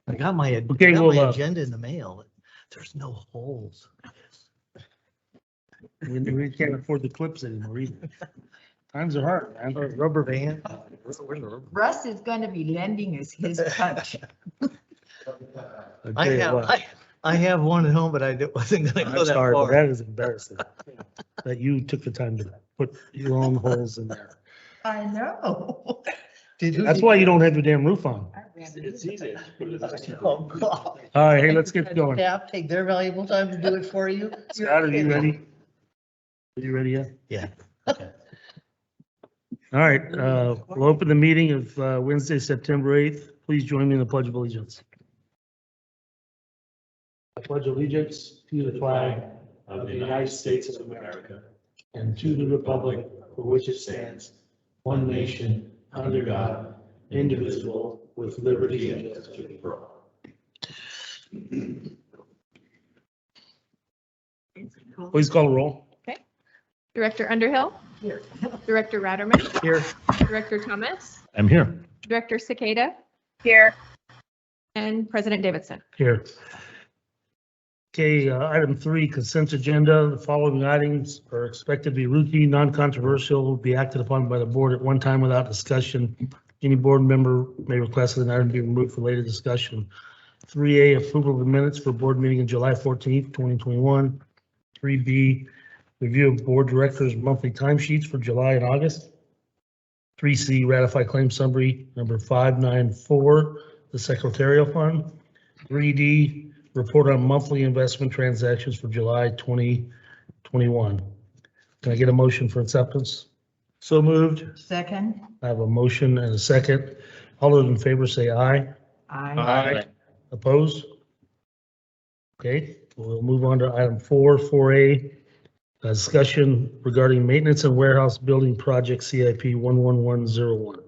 I got my Okay, got well, my agenda in the mail. There's no holes. We can't afford the clips anymore either. Times are hard, man. Rubber band. Russ is going to be lending us his punch. I have one at home, but I wasn't gonna go I'm that sorry, but far. that is embarrassing. That you took the time to put your own holes in there. I know. That's why you don't have your damn roof on. It's easy. Oh, God. All right, hey, let's get going. Staff take their valuable time to do it for you. Scott, are you ready? Are you ready yet? Yeah. All right, we'll open the meeting of Wednesday, September 8th. Please join me in the Pledge of Allegiance. I pledge allegiance to the flag of the United States of America and to the republic for which it stands, one nation, under God, indivisible, with liberty and justice for all. Please call the roll. Director Underhill. Here. Director Ratterman. Here. Director Thomas. I'm here. Director Cicada. Here. And President Davidson. Here. Okay, item 3, consent agenda. The following items are expected to be routine, non-controversial, will be acted upon by the board at one time without discussion. Any board member may request that an item be removed for later discussion. 3A, approval of the minutes for board meeting on July 14th, 2021. 3B, review of board directors' monthly timesheets for July and August. 3C, ratify claim summary number 594, the secretarial fund. 3D, report on monthly investment transactions for July 2021. Can I get a motion for acceptance? So moved. Second. I have a motion and a second. All those in favor say aye. I. Opposed? Okay, we'll move on to item 4A, discussion regarding maintenance and warehouse building project CIP 11101.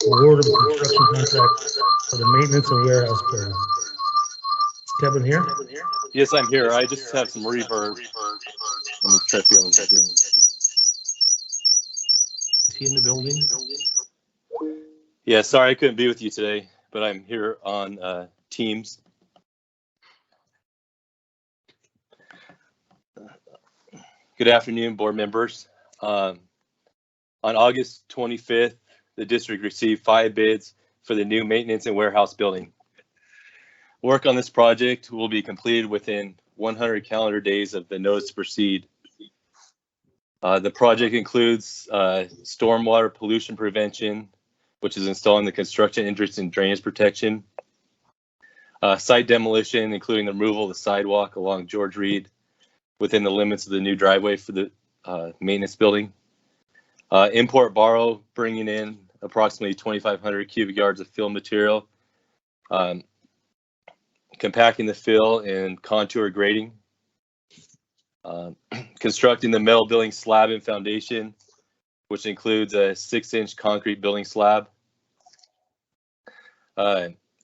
Award of construction contract for the maintenance and warehouse building. Is Kevin here? Yes, I'm here. I just have some reverb. Let me try to feel it. Is he in the building? Yeah, sorry I couldn't be with you today, but I'm here on Teams. Good afternoon, board members. On August 25th, the district received 5 bids for the new maintenance and warehouse building. Work on this project will be completed within 100 calendar days of the notice to proceed. The project includes stormwater pollution prevention, which is installing the construction entrance and drainage protection, site demolition, including the removal of the sidewalk along George Reed within the limits of the new driveway for the maintenance building, import borrow, bringing in approximately 2,500 cubic yards of fill material, compacting the fill and contour grading, constructing the metal building slab and foundation, which includes a 6-inch concrete building slab,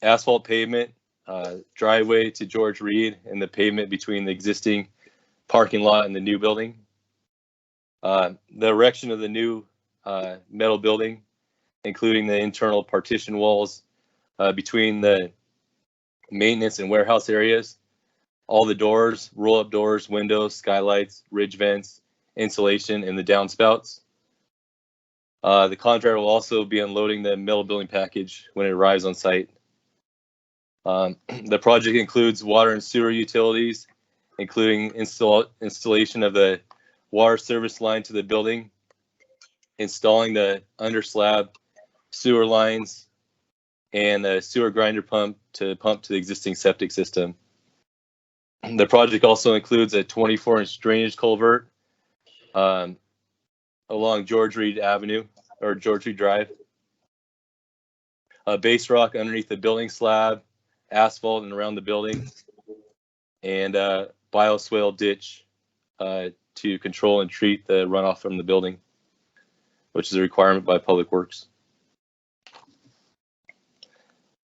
asphalt pavement, driveway to George Reed, and the pavement between the existing parking lot and the new building, the erection of the new metal building, including the internal partition walls between the maintenance and warehouse areas, all the doors, roll-up doors, windows, skylights, ridge vents, insulation, and the downspouts. The contractor will also be unloading the metal building package when it arrives on site. The project includes water and sewer utilities, including installation of the water service line to the building, installing the underslab sewer lines, and a sewer grinder pump to the existing septic system. The project also includes a 24-inch drainage culvert along George Reed Avenue or George Reed Drive, a base rock underneath the building slab, asphalt and around the building, and a bioswale ditch to control and treat the runoff from the building, which is a requirement by Public Works.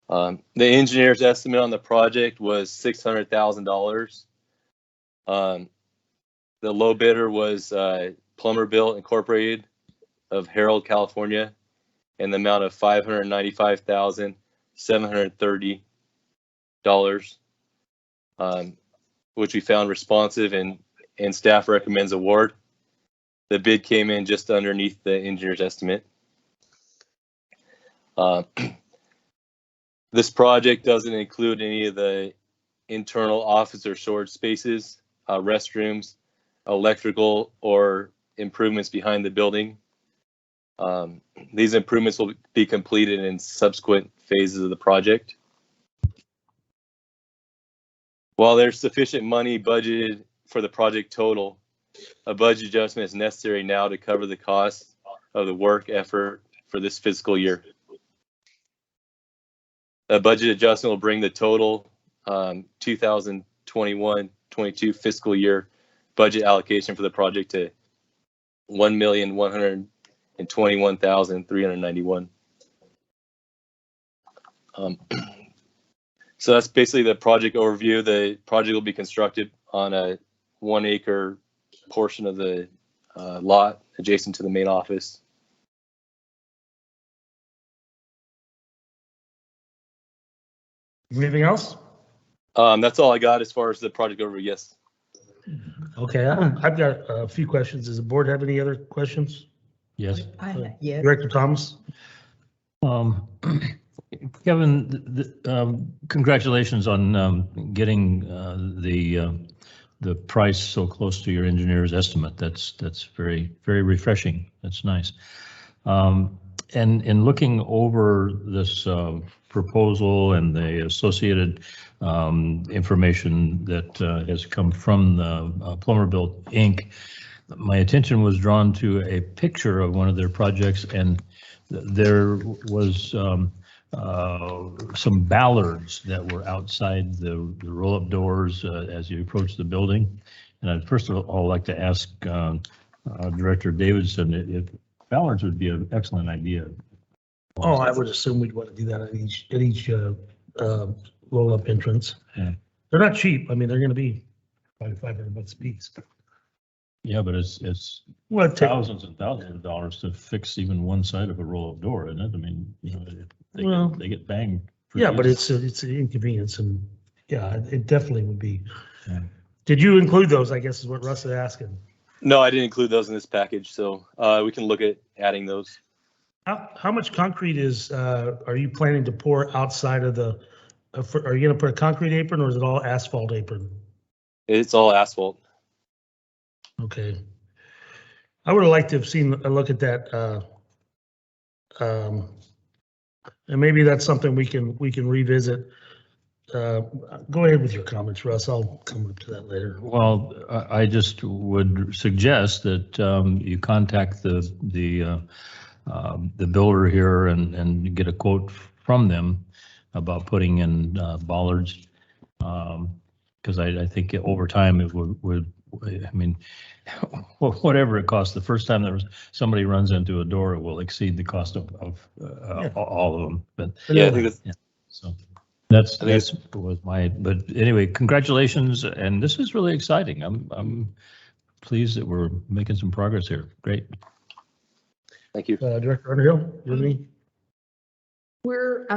The engineer's estimate on the project was $600,000. The low bidder was Plumber Built Incorporated of Harold, California, and the amount of $595,730. which we found responsive and staff recommends award. The bid came in just underneath the engineer's estimate. This project doesn't include any of the internal office or storage spaces, restrooms, electrical, or improvements behind the building. These improvements will be completed in subsequent phases of the project. While there's sufficient money budgeted for the project total, a budget adjustment is necessary now to cover the cost of the work effort for this fiscal year. A budget adjustment will bring the total 2021-22 fiscal year budget allocation for the project to $1,121,391. So that's basically the project overview. The project will be constructed on a 1 acre portion of the lot adjacent to the main office. Anything else? That's all I got as far as the project overview. Yes. Okay, I've got a few questions. Does the board have any other questions? Yes. Yeah. Director Thomas? Kevin, congratulations on getting the price so close to your engineer's estimate. That's very, very refreshing. That's nice. And in looking over this proposal and the associated information that has come from the Plumberville Inc., my attention was drawn to a picture of one of their projects, and there was some ballards that were outside the roll-up doors as you approach the building. And I'd first of all like to ask Director Davidson if ballards would be an excellent idea. Oh, I would assume we'd want to do that at each roll-up entrance. Yeah. They're not cheap. I mean, they're going to be probably $500 a piece. Yeah, but it's Well, thousands and thousands of dollars to fix even one side of a roll-up door, isn't it? I mean, you know, they get banged. Yeah, but it's an inconvenience, and yeah, it definitely would be. Yeah. Did you include those? I guess is what Russ is asking. No, I didn't include those in this package, so we can look at adding those. How much concrete are you planning to pour outside of the? Are you going to put a concrete apron, or is it all asphalt apron? It's all asphalt. Okay. I would have liked to have seen a look at that. And maybe that's something we can revisit. Go ahead with your comments, Russ. I'll come up to that later. Well, I just would suggest that you contact the builder here and get a quote from them about putting in bollards, because I think over time it would. I mean, whatever it costs, the first time somebody runs into a door, it will exceed the cost of all of them. But Yeah, I think that's, yeah, so that's was my. But anyway, congratulations, and this is really exciting. I'm pleased that we're making some progress here. Great. thank you. Director Underhill, you have any? We're,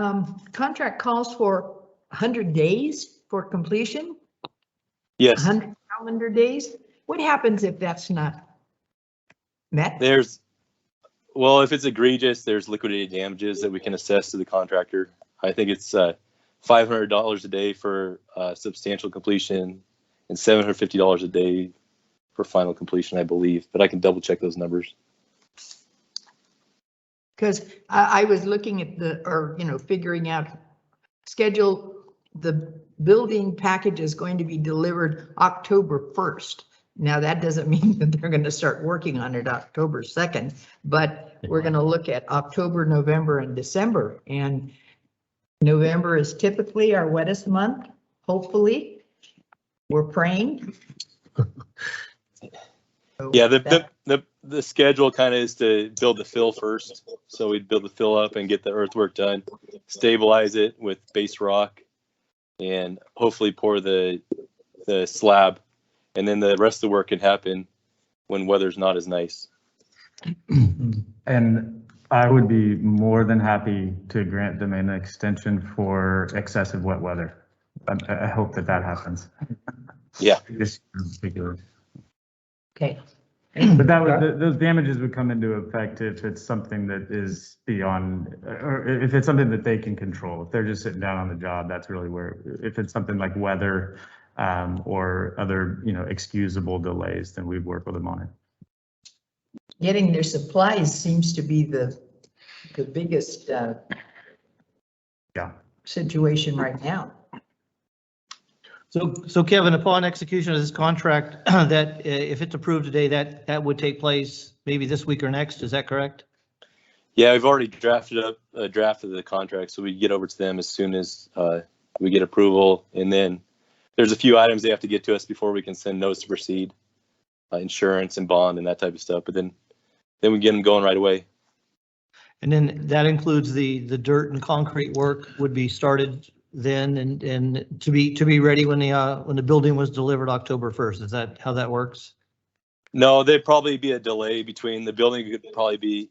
contract calls for 100 days for completion, Yes, 100 calendar days. What happens if that's not met? well, if it's egregious, there's liquidated damages that we can assess to the contractor. I think it's $500 a day for substantial completion and $750 a day for final completion, I believe, but I can double check those numbers. Because I was looking at figuring out schedule. The building package is going to be delivered October 1st. Now, that doesn't mean that they're going to start working on it October 2nd, but we're going to look at October, November, and December. And November is typically our wettest month, hopefully. We're praying. Yeah, the schedule kind of is to build the fill first. So we'd build the fill up and get the earthwork done, stabilize it with base rock, and hopefully pour the slab. And then the rest of the work can happen when weather's not as nice. And I would be more than happy to grant them an extension for excessive wet weather. I hope that happens. Yeah. This year in particular. Okay. But that would, those damages would come into effect if it's something that is beyond, or if it's something that they can control. If they're just sitting down on the job, that's really where, if it's something like weather, or other, excusable delays, then we'd work with them on it. Getting their supplies seems to be the biggest Yeah. situation right now. So Kevin, upon execution of this contract, that if it's approved today, that would take place maybe this week or next, is that correct? Yeah, we've already drafted up a draft of the contract, so we get over to them as soon as we get approval. And then there's a few items they have to get to us before we can send notice to proceed, insurance and bond and that type of stuff. But then we get them going right away. And then that includes the dirt and concrete work would be started then and to be ready when the building was delivered October 1st. Is that how that works? No, there'd probably be a delay between the building could probably be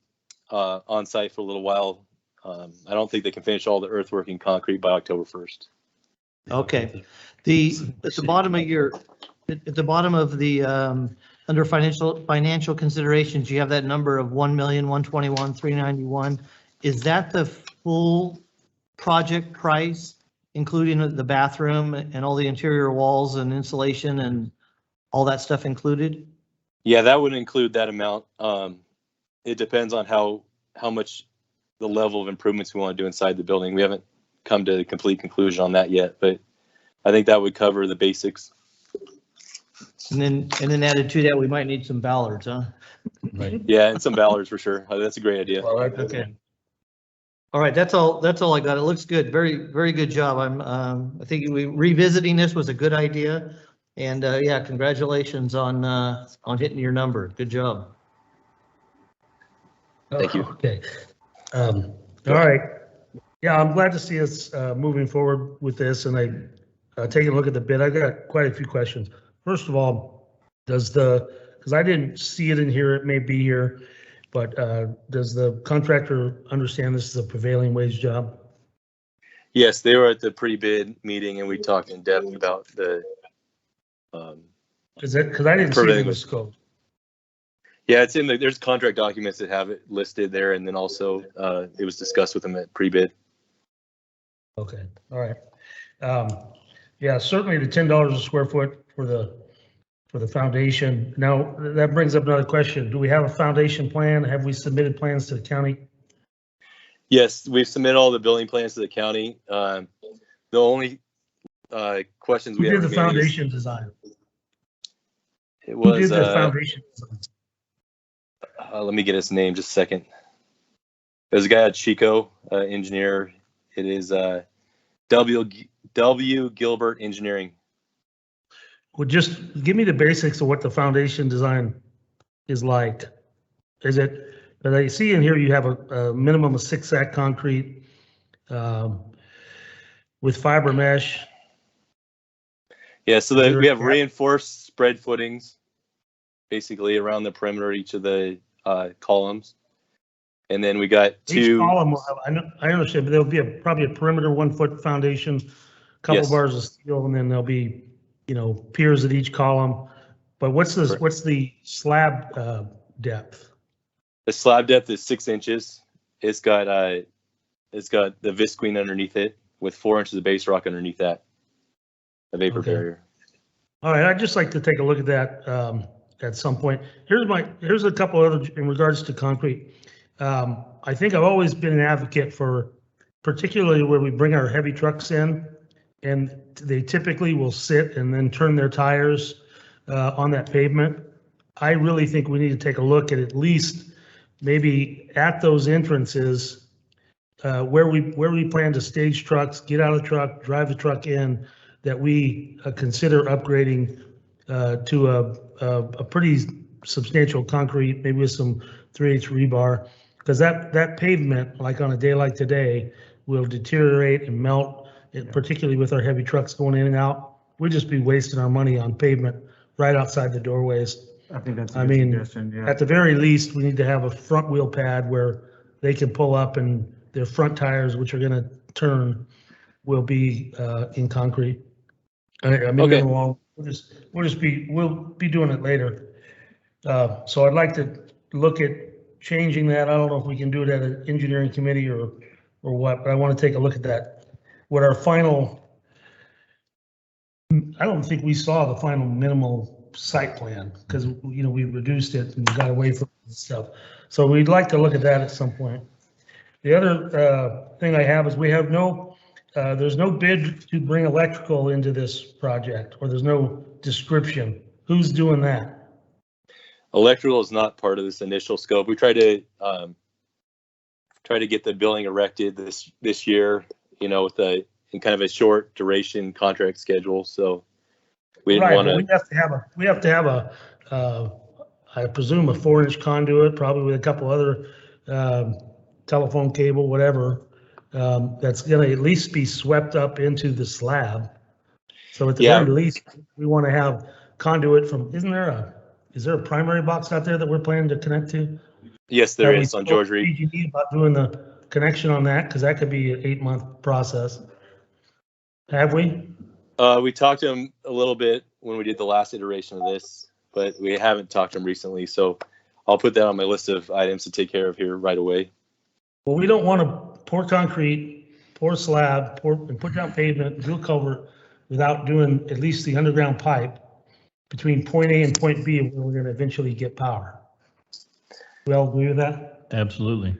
on site for a little while. I don't think they can finish all the earthwork and concrete by October 1st. Okay. At the bottom of the under financial considerations, you have that number of 1,121,391. Is that the full project price, including the bathroom and all the interior walls and insulation and all that stuff included? Yeah, that would include that amount. It depends on how much the level of improvements we want to do inside the building. We haven't come to a complete conclusion on that yet, but I think that would cover the basics. And then added to that, we might need some ballards, huh? Right. Yeah, and some ballards for sure. That's a great idea. Okay. All right, that's all I got. It looks good. Very, very good job. I think revisiting this was a good idea. And yeah, congratulations on hitting your number. Good job. Thank you. Okay. All right. Yeah, I'm glad to see us moving forward with this, and taking a look at the bid. I got quite a few questions. First of all, because I didn't see it in here, it may be here, but does the contractor understand this is a prevailing wage job? Yes, they were at the pre-bid meeting and we talked in depth about the. Because I didn't see it in the scope. Yeah, it's there's contract documents that have it listed there, and then also it was discussed with them at pre-bid. Okay, all right. Yeah, certainly the $10 a square foot for the foundation. Now, that brings up another question. Do we have a foundation plan? Have we submitted plans to the county? Yes, we've submitted all the building plans to the county. The only questions we Who have did the foundation design? It was, Who did the foundation design? let me get his name just a second. There's a guy at Chico, engineer. It is W. Gilbert Engineering. Well, just give me the basics of what the foundation design is like. Is it, as I see in here, you have a minimum of 6 sack concrete with fiber mesh. Yeah, so we have reinforced spread footings, basically around the perimeter of each of the columns. And then we got Each two. column will have, I understand, but there'll be probably a perimeter 1 foot foundation, couple Yes. bars of steel, and then there'll be, piers at each column. But what's the slab depth? The slab depth is 6 inches. It's got the visqueen underneath it with 4 inches of base rock underneath that, a vapor barrier. All right, I'd just like to take a look at that at some point. Here's a couple other in regards to concrete. I think I've always been an advocate for, particularly where we bring our heavy trucks in, and they typically will sit and then turn their tires on that pavement. I really think we need to take a look at least maybe at those entrances where we plan to stage trucks, get out of the truck, drive the truck in, that we consider upgrading to a pretty substantial concrete, maybe with some 3/8 rebar, because that pavement, like on a day like today, will deteriorate and melt, particularly with our heavy trucks going in and out. We'd just be wasting our money on pavement right outside the doorways. I think that's a good suggestion, yeah. At the very least, we need to have a front wheel pad where they can pull up and their front tires, which are going to turn, will be in concrete. I mean, Okay. we'll be doing it later. So I'd like to look at changing that. I don't know if we can do it at an engineering committee or what, but I want to take a look at that. What our final, I don't think we saw the final minimal site plan because, you know, we reduced it and got away from stuff. So we'd like to look at that at some point. The other thing I have is we have there's no bid to bring electrical into this project, or there's no description. Who's doing that? Electrical is not part of this initial scope. We tried to get the building erected this year, you know, in kind of a short duration contract schedule. So we didn't want to. We have to have a I presume a 4-inch conduit, probably with a couple other telephone cable, whatever. That's going to at least be swept up into the slab. So at the very least, we want to have conduit from. Is there a primary box out there that we're planning to connect to? Yes, there is on George Reed. PG&E about doing the connection on that, because that could be an 8-month process. Have we? We talked to him a little bit when we did the last iteration of this, but we haven't talked to him recently. So I'll put that on my list of items to take care of here right away. Well, we don't want to pour concrete, pour slab, and put down pavement, do a culvert without doing at least the underground pipe between point A and point B, where we're going to eventually get power. We all agree with that? Absolutely.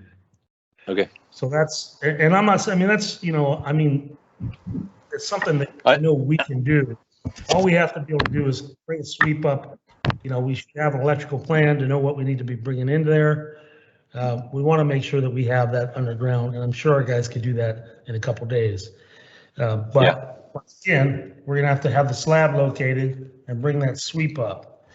Okay. So that's, and I'm not, I mean, that's, you know, I mean, it's something that I know we can do. All we have to be able to do is bring a sweep up. You know, we should have an electrical plan to know what we need to be bringing in there. We want to make sure that we have that underground, and I'm sure our guys could do that in a couple days. But once again, we're going to have the slab located and bring that sweep up.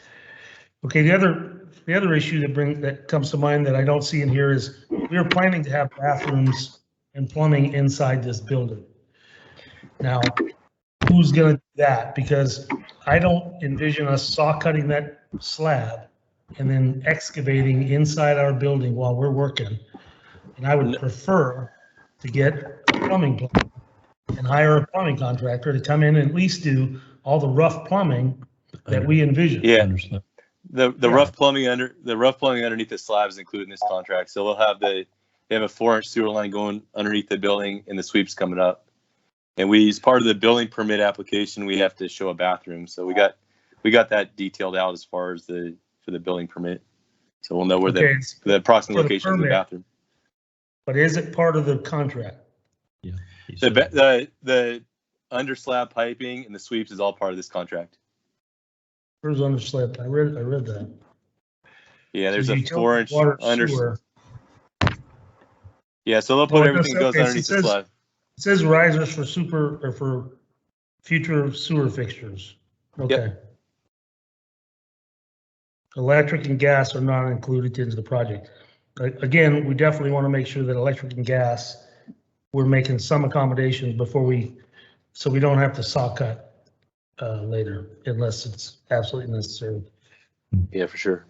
Okay, the other issue that comes to mind that I don't see in here is we are planning to have bathrooms and plumbing inside this building. Now, who's going to do that? Because I don't envision us saw cutting that slab and then excavating inside our building while we're working. And I would prefer to get a plumbing plan and hire a plumbing contractor to come in and at least do all the rough plumbing that we envision. Yeah. The rough plumbing underneath the slab is included in this contract. So they have a 4-inch sewer line going underneath the building and the sweeps coming up. And as part of the building permit application, we have to show a bathroom. So we got that detailed out as far as for the building permit. So we'll know where the approximate location of the bathroom. But is it part of the contract? Yeah. The under slab piping and the sweeps is all part of this contract. Where's under slab? I read that. Yeah, there's a utility, 4-inch water, under. sewer. Yeah, so they'll put everything that goes underneath the slab. It says risers for future sewer fixtures. Okay. Yep. Electric and gas are not included into the project. Again, we definitely want to make sure that electric and gas, we're making some accommodations so we don't have to saw cut later unless it's absolutely necessary. Yeah, for sure.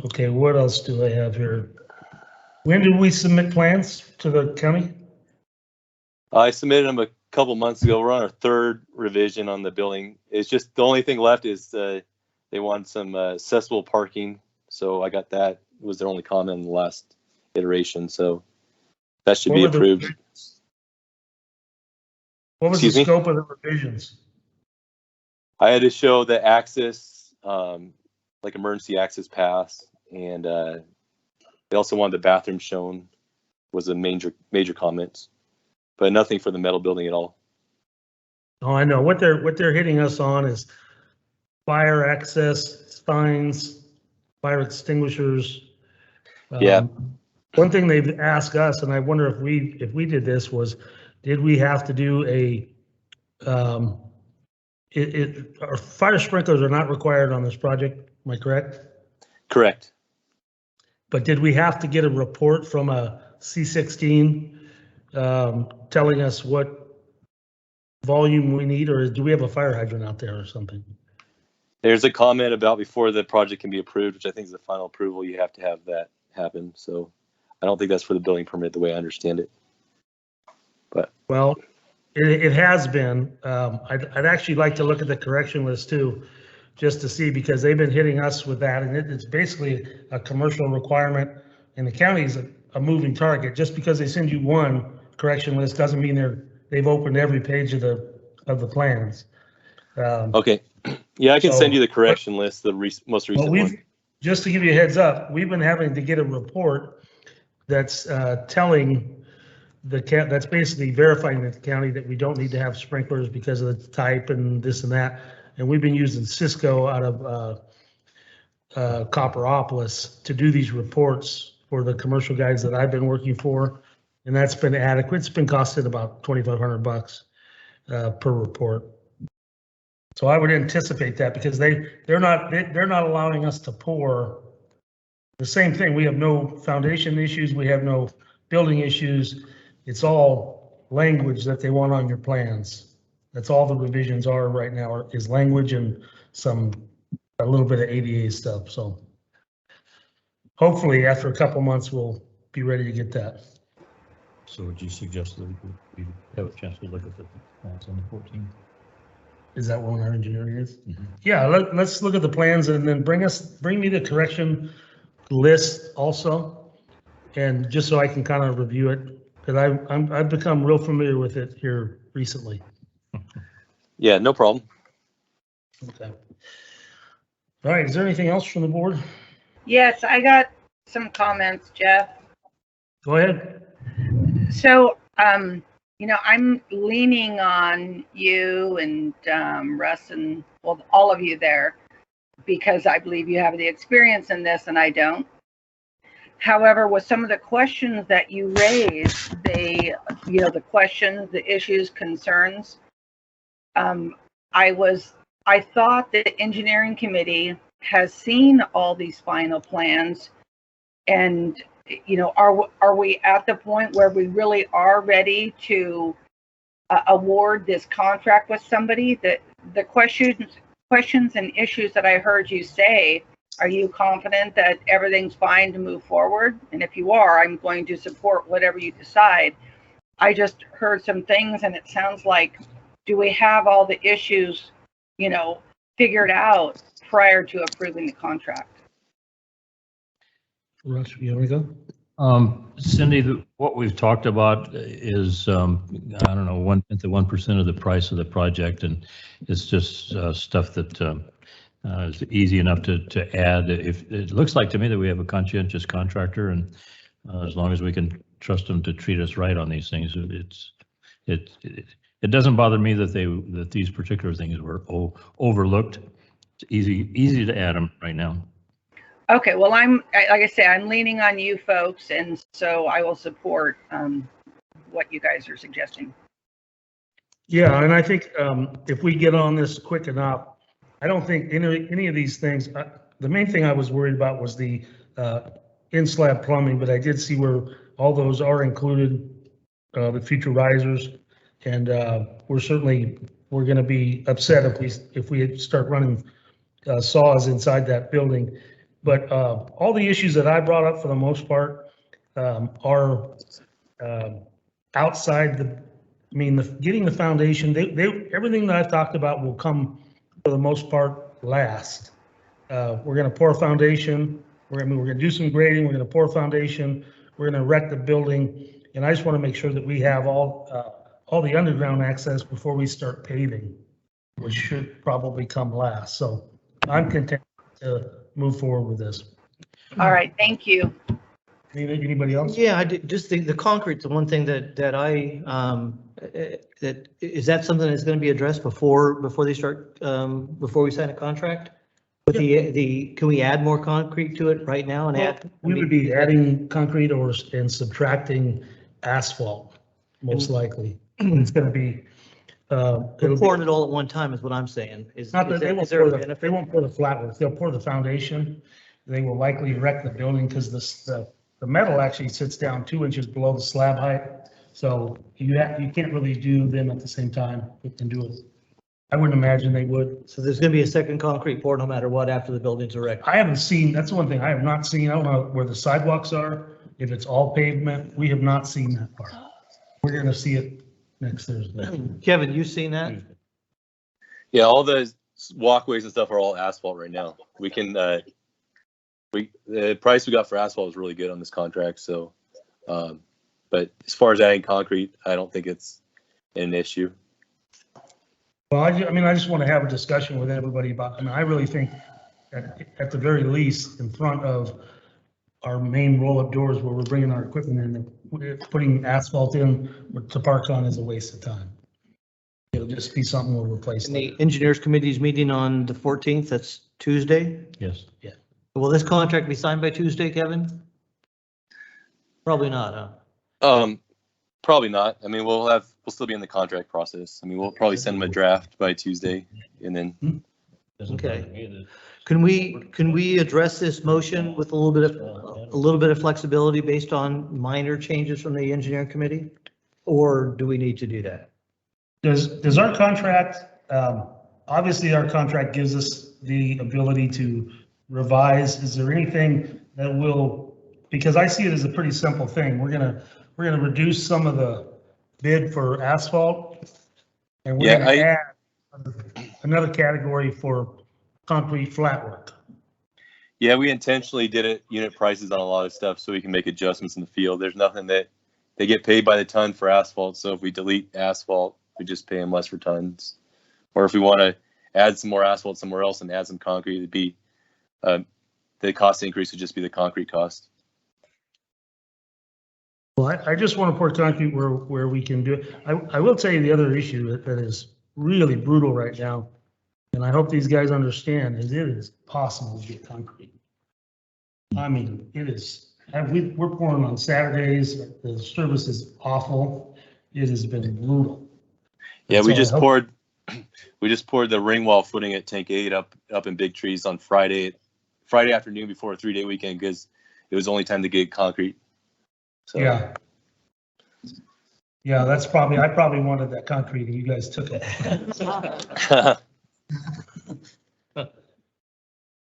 Okay, what else do I have here? When did we submit plans to the county? I submitted them a couple months ago. We're on our 3rd revision on the building. It's just the only thing left is they want some accessible parking. So I got that. It was their only comment in the last iteration. So that should be approved. What was the scope of the revisions? I had to show the access, like emergency access pass, and they also wanted the bathroom shown was a major comments, but nothing for the metal building at all. Oh, I know what they're hitting us on is fire access signs, fire extinguishers. Yeah. One thing they've asked us, and I wonder if we did this, was did we have to do our fire sprinklers are not required on this project, am I correct? Correct. But did we have to get a report from a C16 telling us what volume we need, or do we have a fire hydrant out there or something? There's a comment about before the project can be approved, which I think is the final approval, you have to have that happen. So I don't think that's for the building permit the way I understand it. Well, it has been. I'd actually like to look at the correction list too, just to see, because they've been hitting us with that, and it's basically a commercial requirement, and the county is a moving target. Just because they send you one correction list doesn't mean they've opened every page of the plans. Okay. Yeah, I can send you the correction list, the most recent one. Just to give you a heads up, we've been having to get a report that's telling that's basically verifying the county that we don't need to have sprinklers because of the type and this and that. And we've been using Cisco out of Copperopolis to do these reports for the commercial guys that I've been working for. And that's been adequate. It's been costing about $2,500 per report. So I would anticipate that, because they're not allowing us to pour the same thing. We have no foundation issues. We have no building issues. It's all language that they want on your plans. That's all the revisions are right now, is language and a little bit of ADA stuff. So hopefully after a couple months, we'll be ready to get that. So would you suggest that we have a chance to look at the plans on the 14th? Is that when our engineering is? Mm-hmm. Yeah, let's look at the plans and then bring me the correction list also. And just so I can kind of review it, because I've become real familiar with it here recently. Yeah, no problem. Okay. All right, is there anything else from the board? Yes, I got some comments, Jeff. Go ahead. So, I'm leaning on you and Russ and, well, all of you there, because I believe you have the experience in this and I don't. However, with some of the questions that you raised, the questions, the issues, concerns, I thought the engineering committee has seen all these final plans, and are we at the point where we really are ready to award this contract with somebody? That the questions and issues that I heard you say, are you confident that everything's fine to move forward? And if you are, I'm going to support whatever you decide. I just heard some things, and it sounds like, do we have all the issues, figured out prior to approving the contract? Russ, you want to go? Cindy, what we've talked about is, I don't know, 1% of the price of the project, and it's just stuff that is easy enough to add. If it looks like to me that we have a conscientious contractor, and as long as we can trust them to treat us right on these things, it doesn't bother me that these particular things were overlooked. It's easy to add them right now. Okay, well, like I say, I'm leaning on you folks, and so I will support what you guys are suggesting. Yeah, and I think if we get on this quick enough, I don't think any of these things, the main thing I was worried about was the in-slab plumbing, but I did see where all those are included, the future risers, and we're going to be upset if we start running saws inside that building. But all the issues that I brought up for the most part are outside getting the foundation. Everything that I've talked about will come for the most part last. We're going to pour a foundation. We're going to do some grading. We're going to pour a foundation. We're going to erect the building, and I just want to make sure that we have all the underground access before we start paving, which should probably come last. So I'm content to move forward with this. All right, thank you. Anybody else? Yeah, I just think the concrete's the one thing that is that something that's going to be addressed before they start, before we sign a contract? With can we add more concrete to it right now and We would be adding concrete and subtracting asphalt, most likely. It's going to be. Pouring it all at one time is what I'm saying. Not that they won't pour the flat ones. They'll pour the foundation. They will likely wreck the building because the metal actually sits down 2 inches below the slab height. So you can't really do them at the same time. You can do it. I wouldn't imagine they would. So there's going to be a second concrete pour no matter what after the building's erected. I haven't seen, that's the one thing I have not seen. I don't know where the sidewalks are, if it's all pavement. We have not seen that part. We're gonna see it next Thursday. Kevin, you seen that? Yeah, all the walkways and stuff are all asphalt right now. We can, the price we got for asphalt was really good on this contract, so, but as far as adding concrete, I don't think it's an issue. Well, I just want to have a discussion with everybody about, I really think at the very least, in front of our main roll-up doors where we're bringing our equipment in, putting asphalt in to park on is a waste of time. It'll just be something we'll replace. And the engineers committee's meeting on the 14th, that's Tuesday. Yes. Will this contract be signed by Tuesday, Kevin? Probably not, huh? Probably not. I mean, we'll still be in the contract process. I mean, we'll probably send them a draft by Tuesday and then. Okay. Can we address this motion with a little bit of flexibility based on minor changes from the engineering committee? Or do we need to do that? Does our contract, obviously our contract gives us the ability to revise. Is there anything that will, because I see it as a pretty simple thing. We're gonna reduce some of the bid for asphalt. And we're gonna add another category for concrete flat work. Yeah, we intentionally did it unit prices on a lot of stuff so we can make adjustments in the field. There's nothing that they get paid by the ton for asphalt. So if we delete asphalt, we just pay them less for tons. Or if we want to add some more asphalt somewhere else and add some concrete, it'd be the cost increase would just be the concrete cost. Well, I just want to pour concrete where we can do it. I will tell you the other issue that is really brutal right now, and I hope these guys understand, is it is possible to get concrete. I mean, it is. We're pouring on Saturdays. The service is awful. It has been brutal. Yeah, So we just poured the ring wall footing at Tank 8 up in Big Trees on Friday afternoon before a 3-day weekend because it was the only time to get concrete. So. Yeah, I probably wanted that concrete and you guys took it.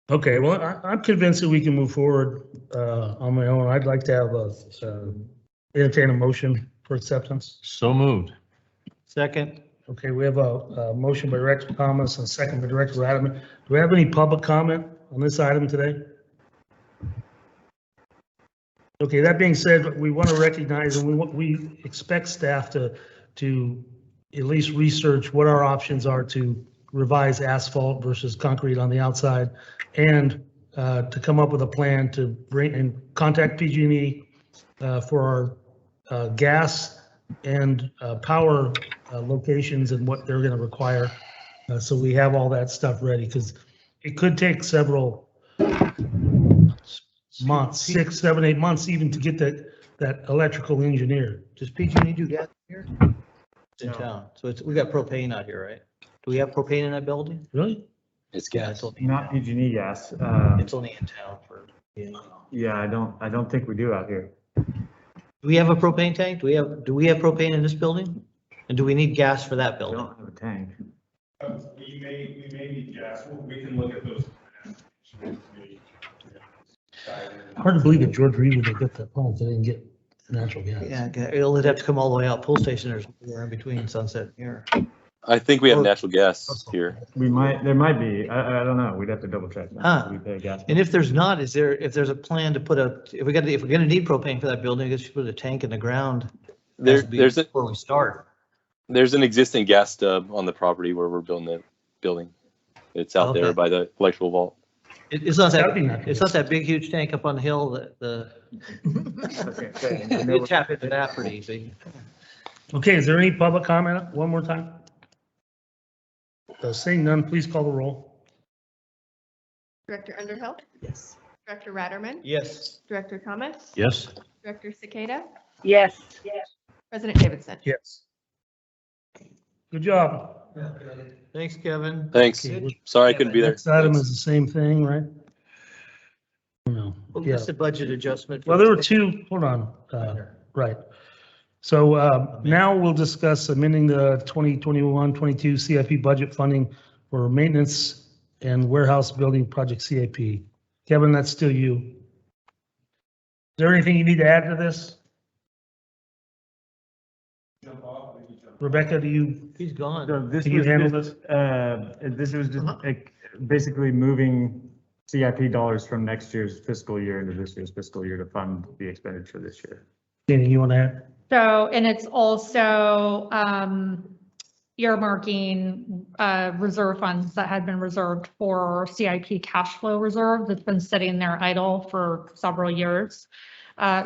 Okay, well, I'm convinced that we can move forward on my own. I'd like to have entertain a motion for acceptance. So moved. Second. Okay, we have a motion by Director Thomas and a second by Director Adams. Do we have any public comment on this item today? Okay, that being said, we want to recognize and we expect staff to at least research what our options are to revise asphalt versus concrete on the outside, and to come up with a plan to bring and contact PG&E for our gas and power locations and what they're going to require. So we have all that stuff ready, because it could take several months, 6, 7, 8 months even to get that electrical engineer. Does PG&E do gas here? It's in town. So we got propane out here, right? Do we have propane in that building? Really? It's Yeah, gas. it's only in Not town. PG&E gas. It's only in town for. Yeah, I don't think we do out here. Do we have a propane tank? Do we have propane in this building? And do we need gas for that We building? don't have a tank. We may need gas. We can look at those. Hard to believe that George Reed would have got that pump. They didn't get natural gas. Yeah, it'll have to come all the way out. Pull station, there's nowhere in between Sunset and here. I think we have natural gas here. There might be. I don't know. We'd have to double check. Huh. We pay gas. And if there's not, if there's a plan to put if we're gonna need propane for that building, I guess you put a tank in the ground. Before we start. There's an existing gas stub on the property where we're building the building. It's out there Okay. by the electrical vault. It's not That'd be that, nice. it's not that big, huge tank up on the hill you tap into that pretty easy. Okay, is there any public comment? One more time. Seeing none, please call the roll. Director Underhill, Yes. Director Ratterman, Yes. Director Thomas, Yes. Director Cicada, Yes. President Davidson. Yes. Good job. Thanks, Kevin. Thanks. Okay. Sorry I couldn't be there. Next item is the same thing, right? No. Well, Yeah. just a budget adjustment. Well, there were two, hold on, right. So now we'll discuss amending the 2021-22 CIP budget funding for maintenance and warehouse building project CIP. Kevin, that's still you. Is there anything you need to add to this? jump off, we can jump. Rebecca, do you, He's gone. So this Can you was handle just, this was just like, basically moving CIP dollars from next year's fiscal year into this year's fiscal year to fund the expenditure this year. anything you want to add? So, and it's also earmarking reserve funds that had been reserved for CIP cash flow reserve that's been sitting there idle for several years.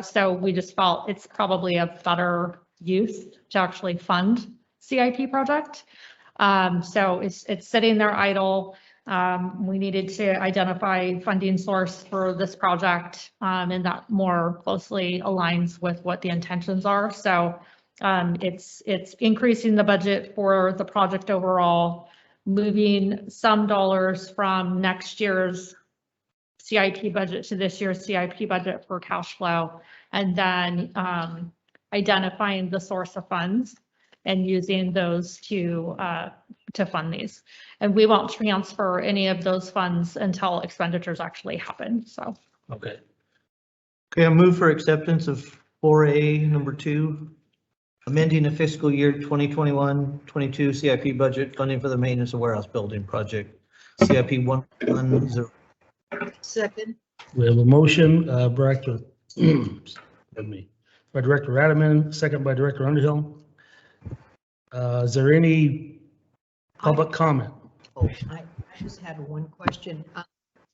So we just felt it's probably a better use to actually fund CIP project. So it's sitting there idle. We needed to identify funding source for this project, and that more closely aligns with what the intentions are. So it's increasing the budget for the project overall, moving some dollars from next year's CIP budget to this year's CIP budget for cash flow, and then identifying the source of funds and using those to fund these. And we won't transfer any of those funds until expenditures actually happen, so. Okay. Okay, I move for acceptance of 4A number 2, amending the fiscal year 2021-22 CIP budget funding for the maintenance of warehouse building project, CIP 110. Second. We have a motion, Director, pardon me, by Director Rademan, second by Director Underhill. Is there any public comment? Oh, I just had one question.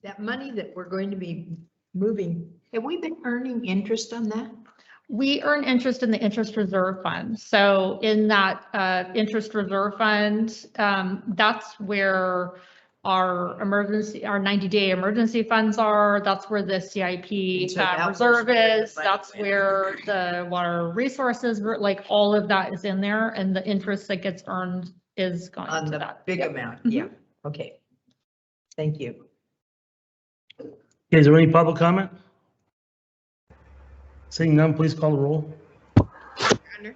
That money that we're going to be moving, have we been earning interest on that? We earn interest in the interest reserve fund. So in that interest reserve fund, that's where our 90-day emergency funds are. That's where the CIP So that reserve was where the is. money That's went. where the water resources, like all of that is in there, and the interest that gets earned is going On to the that. big Yep. amount, Mhm. yeah, okay. Thank you. Okay, is there any public comment? Seeing none, please call the roll. Under.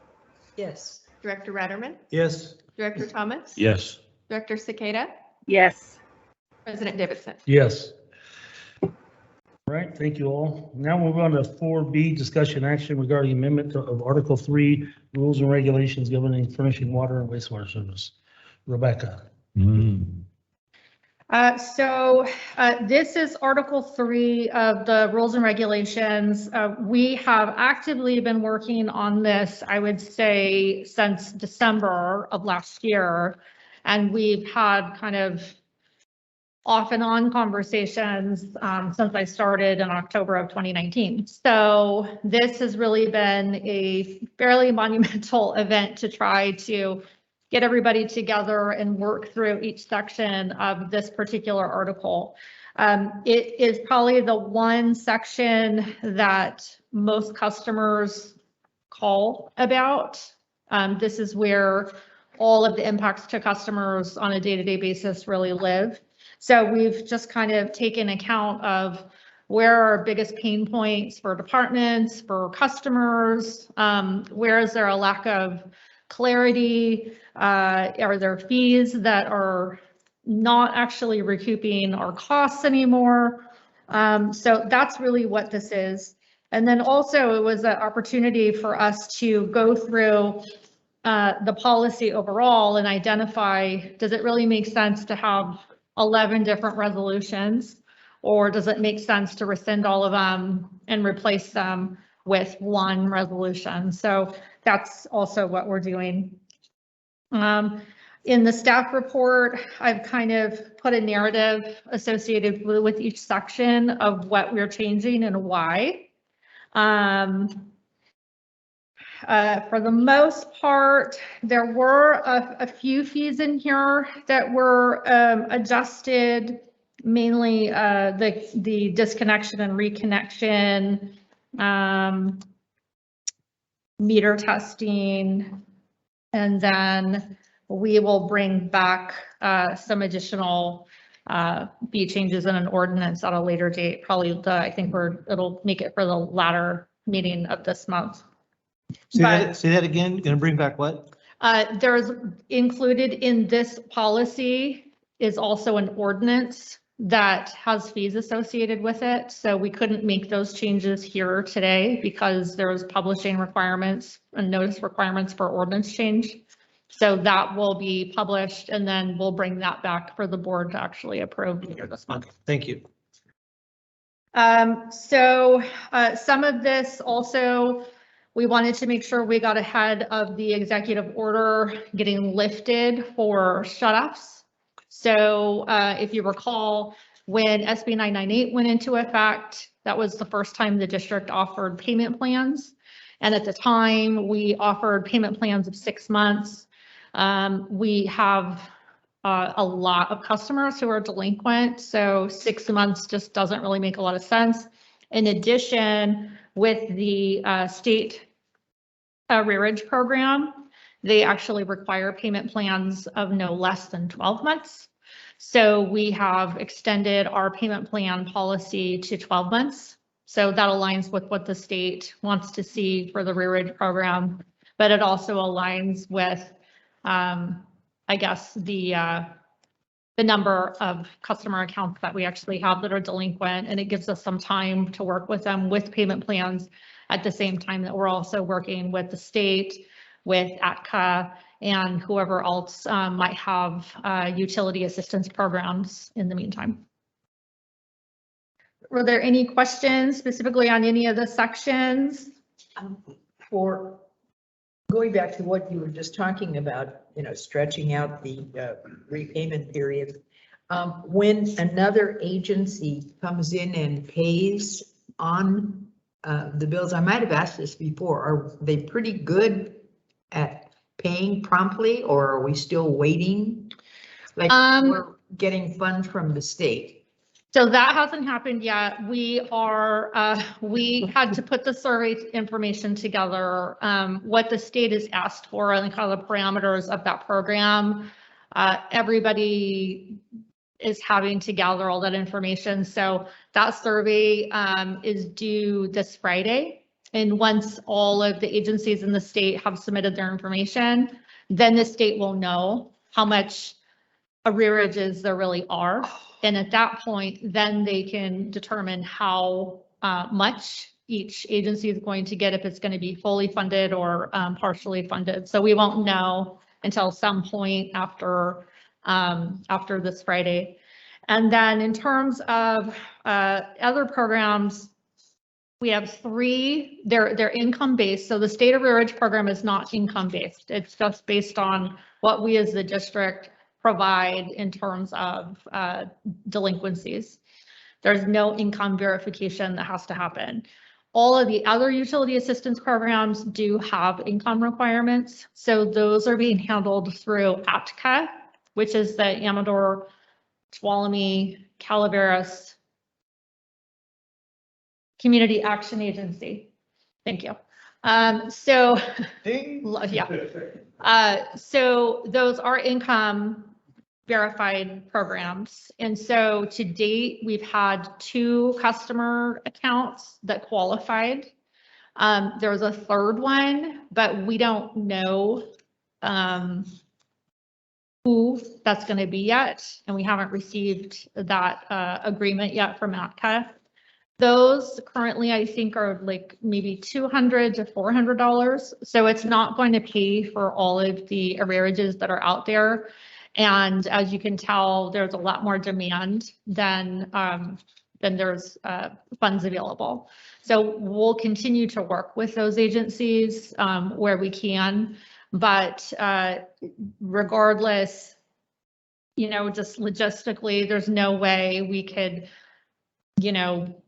Yes. Director Ratterman, Yes. Director Thomas. Yes. Director Cicada, Yes. President Davidson. Yes. All right, thank you all. Now we'll move on to 4B, discussion action regarding amendment of Article 3, rules and regulations governing furnishing water and wastewater service. Rebecca. This is Article 3 of the rules and regulations. We have actively been working on this, I would say, since December of last year. And we've had kind of off and on conversations since I started in October of 2019. So this has really been a fairly monumental event to try to get everybody together and work through each section of this particular article. It is probably the one section that most customers call about. This is where all of the impacts to customers on a day-to-day basis really live. So we've just kind of taken account of where are our biggest pain points for departments, for customers, where is there a lack of clarity, are there fees that are not actually recouping our costs anymore? So that's really what this is. And then also it was an opportunity for us to go through the policy overall and identify, does it really make sense to have 11 different resolutions? Or does it make sense to rescind all of them and replace them with one resolution? So that's also what we're doing. In the staff report, I've kind of put a narrative associated with each section of what we're changing and why. For the most part, there were a few fees in here that were adjusted, mainly the disconnection and reconnection, meter testing, and then we will bring back some additional fee changes in an ordinance at a later date. Probably I think it'll make it for the latter meeting of this month. Say that again. Gonna bring back what? There's included in this policy is also an ordinance that has fees associated with it. So we couldn't make those changes here today because there was publishing requirements and notice requirements for ordinance change. So that will be published and then we'll bring that back for the board to actually approve later this month. Thank you. Some of this also, we wanted to make sure we got ahead of the executive order getting lifted for shutoffs. So if you recall, when SB 998 went into effect, that was the first time the district offered payment plans. And at the time, we offered payment plans of 6 months. We have a lot of customers who are delinquent, so 6 months just doesn't really make a lot of sense. In addition, with the state arrearage program, they actually require payment plans of no less than 12 months. So we have extended our payment plan policy to 12 months. So that aligns with what the state wants to see for the arrearage program, but it also aligns with, I guess, the number of customer accounts that we actually have that are delinquent, and it gives us some time to work with them with payment plans at the same time that we're also working with the state, with ATCA, and whoever else might have utility assistance programs in the meantime. Were there any questions specifically on any of the sections? For going back to what you were just talking about, stretching out the repayment period. When another agency comes in and pays on the bills, I might have asked this before, are they pretty good at paying promptly, or are we still waiting? Like we're getting funds from the state. So that hasn't happened yet. We had to put the survey information together. What the state has asked for and kind of the parameters of that program. Everybody is having to gather all that information. So that survey is due this Friday. And once all of the agencies in the state have submitted their information, then the state will know how much arrearages there really are. And at that point, then they can determine how much each agency is going to get, if it's going to be fully funded or partially funded. So we won't know until some point after this Friday. And then in terms of other programs, we have 3, they're income based. So the state arrearage program is not income based. It's just based on what we as the district provide in terms of delinquencies. There's no income verification that has to happen. All of the other utility assistance programs do have income requirements. So those are being handled through ATCA, which is the Amador, Tuolumne, Calaveras Community Action Agency. Thank you. So those are income verified programs. And so to date, we've had 2 customer accounts that qualified. There was a 3rd one, but we don't know who that's going to be yet. And we haven't received that agreement yet from ATCA. Those currently, I think, are like maybe $200 to $400. So it's not going to pay for all of the arrearages that are out there. And as you can tell, there's a lot more demand than there's funds available. So we'll continue to work with those agencies where we can. But regardless, just logistically, there's no way we could,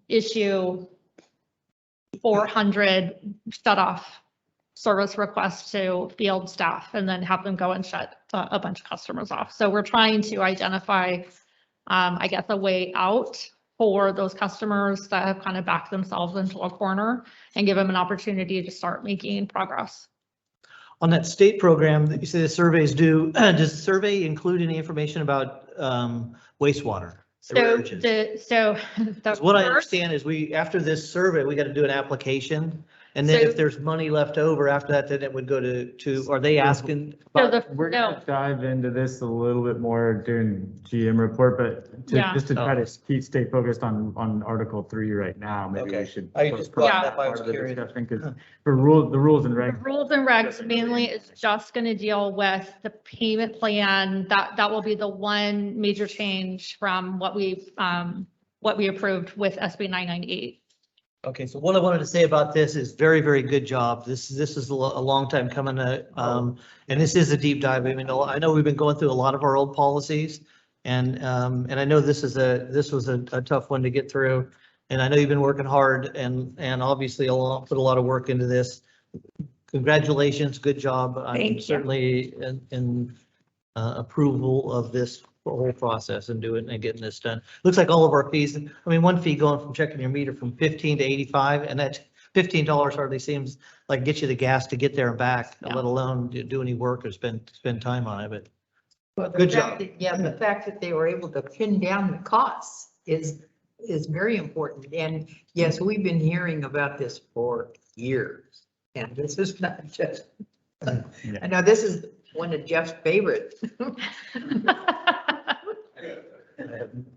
issue 400 shut-off service requests to field staff and then have them go and shut a bunch of customers off. So we're trying to identify, I guess, a way out for those customers that have kind of backed themselves into a corner and give them an opportunity to start making progress. On that state program that you say the surveys do, does the survey include any information about wastewater? So what I understand is after this survey, we got to do an application, And then So- if there's money left over after that, then it would go are they asking? So the, We're gonna dive into this a little bit more during GM report, but Yeah. just to try to stay focused on Article 3 right now, maybe we Okay. should. I just brought that up, I was Part of the curious. discussion, 'cause for the rules and the regs. rules and regs mainly is just going to deal with the payment plan. That will be the one major change from what we approved with SB 998. Okay, so what I wanted to say about this is very, very good job. This is a long time coming, and this is a deep dive. I mean, I know we've been going through a lot of our old policies, and I know this was a tough one to get through. And I know you've been working hard and obviously put a lot of work into this. Congratulations, good job. Thank I'm you. certainly in approval of this whole process and doing and getting this done. Looks like all of our fees, I mean, one fee going from checking your meter from 15 to 85, and that $15 hardly seems like gets you the gas to get there and back, Yeah. let alone do any work or spend time on it, but Well, the Good fact job. that- Yeah, the fact that they were able to pin down the costs is very important. And yes, we've been hearing about this for years. And this is not just, Yeah. I know this is one of Jeff's favorites.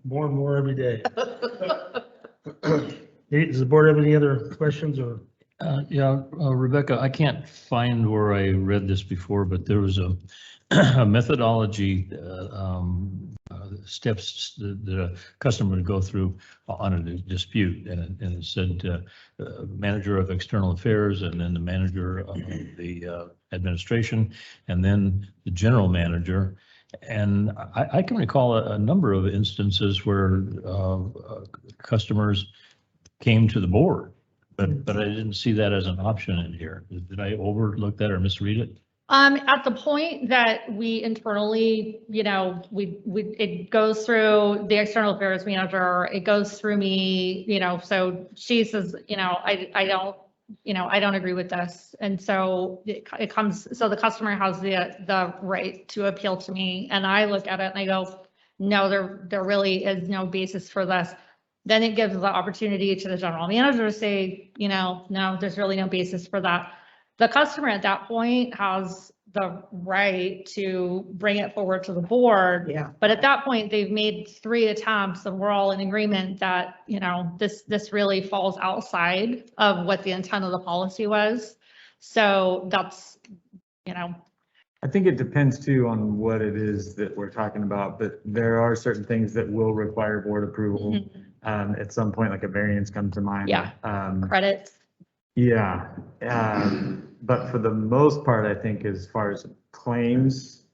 More and more every day. Does the board have any other questions or? Yeah, Rebecca, I can't find where I read this before, but there was a a methodology steps that a customer would go through on a dispute, and it said manager of external affairs, and then the manager of the administration, and then the general manager. And I can recall a number of instances where customers came to the board, but I didn't see that as an option in here. Did I overlook that or misread it? At the point that we internally, it goes through the external affairs manager, it goes through me, so she says, I don't agree with this. And so it comes, so the customer has the right to appeal to me, and I look at it and I go, no, there really is no basis for this. Then it gives the opportunity to the general manager to say, no, there's really no basis for that. The customer at that point has the right to bring it forward to the board. Yeah. But at that point, they've made 3 attempts and we're all in agreement that, this really falls outside of what the intent of the policy was. So that's, I think it depends too on what it is that we're talking about, but there are certain things that will require board approval. At some point, like a variance comes to mind. Yeah. Credits. Yeah, but for the most part, I think as far as claims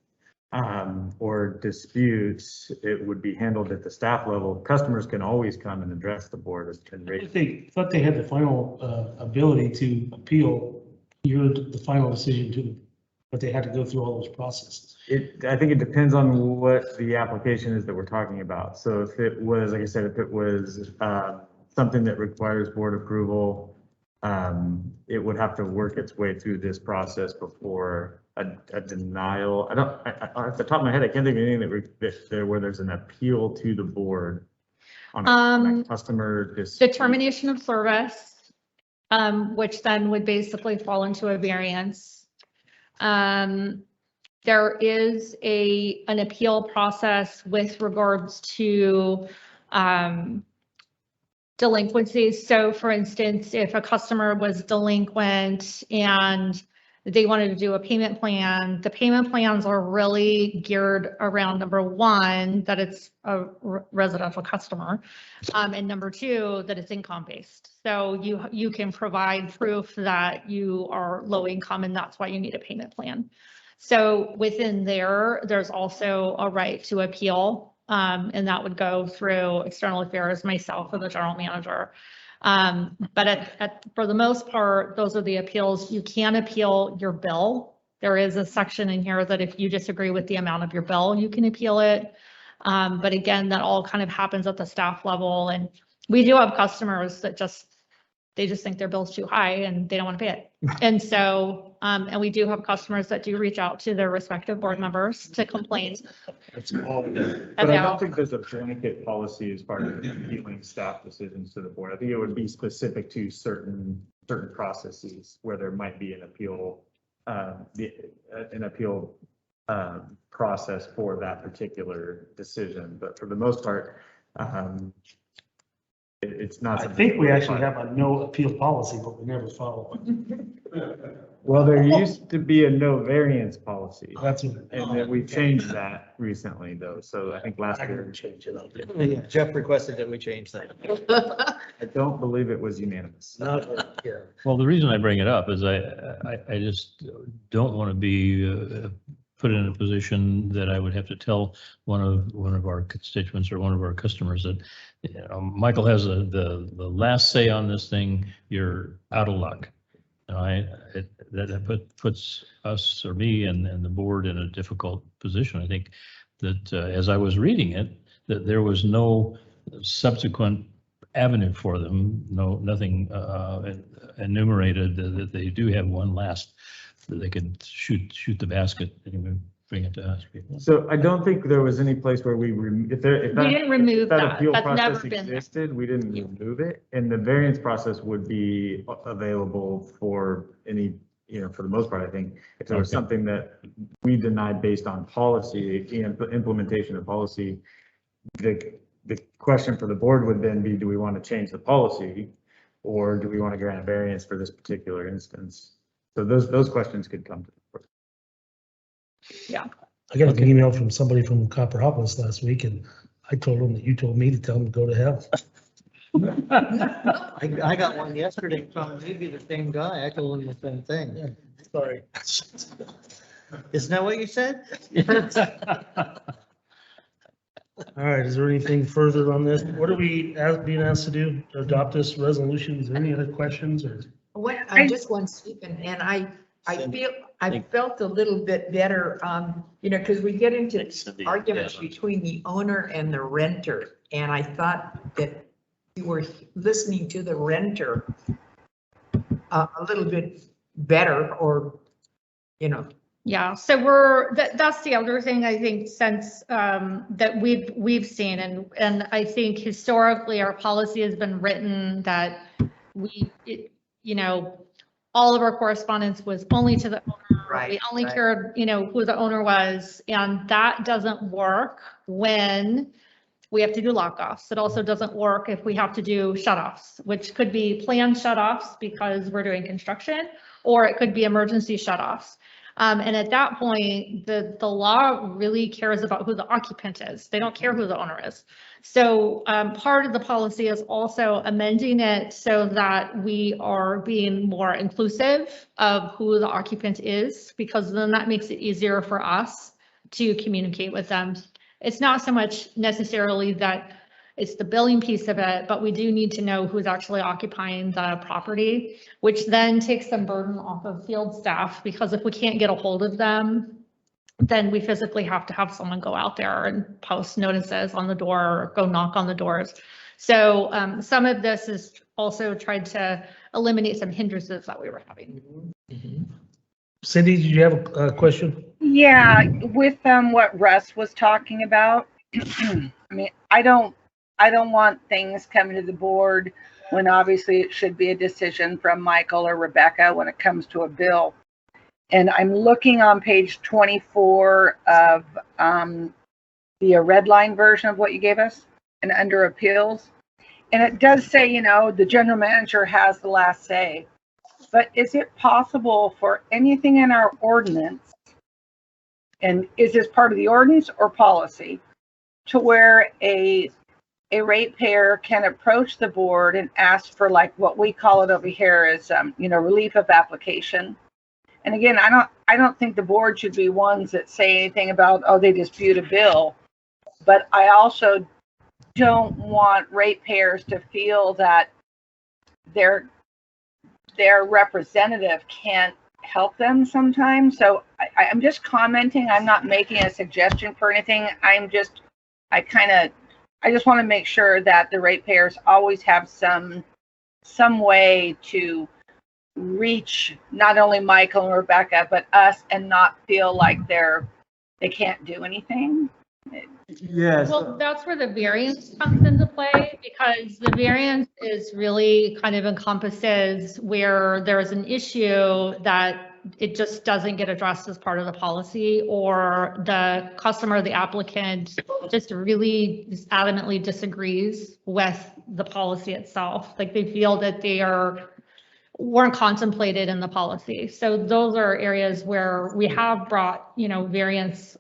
or disputes, it would be handled at the staff level. Customers can always come and address the board and raise. I thought they had the final ability to appeal the final decision to, but they had to go through all those processes. I think it depends on what the application is that we're talking about. So if it was, like I said, if it was something that requires board approval, it would have to work its way through this process before a denial. Off the top of my head, I can't think of anything where there's an appeal to the board on a customer. Determination of service, which then would basically fall into a variance. There is an appeal process with regards to delinquencies. So for instance, if a customer was delinquent and they wanted to do a payment plan, the payment plans are really geared around number 1, that it's a residential customer. And number 2, that it's income based. So you can provide proof that you are low income and that's why you need a payment plan. So within there's also a right to appeal. And that would go through external affairs, myself, or the general manager. But for the most part, those are the appeals. You can appeal your bill. There is a section in here that if you disagree with the amount of your bill, you can appeal it. But again, that all kind of happens at the staff level. And we do have customers that they just think their bill's too high and they don't want to pay it. And so, and we do have customers that do reach out to their respective board members to complain. But I don't think there's a blanket policy as far as appealing staff decisions to the board. I think it would be specific to certain certain processes where there might be an appeal, process for that particular decision. But for the most part, it's not. I think we actually have a no appeal policy, but we never follow it. Well, there used to be a no variance policy, That's what. and then we changed that recently though. So I think last I year, can change it up. Yeah, Jeff requested that we change that. I don't believe it was unanimous. Not, yeah. Well, the reason I bring it up is I just don't want to be put in a position that I would have to tell one of our constituents or one of our customers that, you know, Michael has the last say on this thing, you're out of luck. That puts us or me and the board in a difficult position. I think that as I was reading it, that there was no subsequent avenue for them, nothing enumerated, that they do have one last, that they could shoot the basket and bring it to us. So I don't think there was any place where we, if that. We didn't remove if that that. appeal That's never process been there. existed, we didn't remove it, and the variance process would be available for any, you know, for the most part, I think. If there was Okay. something that we denied based on policy, implementation of policy, the question for the board would then be, do we want to change the policy? Or do we want to grant a variance for this particular instance? So those questions could come to the board. I got an email from somebody from Copperhopolis last week, and I told them that you told me to tell them to go to hell. I got one yesterday from maybe the same guy. I told him the same thing. Sorry. Isn't that what you said? All right, is there anything further on this? What are we being asked to do? To adopt this resolution? Is there any other questions or? What, I just want Stephen, and I felt a little bit better, you know, because we get into arguments between the owner and the renter. And I thought that we were listening to the renter a little bit better, or, you know. Yeah, so that's the other thing I think, since that we've seen, and I think historically our policy has been written that you know, all of our correspondence was only to the owner. Right, We only right. cared, you know, who the owner was, and that doesn't work when we have to do lockoffs. It also doesn't work if we have to do shutoffs, which could be planned shutoffs because we're doing construction, or it could be emergency shutoffs. And at that point, the law really cares about who the occupant is. They don't care who the owner is. So part of the policy is also amending it so that we are being more inclusive of who the occupant is, because then that makes it easier for us to communicate with them. It's not so much necessarily that it's the billing piece of it, but we do need to know who's actually occupying the property, which then takes some burden off of field staff, because if we can't get a hold of them, then we physically have to have someone go out there and post notices on the door or go knock on the doors. So some of this is also tried to eliminate some hindrances that we were having. Cindy, did you have a question? Yeah, with what Russ was talking about, I mean, I don't want things coming to the board when obviously it should be a decision from Michael or Rebecca when it comes to a bill. And I'm looking on page 24 of the red line version of what you gave us, and under appeals. And it does say, you know, the general manager has the last say. But is it possible for anything in our ordinance, and is this part of the ordinance or policy, to where a ratepayer can approach the board and ask for, like, what we call it over here is, you know, relief of application? And again, I don't think the board should be ones that say anything about, oh, they dispute a bill. But I also don't want ratepayers to feel that their representative can't help them sometimes. So I'm just commenting. I'm not making a suggestion for anything. I just want to make sure that the ratepayers always have some way to reach not only Michael and Rebecca, but us, and not feel like they can't do anything. Yes. Well, that's where the variance comes into play, because the variance is really kind of encompasses where there is an issue that it just doesn't get addressed as part of the policy, or the customer, the applicant just really just adamantly disagrees with the policy itself. Like they feel that weren't contemplated in the policy. So those are areas where we have brought, variance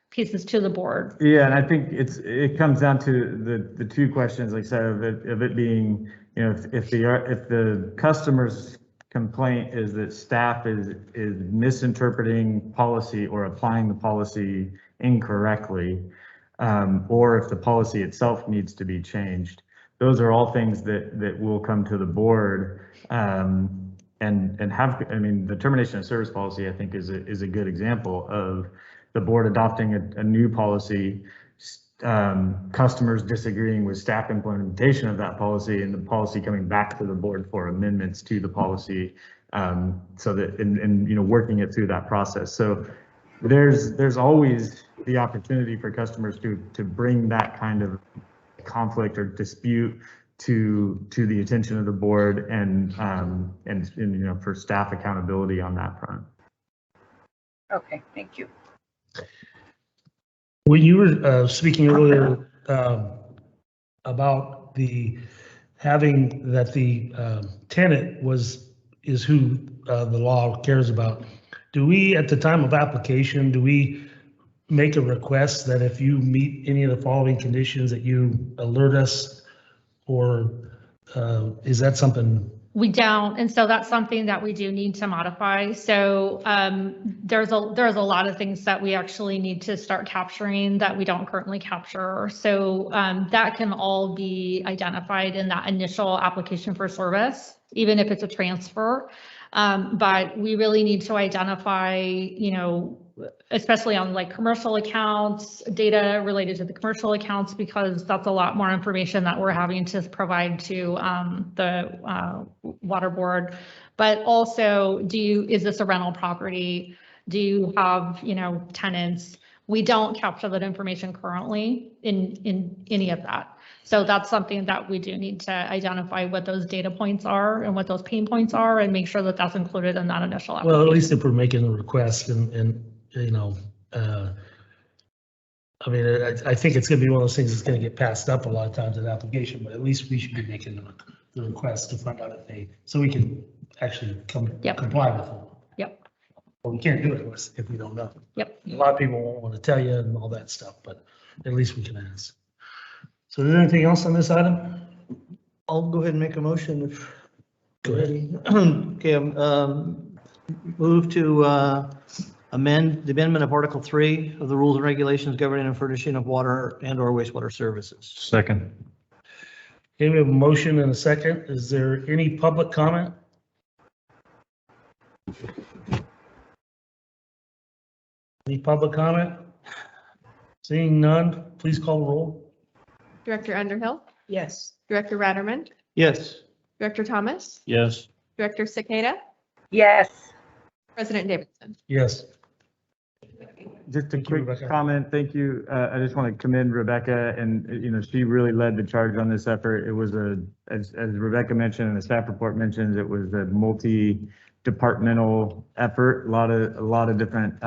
pieces to the board. Yeah, and I think it comes down to the two questions, like I said, of it being, if the customer's complaint is that staff is misinterpreting policy or applying the policy incorrectly, or if the policy itself needs to be changed. Those are all things that will come to the board, and have, the termination of service policy, I think, is a good example of the board adopting a new policy, customers disagreeing with staff implementation of that policy, and the policy coming back to the board for amendments to the policy, so that, and working it through that process. So there's always the opportunity for customers to bring that kind of conflict or dispute to the attention of the board, and for staff accountability on that front. Okay, thank you. When you were speaking earlier about the having that the tenant is who the law cares about, do we, at the time of application, do we make a request that if you meet any of the following conditions that you alert us, or is that something? We don't, and so that's something that we do need to modify. So there's a lot of things that we actually need to start capturing that we don't currently capture. So that can all be identified in that initial application for service, even if it's a transfer. But we really need to identify, especially on like commercial accounts, data related to the commercial accounts, because that's a lot more information that we're having to provide to the water board. But also, is this a rental property? Do you have, tenants? We don't capture that information currently in any of that. So that's something that we do need to identify what those data points are and what those pain points are, and make sure that that's included in that initial application. Well, at least if we're making a request, and I think it's going to be one of those things that's going to get passed up a lot of times in the application, but at least we should be making the request to find out so we can actually comply with them. Yep. Well, we can't do it if we don't know. Yep. A lot of people won't want to tell you and all that stuff, but at least we can ask. So is there anything else on this item? I'll go ahead and make a motion if Go you're ahead. ready. Okay, move to amend the amendment of Article 3 of the rules and regulations governing and furnishing of water and/or wastewater services. Second. Okay, we have a motion and a second. Is there any public comment? Any public comment? Seeing none, please call the roll. Director Underhill, Yes. Director Ratterman, Yes. Director Thomas, Yes. Director Cicada, Yes, President Davidson. Yes. Just a Thank you, quick Rebecca. comment. Thank you. I just want to commend Rebecca, and she really led the charge on this effort. It was as Rebecca mentioned and the staff report mentions, it was a multi-departmental effort. A lot of different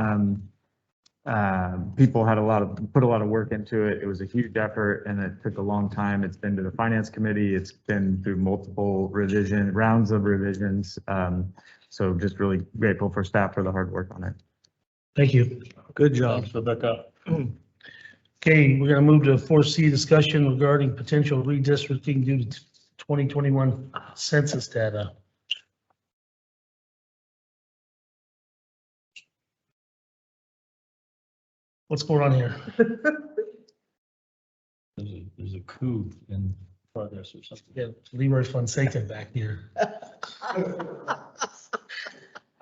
people put a lot of work into it. It was a huge effort, and it took a long time. It's been to the finance committee. It's been through multiple rounds of revisions. So just really grateful for staff for the hard work on it. Thank you. Good job. Thanks, Rebecca. Okay, we're going to move to 4C, discussion regarding potential redistricting due to 2021 census data. What's going on here? There's a coup in progress or something. Yeah, Leroy Fonseca back here.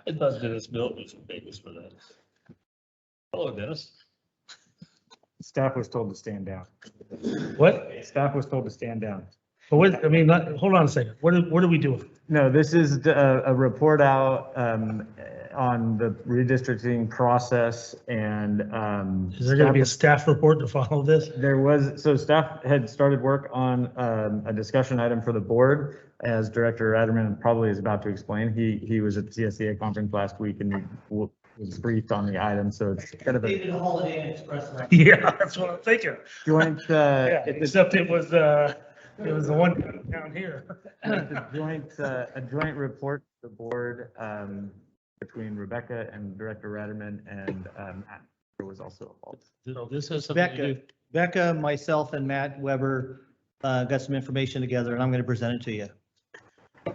I thought Dennis Milton was famous for that. Hello, Dennis. Staff was told to stand down. What? Staff was told to stand down. But what, I mean, hold on a second. What are we doing? No, this is a report out on the redistricting process and. Is there going to be a staff report to follow this? There was, so staff had started work on a discussion item for the board, as Director Adderman probably is about to explain. He was at the CSEA conference last week and was briefed on the item, so it's kind of a Holiday Inn Express. Yeah, that's what I'm thinking. joint, Yeah, it's except it was the one down here. a joint report to the board between Rebecca and Director Ratterman and Matt was also involved. So this has something to do. Becca, myself, and Matt Weber got some information together, and I'm going to present it to you.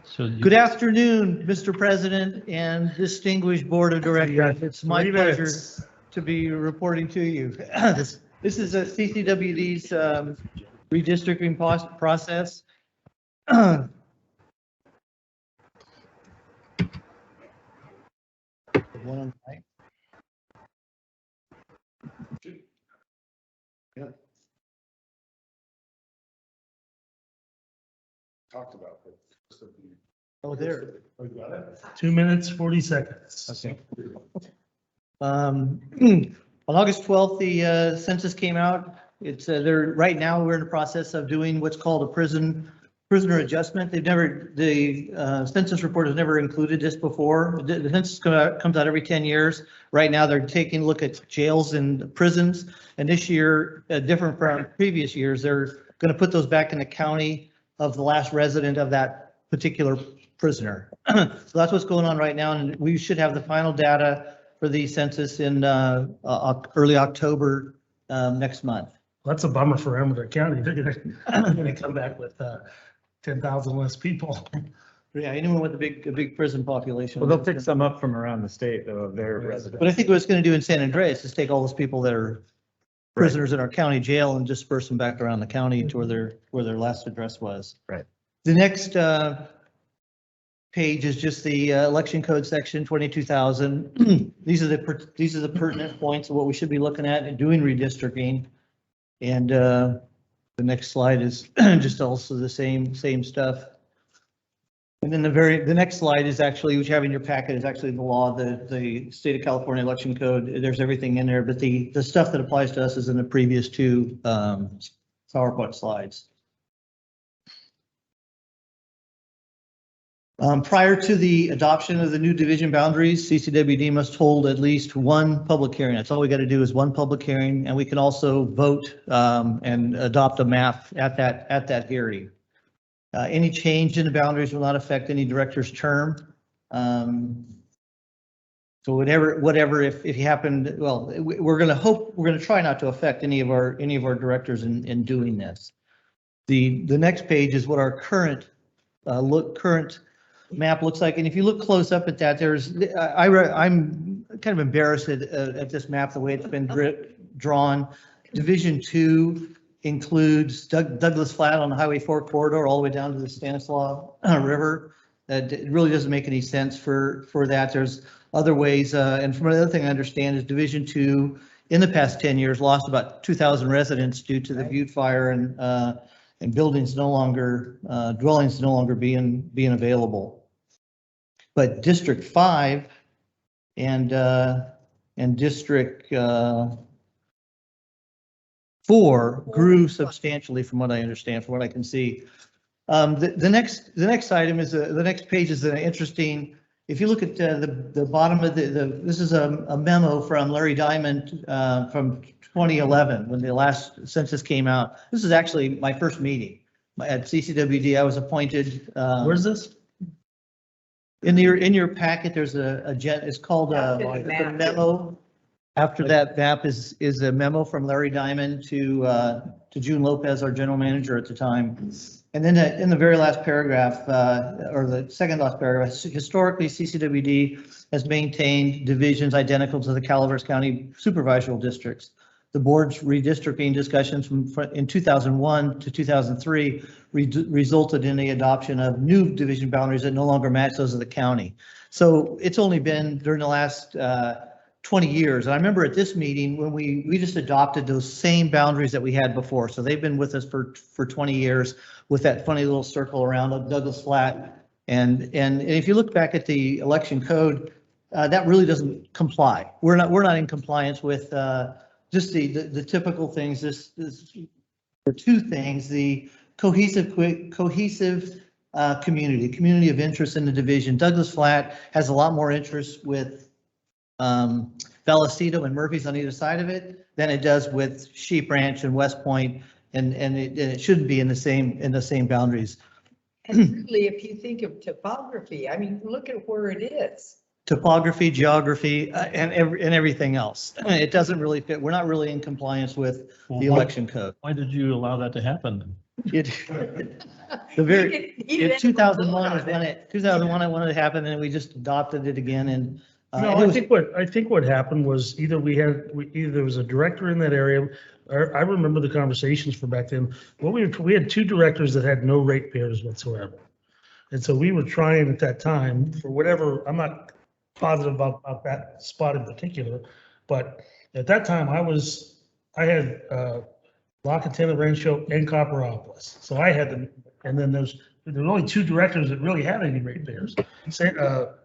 So Good afternoon, Mr. President and distinguished Board of Directors. It's my 3 pleasure minutes. to be reporting to you. This is a CCWD's redistricting process. One on the right. Talked about it. Oh, there. 2 minutes, 40 seconds. Okay. On August 12th, the census came out. It's there right now. We're in the process of doing what's called a prisoner adjustment. The census report has never included this before. The census comes out every 10 years. Right now, they're taking a look at jails and prisons. And this year, different from previous years, they're going to put those back in the county of the last resident of that particular prisoner. So that's what's going on right now. And we should have the final data for the census in early October next month. That's a bummer for Emerald County. They're gonna come back with 10,000 less people. Yeah, anyone with a big prison population. Well, they'll pick some up from around the state though, of their residents. But I think what it's going to do in San Andreas is take all those people that are prisoners in our county jail and disperse them back around the county to where their last address was. Right. The next page is just the election code section 22,000. These are the pertinent points of what we should be looking at and doing redistricting. And the next slide is just also the same stuff. And then the next slide is actually, which you have in your packet, is actually the law, the state of California election code. There's everything in there, but the stuff that applies to us is in the previous two PowerPoint slides. Prior to the adoption of the new division boundaries, CCWD must hold at least one public hearing. That's all we got to do is one public hearing, and we can also vote and adopt a map at that hearing. Any change in the boundaries will not affect any director's term. So whatever, if it happened, well, we're going to try not to affect any of our directors in doing this. The next page is what our current map looks like. And if you look close up at that, I'm kind of embarrassed at this map, the way it's been drawn. Division 2 includes Douglas Flat on the Highway 4 corridor all the way down to the Stanislaus River. It really doesn't make any sense for that. There's other ways. And from another thing I understand is Division 2 in the past 10 years lost about 2,000 residents due to the Butte fire and buildings dwellings no longer being available. But District 5 and District 4 grew substantially from what I understand, from what I can see. The next item is the next page is interesting. If you look at the bottom of this is a memo from Larry Diamond from 2011 when the last census came out. This is actually my first meeting at CCWD. I was appointed. Where's this? In your packet, there's it's called a memo. After that map is a memo from Larry Diamond to June Lopez, our general manager at the time. And then in the very last paragraph, or the second last paragraph, historically CCWD has maintained divisions identical to the Calaveras County supervisory districts. The board's redistricting discussions in 2001 to 2003 resulted in the adoption of new division boundaries that no longer match those of the county. So it's only been during the last 20 years. And I remember at this meeting when we just adopted those same boundaries that we had before. So they've been with us for 20 years with that funny little circle around Douglas Flat. And if you look back at the election code, that really doesn't comply. We're not in compliance with just the typical things. This for two things: the cohesive community of interest in the division. Douglas Flat has a lot more interest with Vallecito and Murphy's on either side of it than it does with Sheep Ranch and West Point, and it shouldn't be in the same boundaries. And really, if you think of topography, I mean, look at where it is. Topography, geography, and everything else. It doesn't really fit. We're not really in compliance with the election code. Why did you allow that to happen? In 2001 is when it 2001 I wanted to happen, and we just adopted it again. And No, I think what happened was either there was a director in that area. Or I remember the conversations from back then. We had two directors that had no ratepayers whatsoever. And so we were trying at that time for whatever, I'm not positive about that spot in particular, but at that time I had La Catena, Rancho, and Copperopolis. So I had them, and then there were only two directors that really had any ratepayers.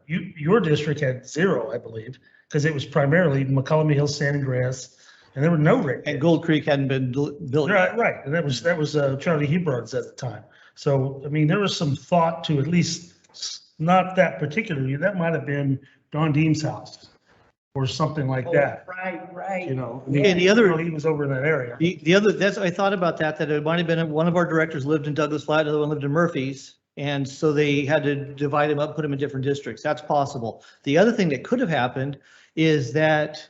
Your district had zero, I believe, because it was primarily McCollum Hills, Sand and Grass, and there were no ratepayers. And Gold Creek hadn't been built. Right, and that was Charlie Hebrard's at the time. So, I mean, there was some thought to at least not that particularly. That might have been Don Deem's house or something like that. Right. You know, And the other, he was over in that area. the other, I thought about that it might have been one of our directors lived in Douglas Flat, the other one lived in Murphy's. And so they had to divide them up, put them in different districts. That's possible. The other thing that could have happened is that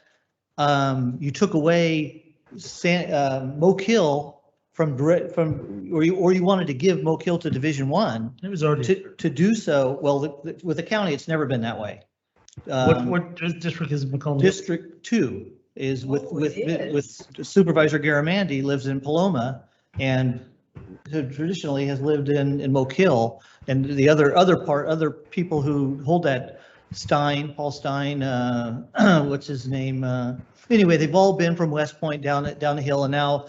you took away Moke Hill or you wanted to give Moke Hill to Division I. It was already. To do so, well, with the county, it's never been that way. What district is McCollum? District 2 is with Supervisor Garamandi lives in Paloma and traditionally has lived in Moke Hill, and the other people who hold that Paul Stein, what's his name? Anyway, they've all been from West Point down the hill, and now,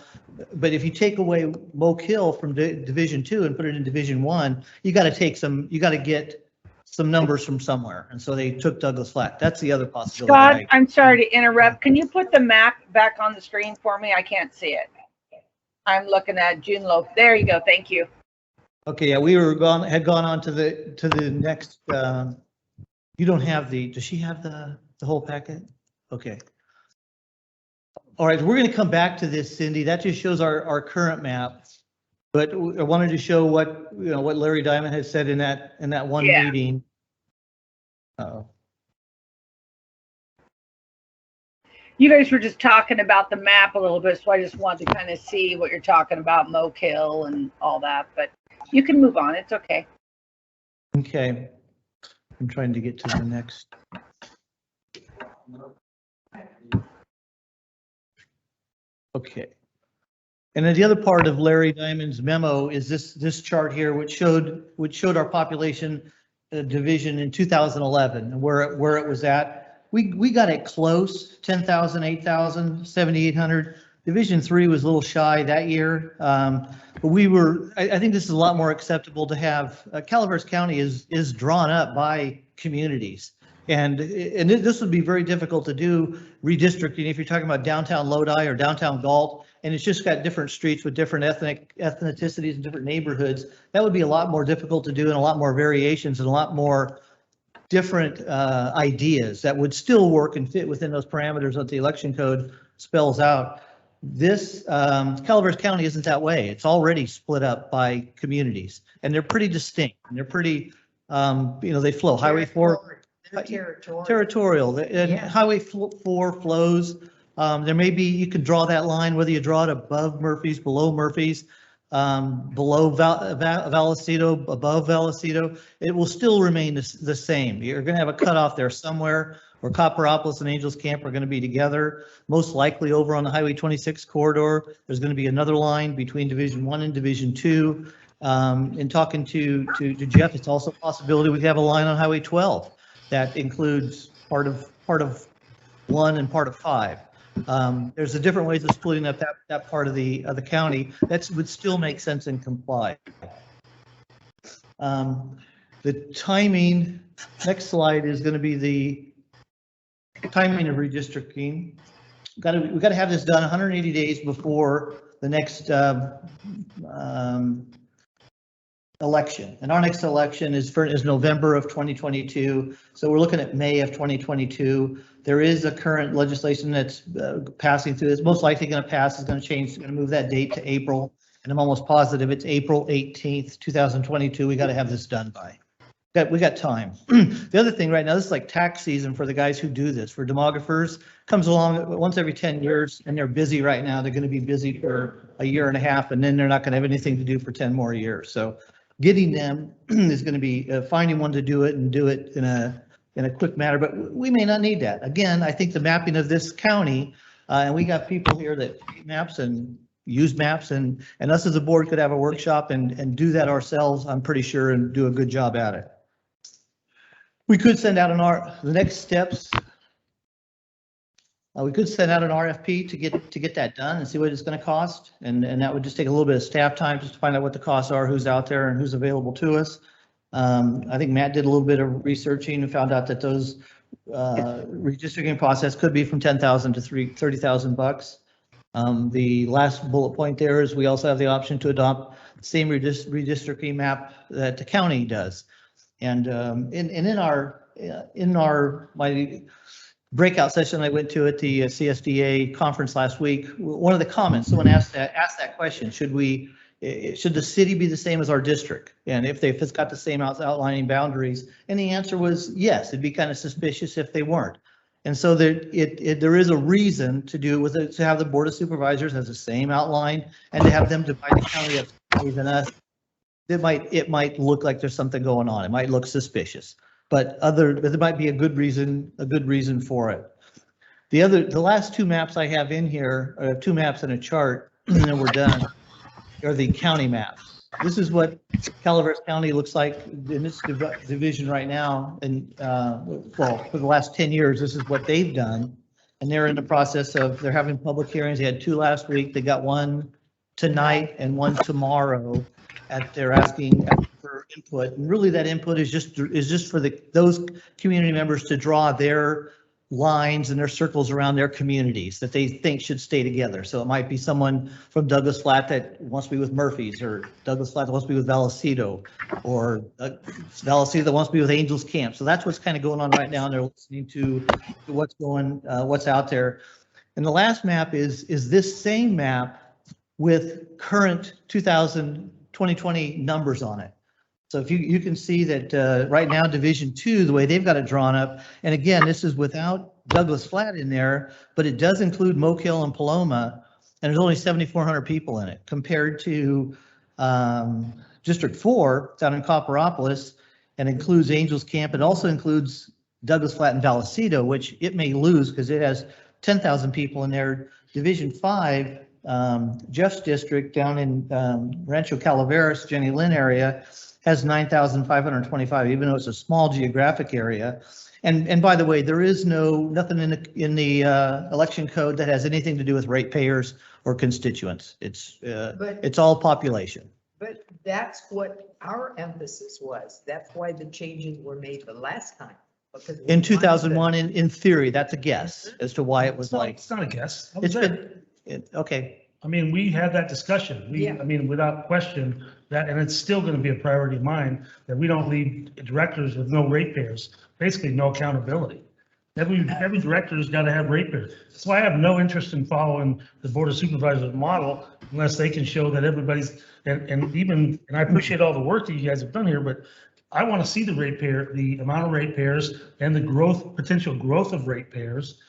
but if you take away Moke Hill from Division 2 and put it in Division 1, you got to get some numbers from somewhere, and so they took Douglas Flat. That's the other possibility. Scott, I'm sorry to interrupt. Can you put the map back on the screen for me? I can't see it. I'm looking at June Loaf. There you go. Thank you. Okay, yeah, had gone on to the next. You don't have does she have the whole packet? Okay. All right, we're going to come back to this, Cindy. That just shows our current map. But I wanted to show what Larry Diamond had said in that one meeting. You guys were just talking about the map a little bit, so I just wanted to kind of see what you're talking about, Moke Hill and all that, but you can move on. It's okay. Okay. I'm trying to get to the next. Okay. And then the other part of Larry Diamond's memo is this chart here, which showed our population division in 2011 and where it was at. We got it close, 10,000, 8,000, 7,800. Division 3 was a little shy that year. But I think this is a lot more acceptable to have. Calaveras County is drawn up by communities. And this would be very difficult to do redistricting if you're talking about downtown Lodi or downtown Galt, and it's just got different streets with different ethnicities and different neighborhoods. That would be a lot more difficult to do and a lot more variations and a lot more different ideas that would still work and fit within those parameters that the election code spells out. This Calaveras County isn't that way. It's already split up by communities, and they're pretty distinct. And they're pretty, they flow. Highway 4. Territorial. Highway 4 flows. There may be, you can draw that line, whether you draw it above Murphy's, below Murphy's, below Vallecito, above Vallecito. It will still remain the same. You're going to have a cutoff there somewhere where Copperopolis and Angels Camp are going to be together. Most likely over on the Highway 26 corridor, there's going to be another line between Division 1 and Division 2. In talking to Jeff, it's also a possibility we could have a line on Highway 12 that includes part of 1 and part of 5. There's a different ways of splitting up that part of the county. That would still make sense and comply. The timing, next slide is going to be the timing of redistricting. We've got to have this done 180 days before the next election. And our next election is November of 2022. So we're looking at May of 2022. There is a current legislation that's passing through. It's most likely going to pass. It's going to change. It's going to move that date to April. And I'm almost positive it's April 18th, 2022. We got to have this done by. We got time. The other thing right now, this is like tax season for the guys who do this. For demographers, comes along once every 10 years, and they're busy right now. They're going to be busy for a year and a half, and then they're not going to have anything to do for 10 more years. So getting them is going to be finding one to do it and do it in a quick manner. But we may not need that. Again, I think the mapping of this county, and we got people here that create maps and use maps, and us as a board could have a workshop and do that ourselves, I'm pretty sure, and do a good job at it. We could send out the next steps. We could send out an RFP to get that done and see what it's going to cost, and that would just take a little bit of staff time just to find out what the costs are, who's out there, and who's available to us. I think Matt did a little bit of researching and found out that those redistricting process could be from $10,000 to $30,000. The last bullet point there is we also have the option to adopt the same redistricting map that the county does. And in my breakout session I went to at the CSDA conference last week, one of the comments, someone asked that question: should the city be the same as our district? And if it's got the same outlining boundaries? And the answer was yes. It'd be kind of suspicious if they weren't. And so there is a reason to have the Board of Supervisors has the same outline, and to have them divide the county up than us. It might look like there's something going on. It might look suspicious, but there might be a good reason for it. The last two maps I have in here, are 2 maps and a chart, and then we're done, are the county maps. This is what Calaveras County looks like in its division right now. And well, for the last 10 years, this is what they've done. And they're in the process they're having public hearings. They had 2 last week. They got 1 tonight and 1 tomorrow. They're asking for input, and really that input is just for those community members to draw their lines and their circles around their communities that they think should stay together. So it might be someone from Douglas Flat that wants to be with Murphy's, or Douglas Flat that wants to be with Vallecito, or Vallecito that wants to be with Angels Camp. So that's what's kind of going on right now, and they're listening to what's out there. And the last map is this same map with current 2020 numbers on it. So if you can see that right now, Division 2, the way they've got it drawn up, and again, this is without Douglas Flat in there, but it does include Moke Hill and Paloma, and there's only 7,400 people in it, compared to District 4 down in Copperopolis, and includes Angels Camp. It also includes Douglas Flat and Vallecito, which it may lose because it has 10,000 people in there. Division 5, Jeff's district down in Rancho Calaveras, Jenny Lynn area, has 9,525, even though it's a small geographic area. And by the way, there is nothing in the election code that has anything to do with ratepayers or constituents. It's all population. But that's what our emphasis was. That's why the changes were made the last time. In 2001, in theory, that's a guess as to why it was like. It's not a guess. Okay. I mean, we had that discussion. I mean, without question, and it's still going to be a priority of mine, that we don't leave directors with no ratepayers, basically no accountability. Every director's got to have ratepayers. That's why I have no interest in following the Board of Supervisors model unless they can show that everybody's, and I appreciate all the work that you guys have done here, but I want to see the amount of ratepayers and the potential growth of ratepayers.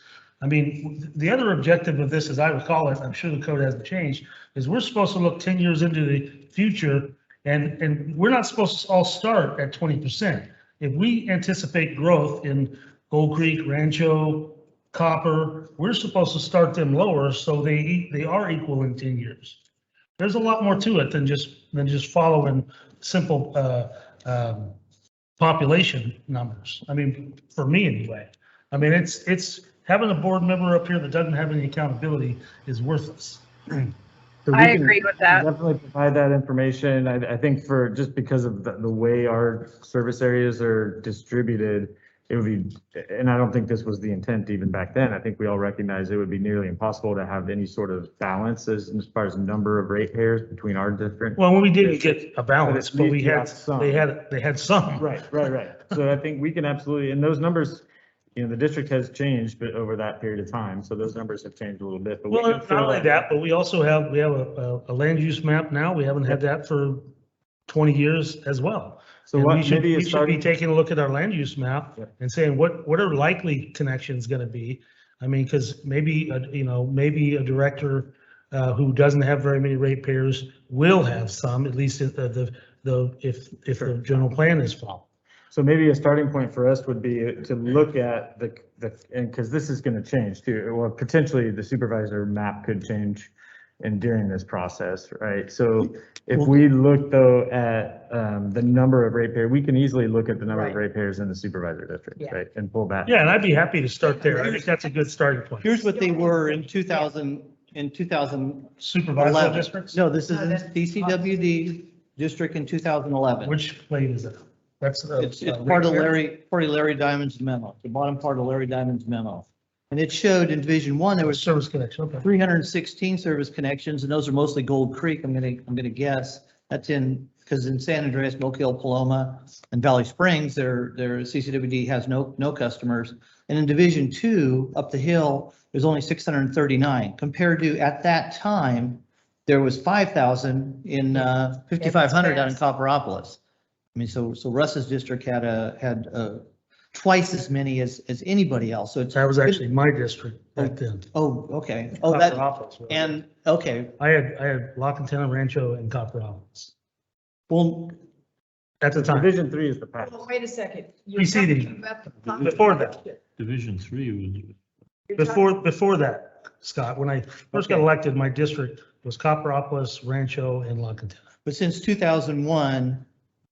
I mean, the other objective of this, as I recall it, I'm sure the code hasn't changed, is we're supposed to look 10 years into the future, and we're not supposed to all start at 20%. If we anticipate growth in Gold Creek, Rancho, Copper, we're supposed to start them lower so they are equal in 10 years. There's a lot more to it than just following simple population numbers. I mean, for me anyway. I mean, it's having a board member up here that doesn't have any accountability is worthless. So we I can agree with that. Definitely provide that information. I think for, just because of the way our service areas are distributed, it would be, and I don't think this was the intent even back then. I think we all recognize it would be nearly impossible to have any sort of balance as far as number of ratepayers between our different. Well, we didn't get a balance, But but at we least you had, have some. they had some. Right. So I think we can absolutely, and those numbers, the district has changed, but over that period of time, so those numbers have changed a little bit, but we Well, can not fill only that. that, but we also have, a land use map now. We haven't had that for 20 years as well. So And what, we should maybe a be starting, taking a look at our land use map Yeah. and saying, what are likely connections going to be? I mean, because maybe, maybe a director who doesn't have very many ratepayers will have some, at least if the general plan is followed. so maybe a starting point for us would be to look at and because this is going to change too, or potentially the supervisor map could change during this process, right? So if we look though at the number of ratepayers, we can easily look at the number of Right. ratepayers in the supervisor district, Yeah. right? And pull back. Yeah, and I'd be happy to start there. I think that's a good starting point. Here's what they were in 2000, in 2011. Supervisor districts? No, this is No, in that's- CCWD district in 2011. Which plate is it? That's. It's part of Larry Diamond's memo, the bottom part of Larry Diamond's memo. And it showed in Division 1, there was Service connection, okay. 316 service connections, and those are mostly Gold Creek, I'm gonna guess. That's because in San Andreas, Moke Hill, Paloma, and Valley Springs, their CCWD has no customers. And in Division 2, up the hill, there's only 639, compared to, at that time, there was 5,000 in 5,500 down in Copperopolis. I mean, so Russ's district had twice as many as anybody else, so it's. That was actually my district back then. Oh, okay. Oh, that, Copperopolis. and, okay, I had La Cantera, Rancho, and Copperopolis well, at the time. Division 3 is the pass. Well, wait a second. You're Preceding. talking about the top- Before that. Division 3 You're talking- Before that, Scott, when I first got Okay. elected, my district was Copperopolis, Rancho, and La Cantera. but since 2001,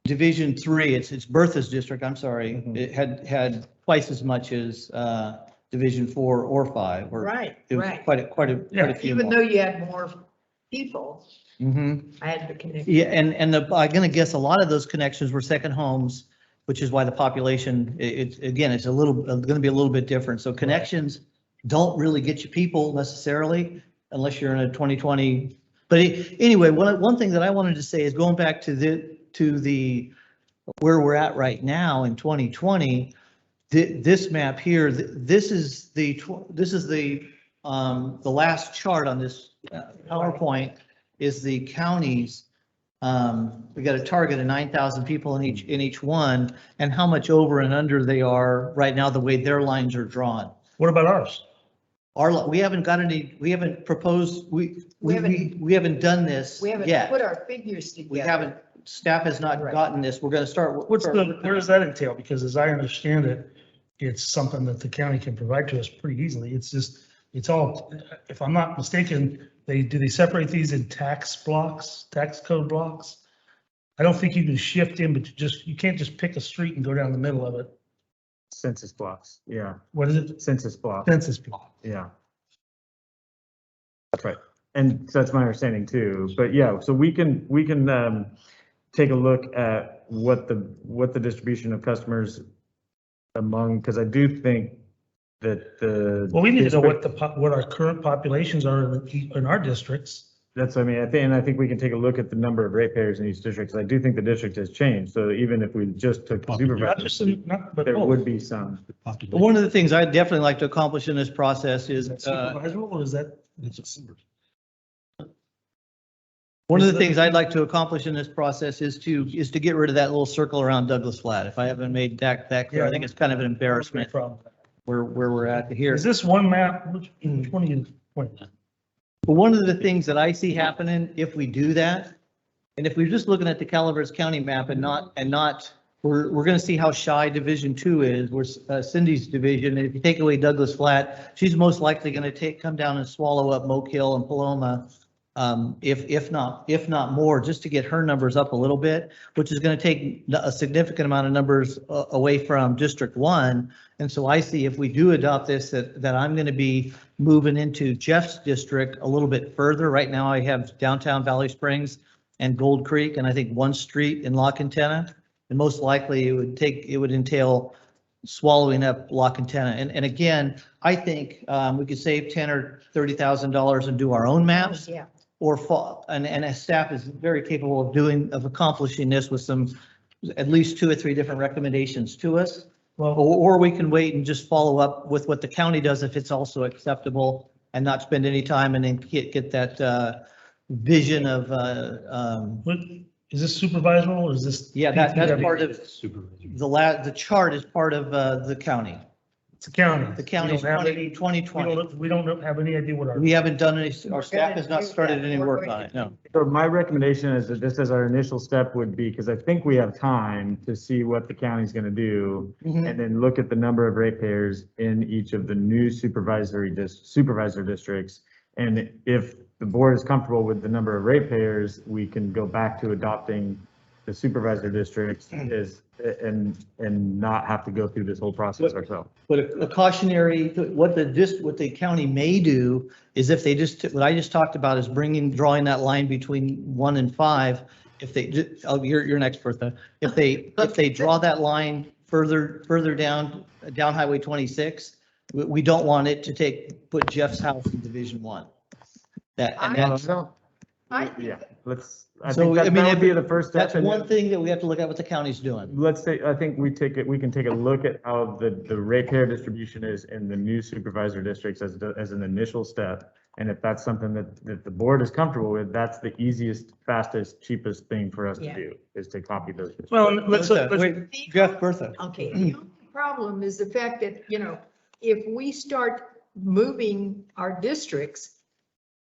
Division 3, it's Bertha's district, I'm sorry, it had twice as much as Division 4 or 5, or Right, it was right. quite a few Even more. though you had more people, Mhm. I had to connect. Yeah, and I'm gonna guess a lot of those connections were second homes, which is why the population, it's gonna be a little bit different. So connections don't really get you people necessarily unless you're in a 2020. But anyway, one thing that I wanted to say is going back to the where we're at right now in 2020, this map here, this is the last chart on this PowerPoint is the counties. We got a target of 9,000 people in each one, and how much over and under they are right now, the way their lines are drawn. What about ours? We haven't proposed, we haven't done this We haven't yet. put our figures together. We haven't, staff has not Right. gotten this. We're gonna start. Where does that entail? Because as I understand it, it's something that the county can provide to us pretty easily. It's all, if I'm not mistaken, do they separate these in tax code blocks? I don't think you can shift in, but you can't just pick a street and go down the middle of it. Census blocks, yeah, What is it? census block, Census block. yeah. That's right, and so that's my understanding too, but yeah, so we can take a look at what the distribution of customers among, because I do think that Well, we need to know district- what our current populations are in our districts. That's what I mean, I think we can take a look at the number of ratepayers in each district, because I do think the district has changed, so even if we just took the Not supervisor, just, but there both. would be some. But one of the things I'd definitely like to accomplish in this process is, Is that supervisor or is that? one of the things I'd like to accomplish in this process is to get rid of that little circle around Douglas Flat. If I haven't made that clear, I think it's kind of an embarrassment where we're at here. Is this one map? Which one are you pointing at? But one of the things that I see happening, if we do that, and if we're just looking at the Calaveras County map and not, we're gonna see how shy Division 2 is, where Cindy's division, and if you take away Douglas Flat, she's most likely gonna come down and swallow up Moke Hill and Paloma. if not more, just to get her numbers up a little bit, which is going to take a significant amount of numbers away from District 1. And so I see if we do adopt this, that I'm going to be moving into Jeff's district a little bit further. Right now I have downtown Valley Springs and Gold Creek, and I think one street in La Quintana. And most likely it would entail swallowing up La Quintana. And again, I think we could save $10,000 or $30,000 and do our own maps. Yeah. Or and a staff is very capable of accomplishing this with at least 2 or 3 different recommendations to us. Well, Or we can wait and just follow up with what the county does if it's also acceptable and not spend any time and then get that vision of, what, is this supervisory or is this? yeah, that's part of Supervisor. the chart is part of the county. It's a county. The county's We don't have any- 2020. We don't have any idea what our. We haven't done any, our staff has not started any work on it, no. So my recommendation is that just as our initial step would be, because I think we have time to see what the county's gonna do, Mhm. and then look at the number of ratepayers in each of the new supervisor districts. And if the board is comfortable with the number of ratepayers, we can go back to adopting the supervisor districts and not have to go through this whole process ourselves. But a cautionary, what the county may do is if they what I just talked about is drawing that line between 1 and 5. If they, oh, you're next, Bertha. If they draw that line further down Highway 26, we don't want it to put Jeff's house in Division 1. Yeah, I So, think I that mean, would be the first step. That's and one thing that we have to look at what the county's doing. Let's say, I think we can take a look at how the ratepayer distribution is in the new supervisor districts as an initial step. And if that's something that the board is comfortable with, that's the easiest, fastest, cheapest thing for us to do, is to copy those. Well, let's, Wait, Jeff, Bertha. Okay, the only problem is the fact that, if we start moving our districts,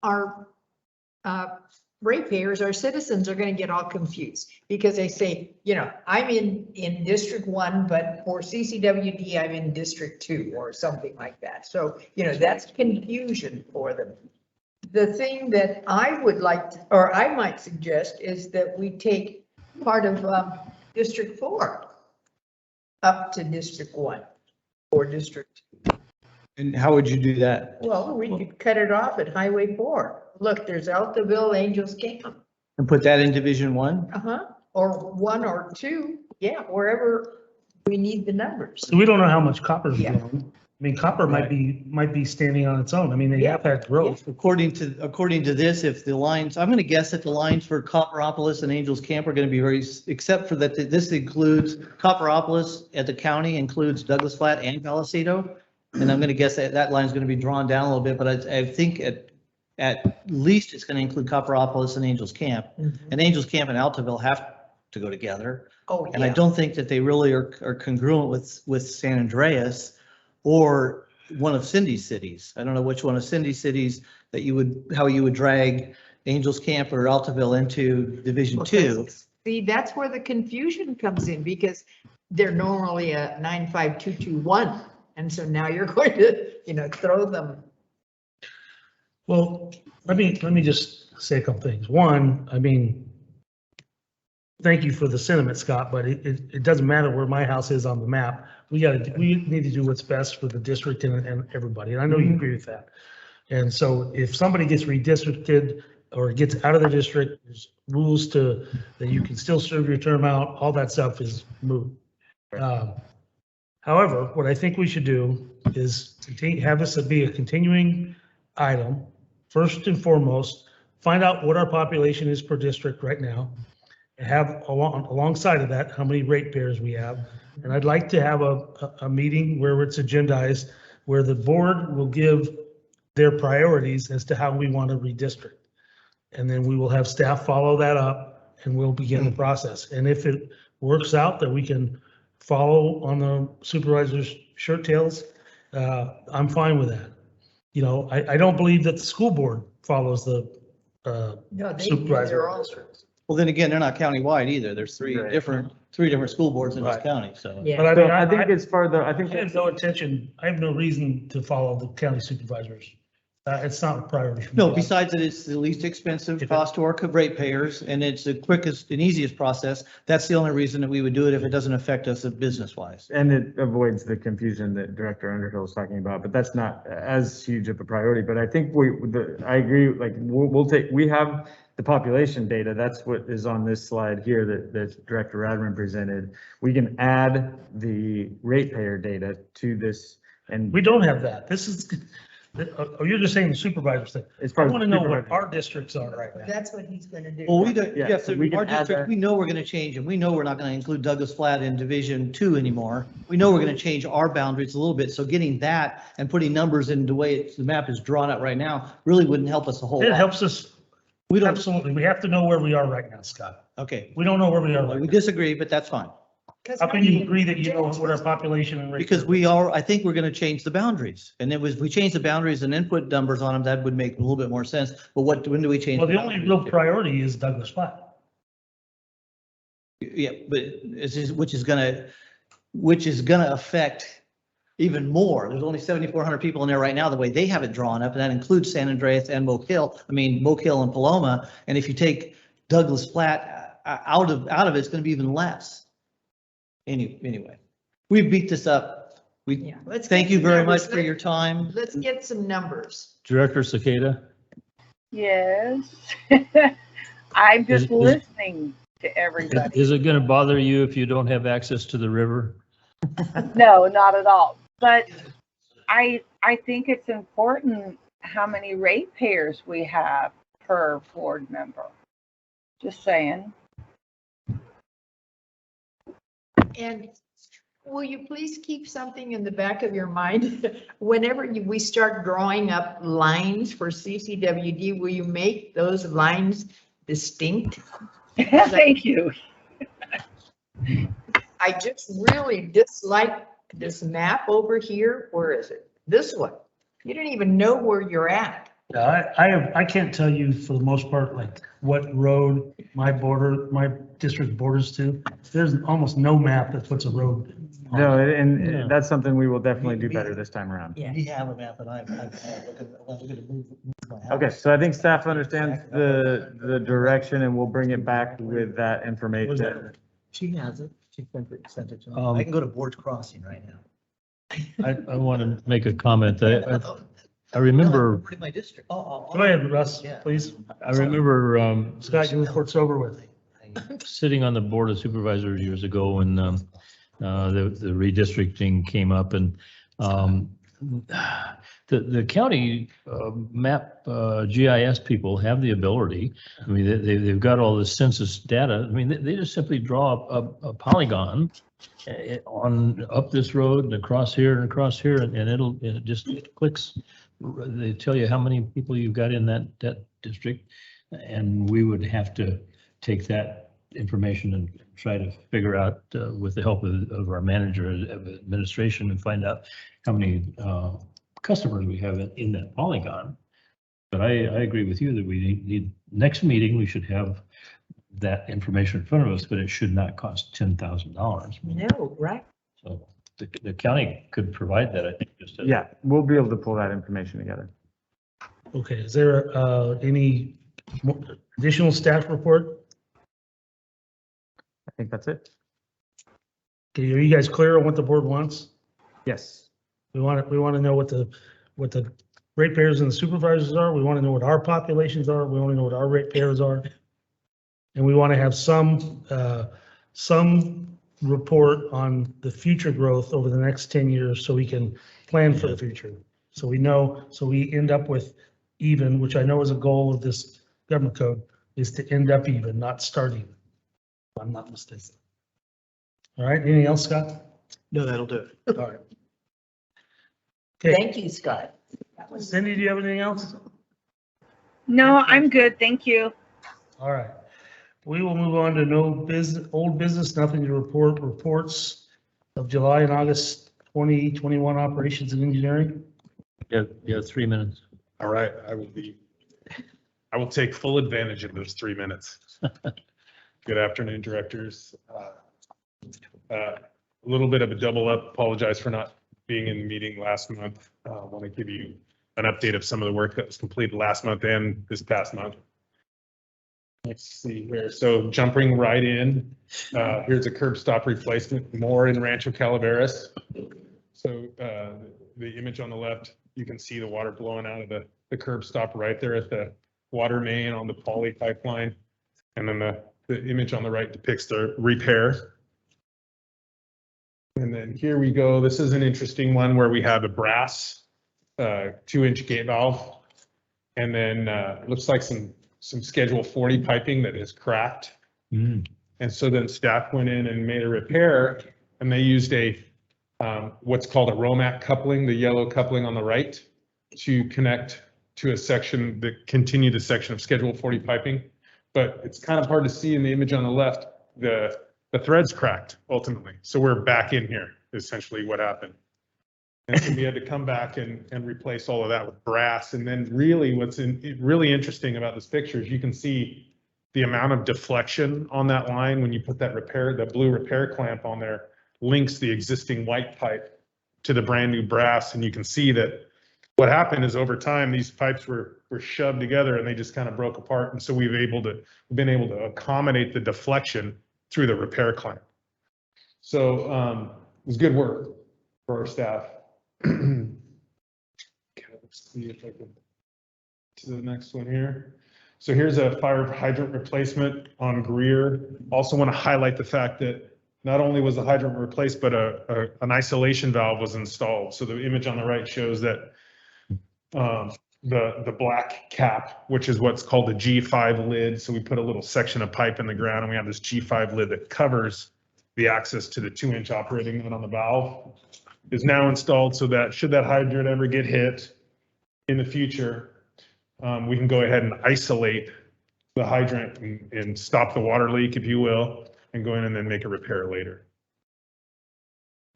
our ratepayers, our citizens are going to get all confused because they say, I'm in District 1, but for CCWD, I'm in District 2 or something like that. So, that's confusion for them. The thing that I would like, or I might suggest, is that we take part of District 4 up to District 1 or District 2. And how would you do that? Well, we could cut it off at Highway 4. Look, there's Altaville, Angels Camp. And put that in Division 1? Or 1 or 2, yeah, wherever we need the numbers. we don't know how much copper's Yeah. grown. I mean, copper might be standing on its own. I mean, they have had growth. According to this, if the lines, I'm going to guess that the lines for Copperopolis and Angels Camp are going to be except for that, this includes Copperopolis at the county includes Douglas Flat and Palisadoe. And I'm going to guess that line is going to be drawn down a little bit, but I think at least it's going to include Copperopolis and Angels Camp. And Angels Camp and Altaville have to go together. Oh, And I yeah. don't think that they really are congruent with San Andreas or one of Cindy's cities. I don't know which one of Cindy's cities how you would drag Angels Camp or Altaville into Division 2. See, that's where the confusion comes in because they're normally a 95221. And so now you're going to, throw them. Well, let me just say a couple things. One, I mean, thank you for the sentiment, Scott, but it doesn't matter where my house is on the map. We need to do what's best for the district and everybody. And I know you agree with that. And so if somebody gets redistricted or gets out of the district, there's rules that you can still serve your term out. All that stuff is moot. However, what I think we should do is have this be a continuing item. First and foremost, find out what our population is per district right now, and have alongside of that, how many ratepayers we have. And I'd like to have a meeting where it's agendized, where the board will give their priorities as to how we want to redistrict. And then we will have staff follow that up and we'll begin the process. And if it works out that we can follow on the supervisor's shirt tails, I'm fine with that. I don't believe that the school board follows the No, they, supervisor. they're all. Well, then again, they're not countywide either. There's three different school boards in this Right. county, so. Yeah. But I mean, I think it's further, I think I have no intention, I have no reason to follow the county supervisors. It's not a priority. for me. No, besides that, it's the least expensive cost to our ratepayers, and it's the quickest and easiest process. That's the only reason that we would do it if it doesn't affect us business wise. And it avoids the confusion that Director Underhill was talking about, but that's not as huge of a priority. But I think I agree, like, we have the population data. That's what is on this slide here that Director Radman presented. We can add the ratepayer data to this, and We don't have that. This is, oh, you're just saying the supervisors thing. as I far as want to know what supervisor- our districts are right now. That's what he's gonna do. Well, we don't, Yeah, yeah, so so we can our add district, that. we know we're gonna change them. We know we're not gonna include Douglas Flat in Division 2 anymore. We know we're gonna change our boundaries a little bit, so getting that and putting numbers in the way the map is drawn out right now really wouldn't help us a whole It lot. helps us. We don't, Absolutely. We have to know where we are right now, Scott. okay, We don't know where we are right we now. disagree, but that's fine. How can you agree that you know what our population and rate? Because I think we're gonna change the boundaries. And if we change the boundaries and input numbers on them, that would make a little bit more sense. But when do we change? Well, the only real priority is Douglas Flat. Yeah, but which is gonna affect even more. There's only 7,400 people in there right now, the way they have it drawn up, and that includes San Andreas and Moke Hill and Paloma. And if you take Douglas Flat out of it, it's gonna be even less. Anyway, we beat this up. Yeah, let's Thank get you some very numbers. much for your time. Let's get some numbers. Director Cicada? Yes. I'm just Is- listening to everybody. Is it going to bother you if you don't have access to the river? No, not at all. But I think it's important how many ratepayers we have per board member. Just saying. And will you please keep something in the back of your mind? Whenever we start drawing up lines for CCWD, will you make those lines distinct? Thank you. I just really dislike this map over here. Where is it? This one. You don't even know where you're at. Yeah, I can't tell you for the most part, like what road my district borders to. There's almost no map that puts a road. on No, it. and Yeah. that's something we will definitely do better this time around. Yeah. We have a map that I've had. Look at move my house. Okay, so I think staff understands the direction, and we'll bring it back with that information. She has it. She sent it to me. Um, I can go to Board's Crossing right now. I want to make a comment. I remember, Pretty my district. Oh. Go ahead, Russ, Yeah. please. I remember Scott, your report's over with. sitting on the Board of Supervisors years ago when the redistricting came up, and the county map GIS people have the ability. I mean, they've got all the census data. I mean, they just simply draw a polygon on up this road and across here, and it just clicks. They tell you how many people you've got in that district, and we would have to take that information and try to figure out with the help of our manager of administration and find out how many customers we have in that polygon. But I agree with you that we need, next meeting, we should have that information in front of us, but it should not cost $10,000. No, right? So the county could provide that, I think, just as. Yeah, we'll be able to pull that information together. Okay, is there any additional staff report? I think that's it. Okay, are you guys clear on what the board wants? Yes. We want to know what the ratepayers and the supervisors are. We want to know what our populations are. We want to know what our ratepayers are. And we want to have some report on the future growth over the next 10 years so we can plan for the future. So we know, so we end up with even, which I know is a goal of this government code, is to end up even, not start even. If I'm not mistaken. All right, anything else, Scott? No, that'll do it. All right. Okay, Thank you, Scott. Cindy, do you have anything else? No, I'm good. Thank you. All right. We will move on to no business, old business, nothing to report, reports of July and August 2021 operations and engineering. Yeah, 3 minutes. All right, I will take full advantage of those 3 minutes. Good afternoon, directors. A little bit of a double up. Apologize for not being in the meeting last month. I want to give you an update of some of the work that was completed last month and this past month. Let's see here. So jumping right in, here's a curb stop replacement, more in Rancho Calaveras. So the image on the left, you can see the water blowing out of the curb stop right there at the water main on the poly pipeline. And then the image on the right depicts the repair. And then here we go. This is an interesting one where we have a brass 2-inch gate valve. And then it looks like some Schedule 40 piping that is cracked. And so then staff went in and made a repair, and they used a what's called a Romac coupling, the yellow coupling on the right, to connect to a section that continue the section of Schedule 40 piping. But it's kind of hard to see in the image on the left, the thread's cracked ultimately. So we're back in here, essentially what happened. And so we had to come back and replace all of that with brass. And then really what's really interesting about this picture is you can see the amount of deflection on that line when you put that the blue repair clamp on there links the existing white pipe to the brand new brass. And you can see that what happened is over time, these pipes were shoved together and they just kind of broke apart. And so we've been able to accommodate the deflection through the repair clamp. So it was good work for our staff. Okay, let's see if I can to the next one here. So here's a fire hydrant replacement on Greer. Also want to highlight the fact that not only was the hydrant replaced, but an isolation valve was installed. So the image on the right shows that the black cap, which is what's called the G5 lid. So we put a little section of pipe in the ground, and we have this G5 lid that covers the access to the 2-inch operating nut on the valve, is now installed so that should that hydrant ever get hit in the future, we can go ahead and isolate the hydrant and stop the water leak, if you will, and go in and then make a repair later.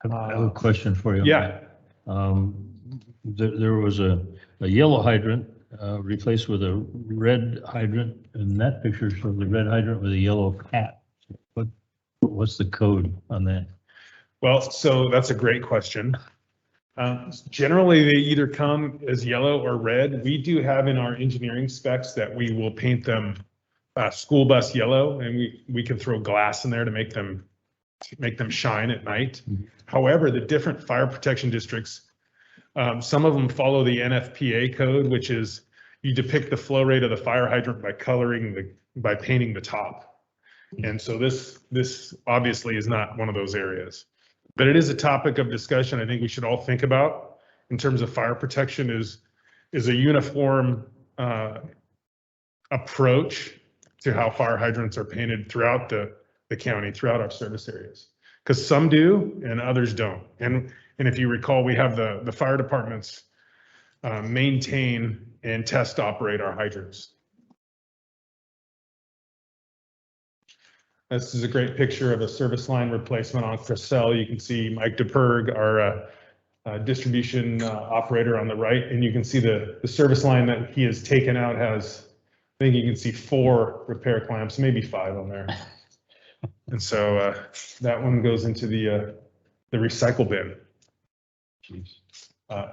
I have a question for you. Yeah. There was a yellow hydrant replaced with a red hydrant, and that picture shows the red hydrant with a yellow cap. What's the code on that? Well, so that's a great question. Generally, they either come as yellow or red. We do have in our engineering specs that we will paint them school bus yellow, and we can throw glass in there to make them shine at night. However, the different fire protection districts, some of them follow the NFPA code, which is you depict the flow rate of the fire hydrant by painting the top. And so this obviously is not one of those areas. But it is a topic of discussion I think we should all think about in terms of fire protection is a uniform approach to how fire hydrants are painted throughout the county, throughout our service areas. Because some do and others don't. And if you recall, we have the fire departments maintain and test operate our hydrants. This is a great picture of a service line replacement on Cressell. You can see Mike DePerg, our distribution operator on the right, and you can see the service line that he has taken out has, I think you can see 4 repair clamps, maybe 5 on there. And so that one goes into the recycle bin.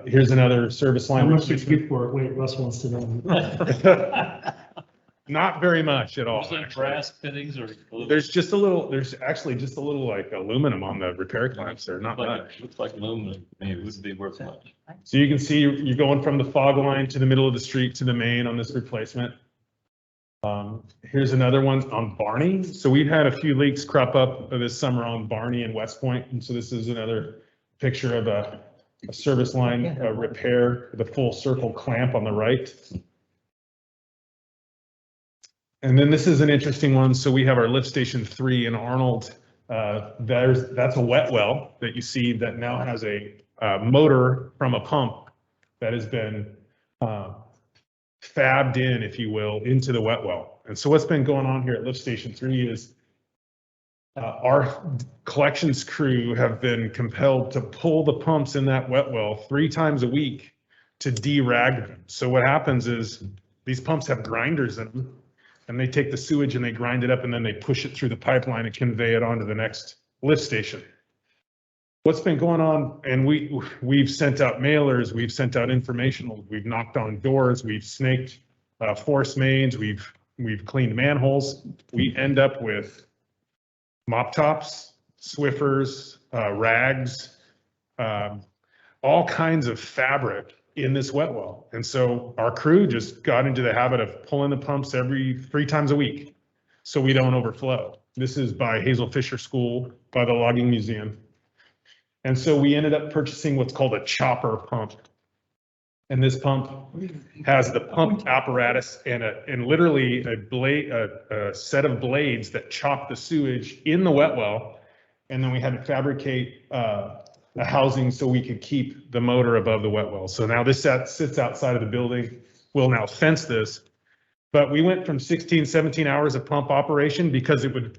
Here's another service line. How much did you get for it? Wait, Russ wants to know. Not very much at all. Brass fittings or? There's actually just a little like aluminum on the repair clamps there, not much. Looks like aluminum, maybe it wouldn't be worth much. So you can see you're going from the fog line to the middle of the street to the main on this replacement. Here's another one on Barney. So we've had a few leaks crop up this summer on Barney and West Point. And so this is another picture of a service line repair, the full circle clamp on the right. And then this is an interesting one. So we have our lift station 3 in Arnold. That's a wet well that you see that now has a motor from a pump that has been fabbed in, if you will, into the wet well. And so what's been going on here at lift station 3 is our collections crew have been compelled to pull the pumps in that wet well 3 times a week to derag them. So what happens is these pumps have grinders in them, and they take the sewage and they grind it up, and then they push it through the pipeline and convey it onto the next lift station. what's been going on, and we've sent out mailers, we've sent out informational, we've knocked on doors, we've snaked force mains, we've cleaned manholes. We end up with mop tops, Swiffers, rags, all kinds of fabric in this wet well. And so our crew just got into the habit of pulling the pumps every 3 times a week so we don't overflow. This is by Hazel Fisher School, by the Logging Museum. And so we ended up purchasing what's called a chopper pump. And this pump has the pump apparatus and literally a set of blades that chop the sewage in the wet well. And then we had to fabricate a housing so we could keep the motor above the wet well. So now this sits outside of the building. We'll now fence this. But we went from 16, 17 hours of pump operation because it would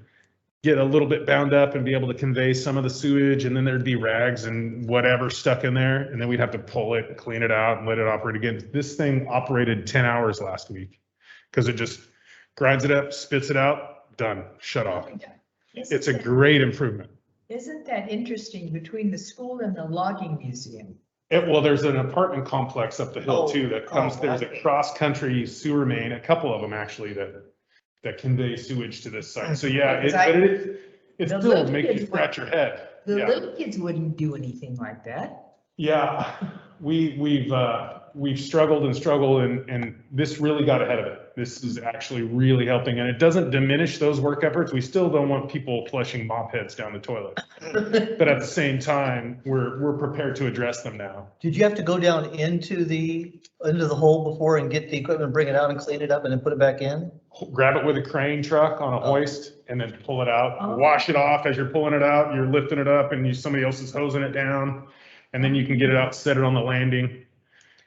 get a little bit bound up and be able to convey some of the sewage, and then there'd be rags and whatever stuck in there, and then we'd have to pull it, clean it out, and let it operate again. This thing operated 10 hours last week because it just grinds it up, spits it out, done, shut off. It's a great improvement. Isn't that interesting between the school and the logging museum? Well, there's an apartment complex up the hill too that comes, there's a cross-country sewer main, a couple of them actually, that convey sewage to this site. So yeah, it still makes you scratch your head. The Yeah. little kids wouldn't do anything like that. Yeah, we've struggled and this really got ahead of it. This is actually really helping, and it doesn't diminish those work efforts. We still don't want people flushing mop heads down the toilet. But at the same time, we're prepared to address them now. Did you have to go down into the hole before and get the equipment, bring it out and clean it up and then put it back in? Grab it with a crane truck on a hoist and then pull it out, wash it off as you're pulling it out, you're lifting it up and somebody else is hosing it down. And then you can get it out, set it on the landing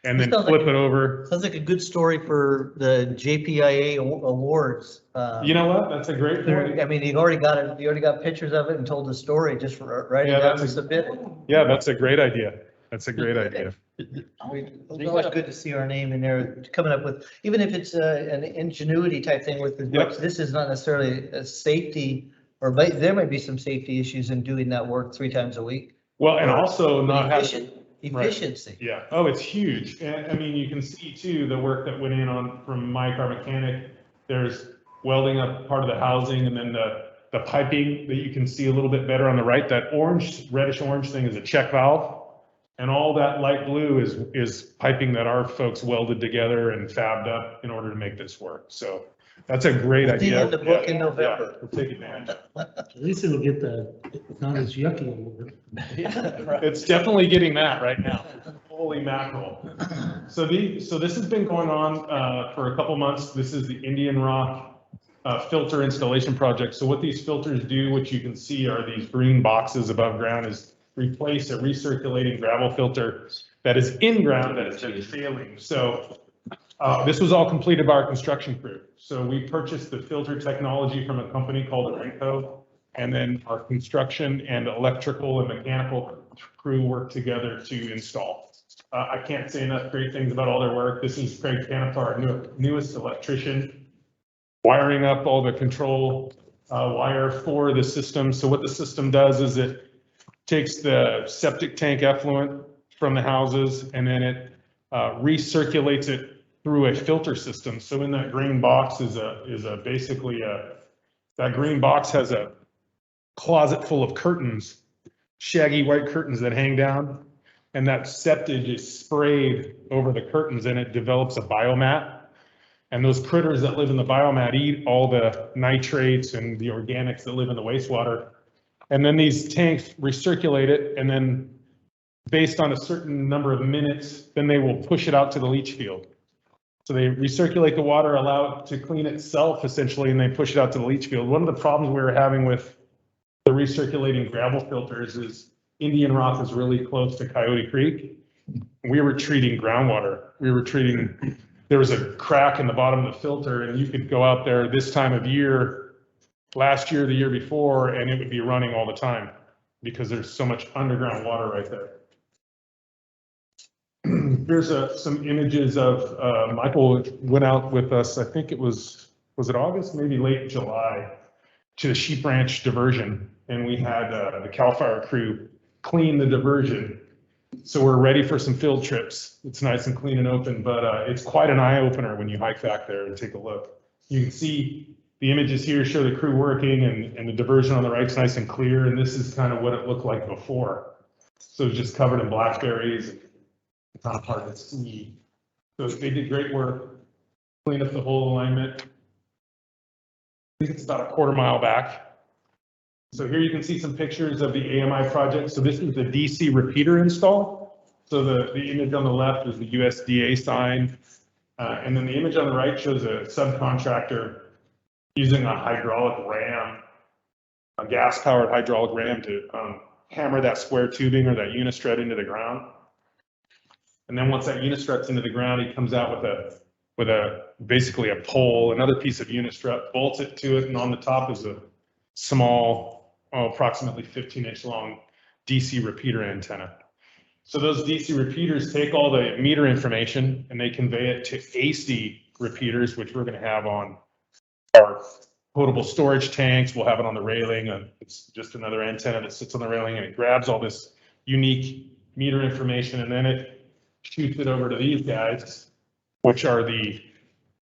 and then flip it over. Sounds like a good story for the JPIA awards. You know what? That's a great point. I mean, you already got pictures of it and told the story, just writing it down and submit it. Yeah, that's a great idea. That's a great idea. It's always good to see our name in there, coming up with, even if it's an ingenuity type thing with the, Yep. this is not necessarily a safety, or there might be some safety issues in doing that work 3 times a week. Well, and also not having. Efficiency. Yeah. Oh, it's huge. And I mean, you can see too, the work that went in from Mike, our mechanic. There's welding up part of the housing and then the piping that you can see a little bit better on the right. That reddish orange thing is a check valve. And all that light blue is piping that our folks welded together and fabbed up in order to make this work. So that's a great idea. In the book in November. Yeah, we'll take advantage. At least it'll get not as yucky. It's definitely getting that right now. Holy mackerel. So this has been going on for a couple months. This is the Indian Rock filter installation project. So what these filters do, which you can see are these green boxes above ground, is replace a recirculating gravel filter that is in ground that has been failing. So this was all completed by our construction crew. So we purchased the filter technology from a company called Arenco, and then our construction and electrical and mechanical crew worked together to install. I can't say enough great things about all their work. This is Craig Canepa, our newest electrician, wiring up all the control wire for the system. So what the system does is it takes the septic tank effluent from the houses and then it recirculates it through a filter system. So in that green box is basically that green box has a closet full of curtains, shaggy white curtains that hang down, and that septage is sprayed over the curtains and it develops a biomat. And those critters that live in the biomat eat all the nitrates and the organics that live in the wastewater. And then these tanks recirculate it, and then based on a certain number of minutes, then they will push it out to the leach field. So they recirculate the water, allow it to clean itself essentially, and they push it out to the leach field. One of the problems we were having with the recirculating gravel filters is Indian Rock is really close to Coyote Creek. We were treating groundwater. There was a crack in the bottom of the filter, and you could go out there this time of year, last year, the year before, and it would be running all the time because there's so much underground water right there. Here's some images of Michael went out with us. I think it was it August, maybe late July, to the Sheep Ranch diversion. And we had the CAL FIRE crew clean the diversion. So we're ready for some field trips. It's nice and clean and open, but it's quite an eye opener when you hike back there and take a look. You can see the images here show the crew working, and the diversion on the right's nice and clear. And this is kind of what it looked like before. So it's just covered in blackberries. It's not hard to see. So they did great work, clean up the whole alignment. I think it's about a quarter mile back. So here you can see some pictures of the AMI project. So this is the DC repeater install. So the image on the left is the USDA sign. And then the image on the right shows a subcontractor using a hydraulic ram, a gas-powered hydraulic ram to hammer that square tubing or that unistrut into the ground. And then once that unistrut's into the ground, he comes out with basically a pole, another piece of unistrut, bolts it to it, and on the top is a small, approximately 15-inch long DC repeater antenna. So those DC repeaters take all the meter information and they convey it to AC repeaters, which we're going to have on our potable storage tanks. We'll have it on the railing, and it's just another antenna that sits on the railing, and it grabs all this unique meter information, and then it shoots it over to these guys, which are the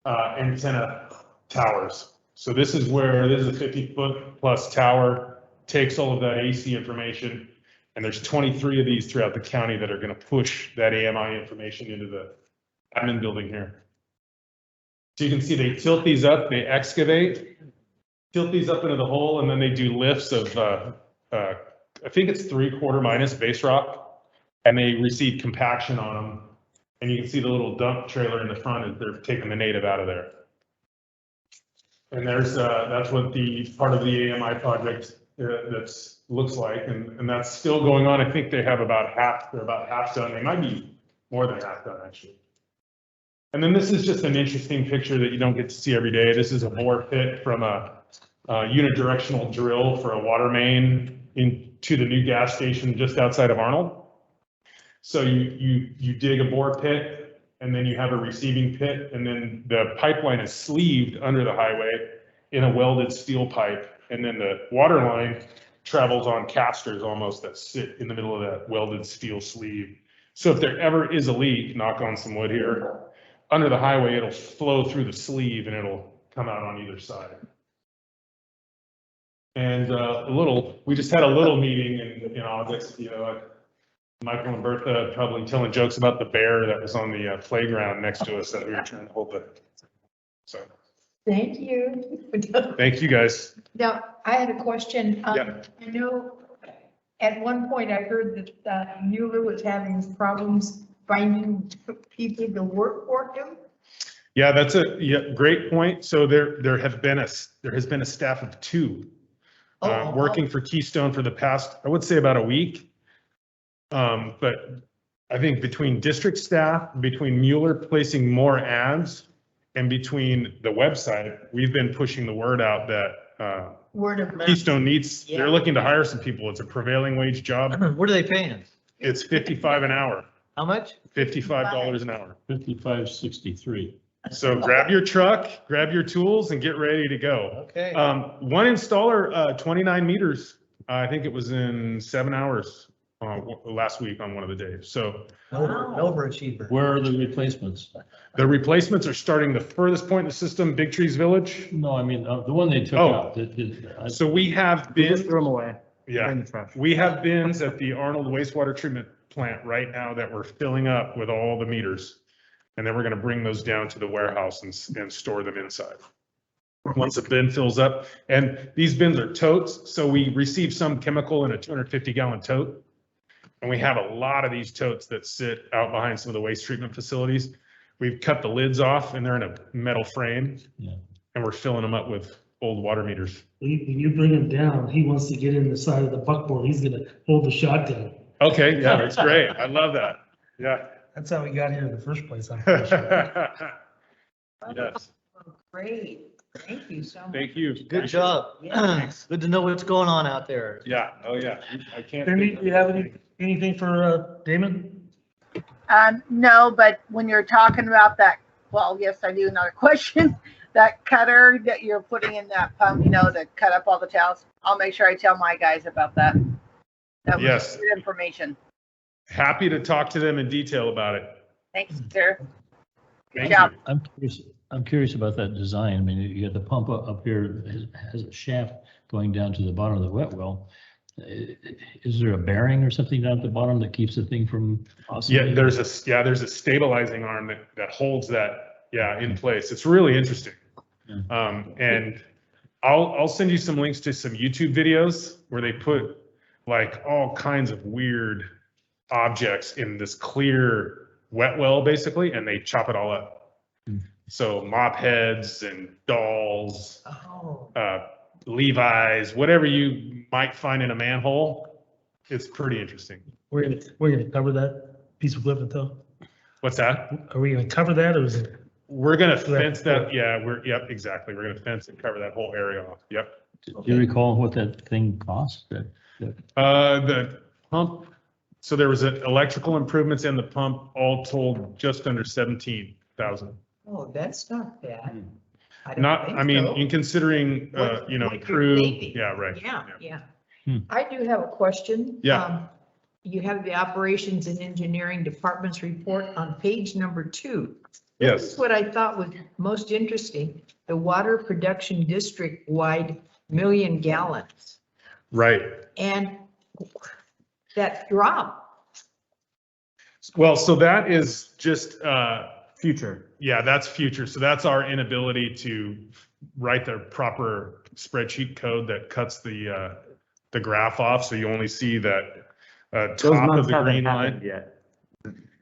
antenna towers. So this is a 50-foot plus tower, takes all of that AC information, and there's 23 of these throughout the county that are going to push that AMI information into the admin building here. So you can see they tilt these up, they excavate, tilt these up into the hole, and then they do lifts of, I think it's 3/4- base rock, and they receive compaction on them. And you can see the little dump trailer in the front as they're taking the native out of there. And that's what the part of the AMI project looks like, and that's still going on. I think they have they're about half done. They might be more than half done, actually. And then this is just an interesting picture that you don't get to see every day. This is a bore pit from a unidirectional drill for a water main into the new gas station just outside of Arnold. So you dig a bore pit, and then you have a receiving pit, and then the pipeline is sleeved under the highway in a welded steel pipe, and then the water line travels on casters almost that sit in the middle of that welded steel sleeve. So if there ever is a leak, knock on some wood here, under the highway, it'll flow through the sleeve and it'll come out on either side. And we just had a little meeting in August, Michael and Bertha probably telling jokes about the bear that was on the playground next to us that we were trying to hold so. Thank you. Thank you, guys. Now, I had a question. Yeah. I know at one point I heard that Mueller was having problems finding people to work for him. Yeah, that's a great point. So there has been a staff of 2 working for Keystone for the past, I would say, about a week. But I think between district staff, between Mueller placing more ads, and between the website, we've been pushing the word out that Word of mouth. Keystone needs, they're looking to hire some people. It's a prevailing wage job. What are they paying? It's $55 an hour, How much? $55 an hour. 55.63. So grab your truck, grab your tools, and get ready to go. Okay. One installer, 29 meters. I think it was in 7 hours last week on one of the days. So Overachiever. Where are the replacements? the replacements are starting the furthest point in the system, Big Trees Village. No, I mean, the one they took Oh. out. So we have Just been, throw them away. yeah, In the trash. we have bins at the Arnold wastewater treatment plant right now that we're filling up with all the meters. And then we're going to bring those down to the warehouse and store them inside. Once a bin fills up, and these bins are totes, so we receive some chemical in a 250-gallon tote. And we have a lot of these totes that sit out behind some of the waste treatment facilities. We've cut the lids off and they're in a metal frame. Yeah. And we're filling them up with old water meters. When you bring him down, he wants to get in the side of the buckboard. He's gonna hold the shotgun. Okay, yeah, that's great. I love that. Yeah. That's how we got here in the first place. I'm pretty sure. Yes, Great. Thank you so much. thank you. Good job. Good to know what's going on out there. Yeah, oh yeah, I can't. Cindy, do you have anything for Damon? No, but when you're talking about that, well, yes, I do. Another question. That cutter that you're putting in that pump, to cut up all the towels. I'll make sure I tell my guys about that. That was Yes. good information. Happy to talk to them in detail about it. Thanks, sir. Good Thank job. you. I'm curious about that design. I mean, you got the pump up here, has a shaft going down to the bottom of the wet well. Is there a bearing or something down at the bottom that keeps the thing from Yeah, oscillating? there's a stabilizing arm that holds that, in place. It's really interesting. And I'll send you some links to some YouTube videos where they put like all kinds of weird objects in this clear wet well, basically, and they chop it all up. So mop heads and dolls, Oh, Levi's, whatever you might find in a manhole. It's pretty interesting. We're gonna cover that piece of equipment though? What's that? Are we gonna cover that or is it? We're gonna fence that. Yeah, yep, exactly. We're gonna fence and cover that whole area off. Yep. Do you recall what that thing cost? The pump, so there was electrical improvements in the pump, all told just under 17,000. oh, that's not bad. don't Not, think I mean, so. in considering, What you're crew, thinking. yeah, right. Yeah. Hmm. I do have a question. Yeah. You have the Operations and Engineering Department's report on page number 2. This Yes, is what I thought was most interesting, the water production district-wide 1,000,000 gallons. right. And that drop, Well, so that is just, Future. yeah, that's future. So that's our inability to write the proper spreadsheet code that cuts the graph off. So you only see that Those top of months the haven't green happened line. yet.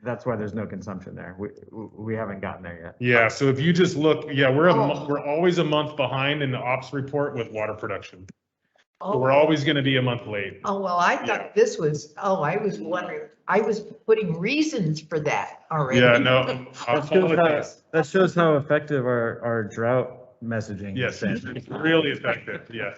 That's why there's no consumption there. We haven't gotten there yet. Yeah, so if you just look, yeah, Oh. we're always a month behind in the ops report with water production. So oh, we're always gonna be a month late. well, I thought this was, I was wondering, I was putting reasons for that already. Yeah, no, I That shows how, apologize. that shows how effective our drought messaging Yes, is. it's really effective, yeah.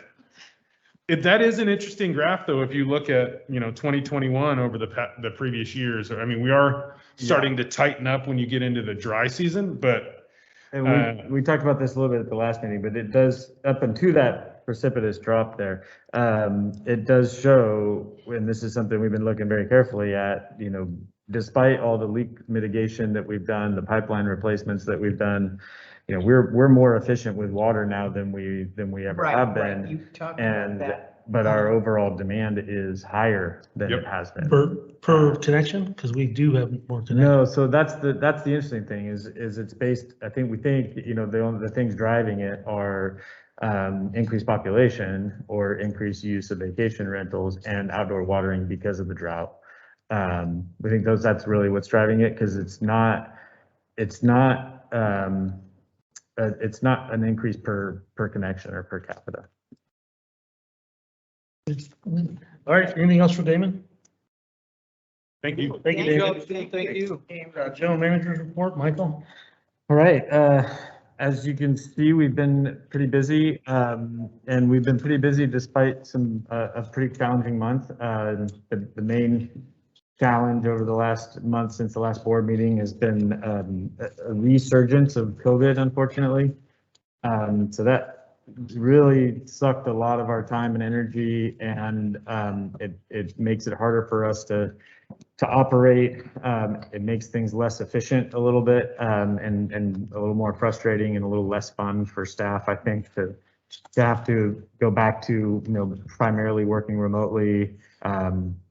That is an interesting graph, though, if you look at, 2021 over the previous years. I mean, we are starting to tighten up when you get into the dry season, but And we talked about this a little bit at the last meeting, but it does, up into that precipitous drop there, it does show, and this is something we've been looking very carefully at, despite all the leak mitigation that we've done, the pipeline replacements that we've done, we're more efficient with water now than we ever have Right, been. you talked about And, that. but our overall demand is higher than it Yep. has been. Per connection? Because we do have more connections. No, so that's the interesting thing is it's based, we think, the things driving it are increased population or increased use of vacation rentals and outdoor watering because of the drought. We think that's really what's driving it because it's not an increase per connection or per capita. All right, anything else for Damon? thank you. Thank you, David. Thank you. General manager's report, Michael? All right, as you can see, we've been pretty busy, and we've been pretty busy despite a pretty challenging month. The main challenge over the last month since the last board meeting has been a resurgence of COVID, unfortunately. So that really sucked a lot of our time and energy, and it makes it harder for us to operate. It makes things less efficient a little bit, and a little more frustrating and a little less fun for staff, I think, to have to go back to, primarily working remotely,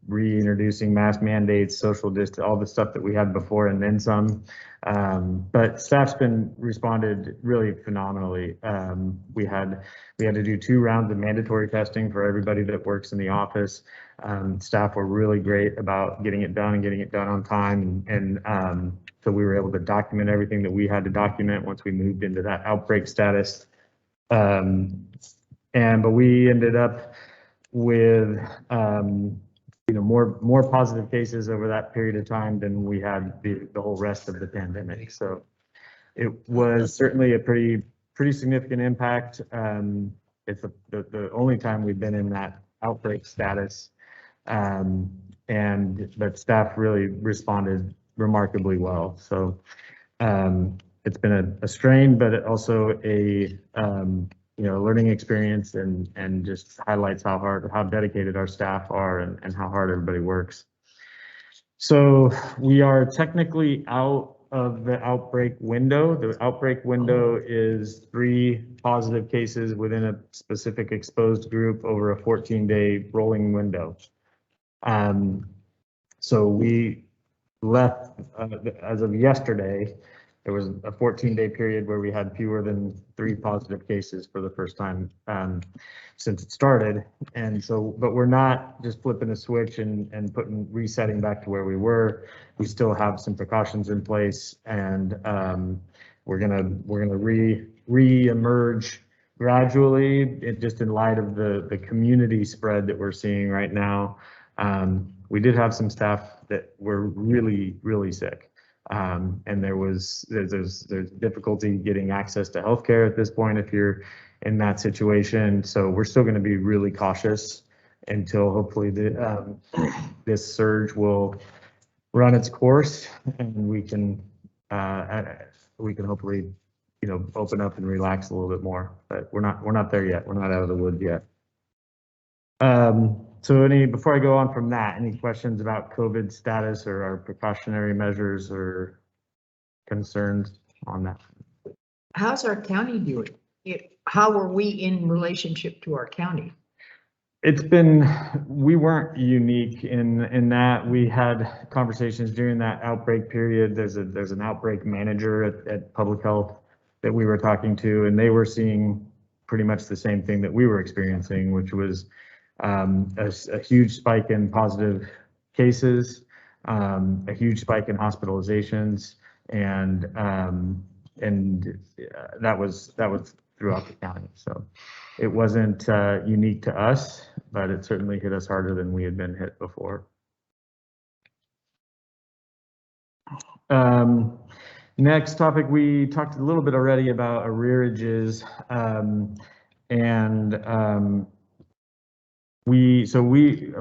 reintroducing mask mandates, social distance, all the stuff that we had before and then some. But staff's responded really phenomenally. We had to do 2 rounds of mandatory testing for everybody that works in the office. Staff were really great about getting it done and getting it done on time. And so we were able to document everything that we had to document once we moved into that outbreak status. But we ended up with, more positive cases over that period of time than we had the whole rest of the pandemic. So it was certainly a pretty significant impact. It's the only time we've been in that outbreak status. But staff really responded remarkably well. So it's been a strain, but also a learning experience and just highlights how dedicated our staff are and how hard everybody works. So we are technically out of the outbreak window. The outbreak window is 3 positive cases within a specific exposed group over a 14-day rolling window. So we left, as of yesterday, there was a 14-day period where we had fewer than 3 positive cases for the first time since it started. And so, but we're not just flipping a switch and resetting back to where we were. We still have some precautions in place, and we're gonna re-emerge gradually, just in light of the community spread that we're seeing right now. We did have some staff that were really sick. And there's difficulty getting access to healthcare at this point if you're in that situation. So we're still going to be really cautious until hopefully this surge will run its course, and we can hopefully open up and relax a little bit more. But we're not there yet. We're not out of the woods yet. So before I go on from that, any questions about COVID status or our precautionary measures or concerns on that? How's our county doing? How are we in relationship to our county? We weren't unique in that. We had conversations during that outbreak period. There's an outbreak manager at Public Health that we were talking to, and they were seeing pretty much the same thing that we were experiencing, which was a huge spike in positive cases, a huge spike in hospitalizations, and that was throughout the county. So it wasn't unique to us, but it certainly hit us harder than we had been hit before. Next topic, we talked a little bit already about arrearages, I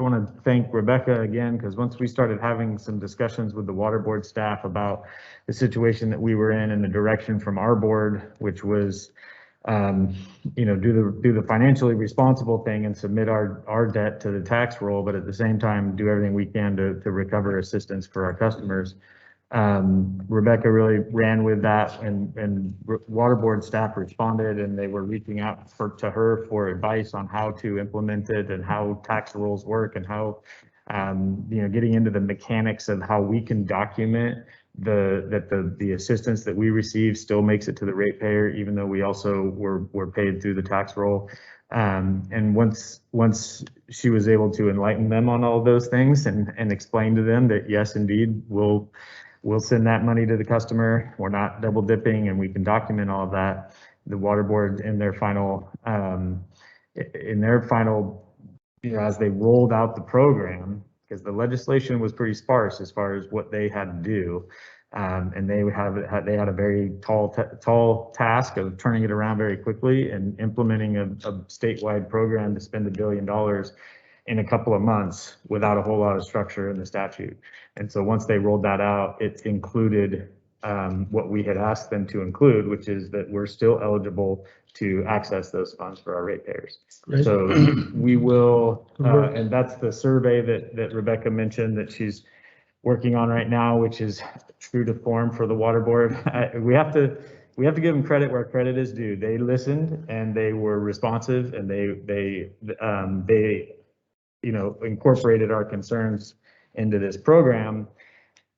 want to thank Rebecca again, because once we started having some discussions with the water board staff about the situation that we were in and the direction from our board, which was, do the financially responsible thing and submit our debt to the tax roll, but at the same time, do everything we can to recover assistance for our customers. Rebecca really ran with that, and water board staff responded, and they were reaching out to her for advice on how to implement it and how tax rules work, and how, getting into the mechanics of how we can document that the assistance that we receive still makes it to the ratepayer, even though we also were paid through the tax roll. And once she was able to enlighten them on all of those things and explain to them that yes, indeed, we'll send that money to the customer. We're not double dipping, and we can document all of that. The water board in their final, as they rolled out the program, because the legislation was pretty sparse as far as what they had to do. And they had a very tall task of turning it around very quickly and implementing a statewide program to spend $1 billion in a couple of months without a whole lot of structure in the statute. And so once they rolled that out, it included what we had asked them to include, which is that we're still eligible to access those funds for our ratepayers. Great. So we will, and that's the survey that Rebecca mentioned that she's working on right now, which is true to form for the water board. We have to give them credit where credit is due. They listened and they were responsive, and they incorporated our concerns into this program,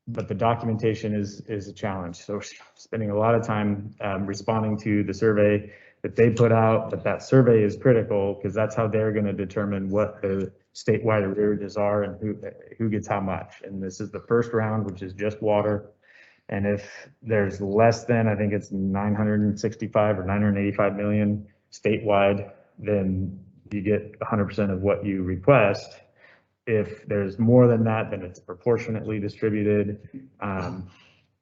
but the documentation is a challenge. So spending a lot of time responding to the survey that they put out, but that survey is critical because that's how they're going to determine what the statewide arrearages are and who gets how much. And this is the first round, which is just water. And if there's less than, I think it's 965 or 985 million statewide, then you get 100% of what you request. If there's more than that, then it's proportionately distributed.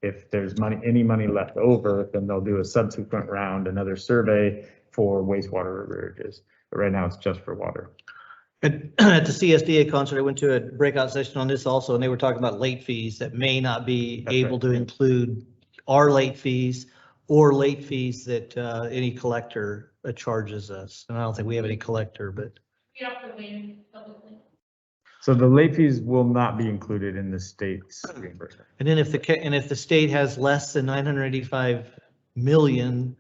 If there's any money left over, then they'll do a subsequent round, another survey for wastewater arrearages. But right now it's just for water. At the CSDA concert, I went to a breakout session on this also, and they were talking about late fees that may not be able to include our late fees or late fees that any collector charges us. And I don't think we have any collector, but We have to wait publicly. So the late fees will not be included in the state's reimbursement. and then if the state has less than 985 million,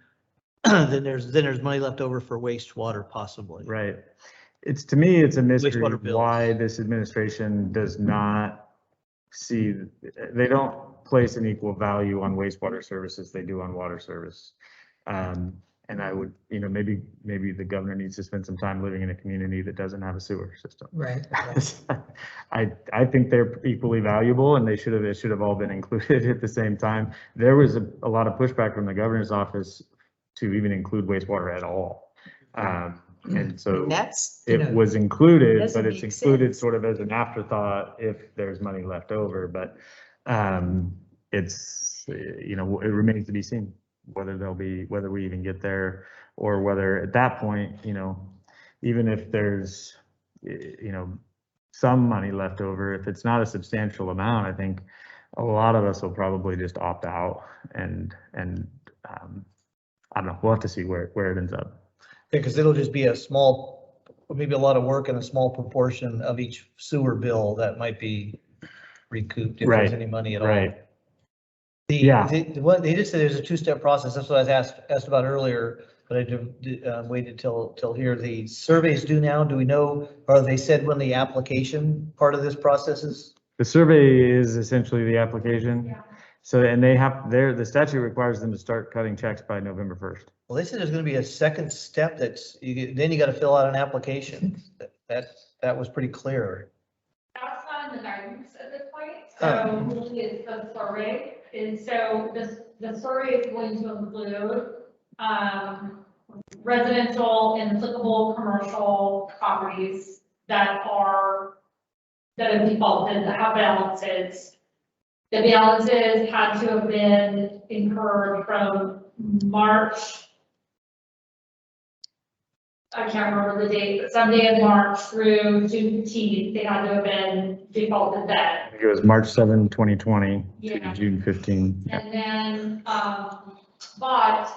then there's money left over for wastewater possibly. Right. To me, it's a mystery Wastewater bills. why this administration does not see, they don't place an equal value on wastewater services they do on water service. And I would, maybe the governor needs to spend some time living in a community that doesn't have a sewer system. Right. I think they're equally valuable and it should have all been included at the same time. There was a lot of pushback from the governor's office to even include wastewater at all. And so That's, it was included, doesn't but it's make included sense. sort of as an afterthought if there's money left over, but it's, it remains to be seen whether we even get there, or whether at that point, even if there's, some money left over, if it's not a substantial amount, I think a lot of us will probably just opt out and I don't know, we'll have to see where it ends up. Because it'll just be a small, maybe a lot of work and a small proportion of each sewer bill that might be recouped if there's Right, any money at all. Right. Yeah. What they did say there's a two-step process. That's what I was asked about earlier, but I waited till here. The surveys due now. Do we know, or they said when the application part of this process is? The survey is essentially the application. Yeah. So, and the statute requires them to start cutting checks by November 1st. Well, they said there's going to be a second step then you got to fill out an application. That was pretty clear. That's not in the guidance at this point, so really it's the survey. And so the survey is going to include residential and applicable commercial properties that have defaulted, that have balances. The balances had to have been incurred from March. I can't remember the date, but some day in March through June 15th, they had to have been defaulted then. I think it was March 7, 2020 Yeah. to June 15. Yeah. And then, but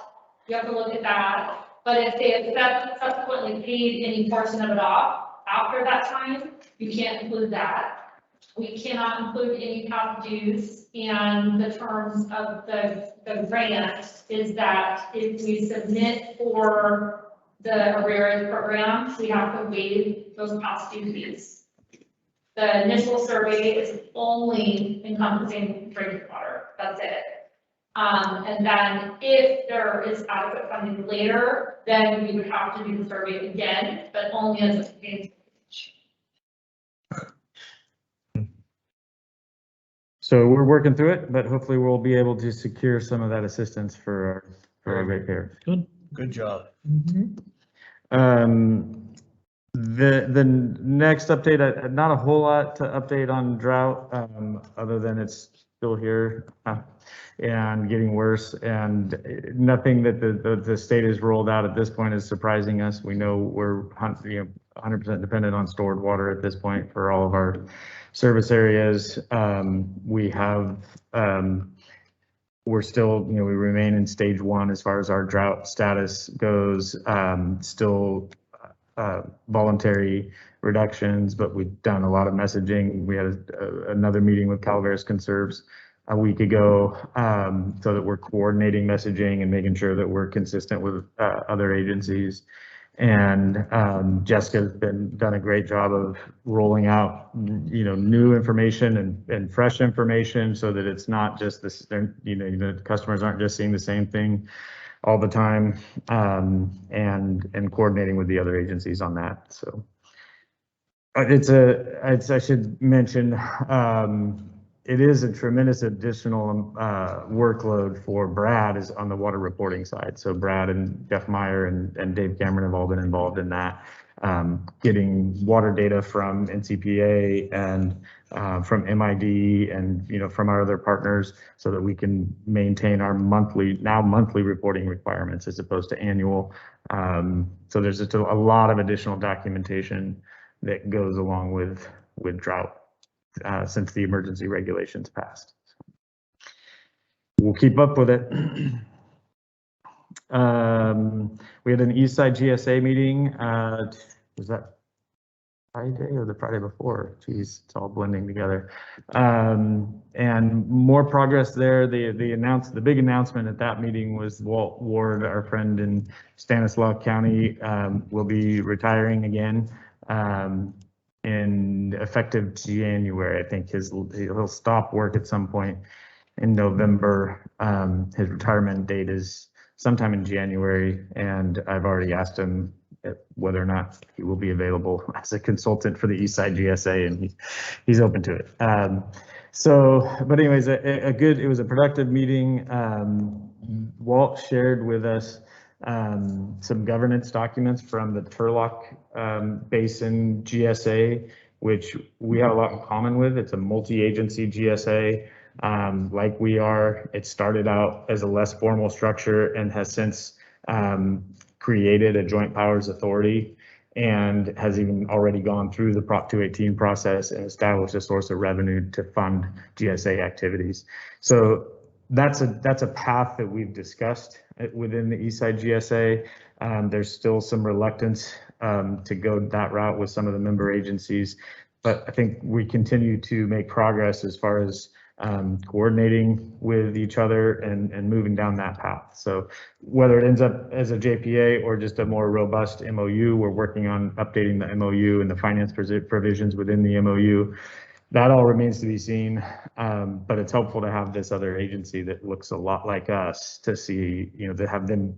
you have to look at that. But if they have subsequently paid any portion of it off after that time, you can't include that. We cannot include any past dues, and the terms of the grant is that if we submit for the arrears program, we have to waive those past due fees. The initial survey is only encompassing drinking water, that's it. And then if there is adequate funding later, then we would have to do the survey again, but only as it pertains. So we're working through it, but hopefully we'll be able to secure some of that assistance for our ratepayers. Good job. The next update, not a whole lot to update on drought, other than it's still here and getting worse, and nothing that the state has rolled out at this point is surprising us. We know we're 100% dependent on stored water at this point for all of our service areas. We're still, we remain in stage 1 as far as our drought status goes, still voluntary reductions, but we've done a lot of messaging. We had another meeting with Calaveras Conserves a week ago, so that we're coordinating messaging and making sure that we're consistent with other agencies. And Jessica's done a great job of rolling out, new information and fresh information, so that it's not just this, the customers aren't just seeing the same thing all the time, and coordinating with the other agencies on that. So I should mention, it is a tremendous additional workload for Brad is on the water reporting side. So Brad and Jeff Meyer and Dave Cameron have all been involved in that, getting water data from NCPA and from MID and from our other partners, so that we can maintain our monthly reporting requirements as opposed to annual. So there's just a lot of additional documentation that goes along with drought. Since the emergency regulations passed. We'll keep up with it. We had an Eastside GSA meeting, was that Friday or the Friday before? Geez, it's all blending together. And more progress there. The big announcement at that meeting was Walt Ward, our friend in Stanislaus County, will be retiring again. In effective January, I think he'll stop work at some point in November. His retirement date is sometime in January, and I've already asked him whether or not he will be available as a consultant for the Eastside GSA, and he's open to it. But anyways, it was a productive meeting. Walt shared with us some governance documents from the Turlock Basin GSA, which we have a lot in common with. It's a multi-agency GSA. Like we are, it started out as a less formal structure and has since created a joint powers authority and has even already gone through the Prop 218 process and established a source of revenue to fund GSA activities. So that's a path that we've discussed within the Eastside GSA. There's still some reluctance to go that route with some of the member agencies, but I think we continue to make progress as far as coordinating with each other and moving down that path. So whether it ends up as a JPA or just a more robust MOU, we're working on updating the MOU and the finance provisions within the MOU. That all remains to be seen, but it's helpful to have this other agency that looks a lot like us to see, to have them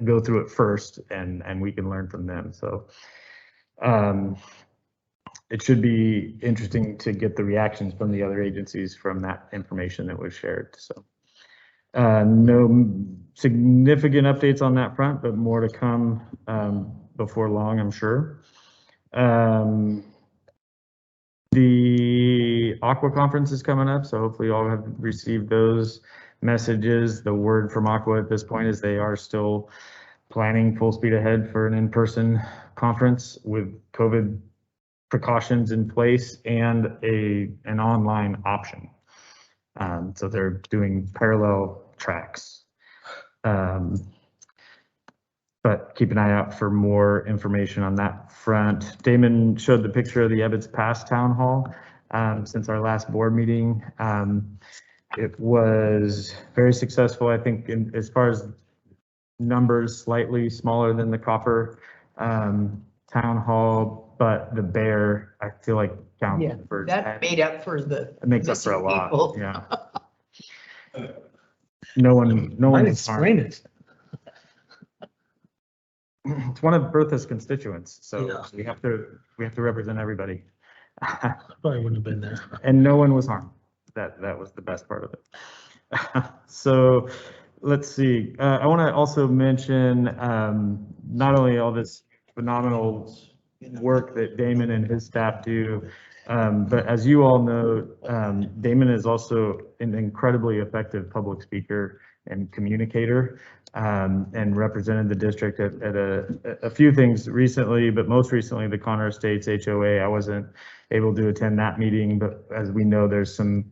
go through it first and we can learn from them. So it should be interesting to get the reactions from the other agencies from that information that was shared. So no significant updates on that front, but more to come before long, I'm sure. The Aqua conference is coming up, so hopefully you all have received those messages. The word from Aqua at this point is they are still planning full speed ahead for an in-person conference with COVID precautions in place and an online option. So they're doing parallel tracks. But keep an eye out for more information on that front. Damon showed the picture of the Ebbets Pass Town Hall since our last board meeting. It was very successful, I think, as far as numbers, slightly smaller than the Copper Town Hall, but the Bear, I feel like counted for that made up for the it makes up for a lot. people. Yeah. No one was harmed. it. It's one of Bertha's constituents, so Yeah. we have to represent everybody. Probably wouldn't have been there. And no one was harmed. That was the best part of it. So let's see. I want to also mention not only all this phenomenal work that Damon and his staff do, but as you all know, Damon is also an incredibly effective public speaker and communicator, and represented the district at a few things recently, but most recently the Connor Estates HOA. I wasn't able to attend that meeting, but as we know, there's some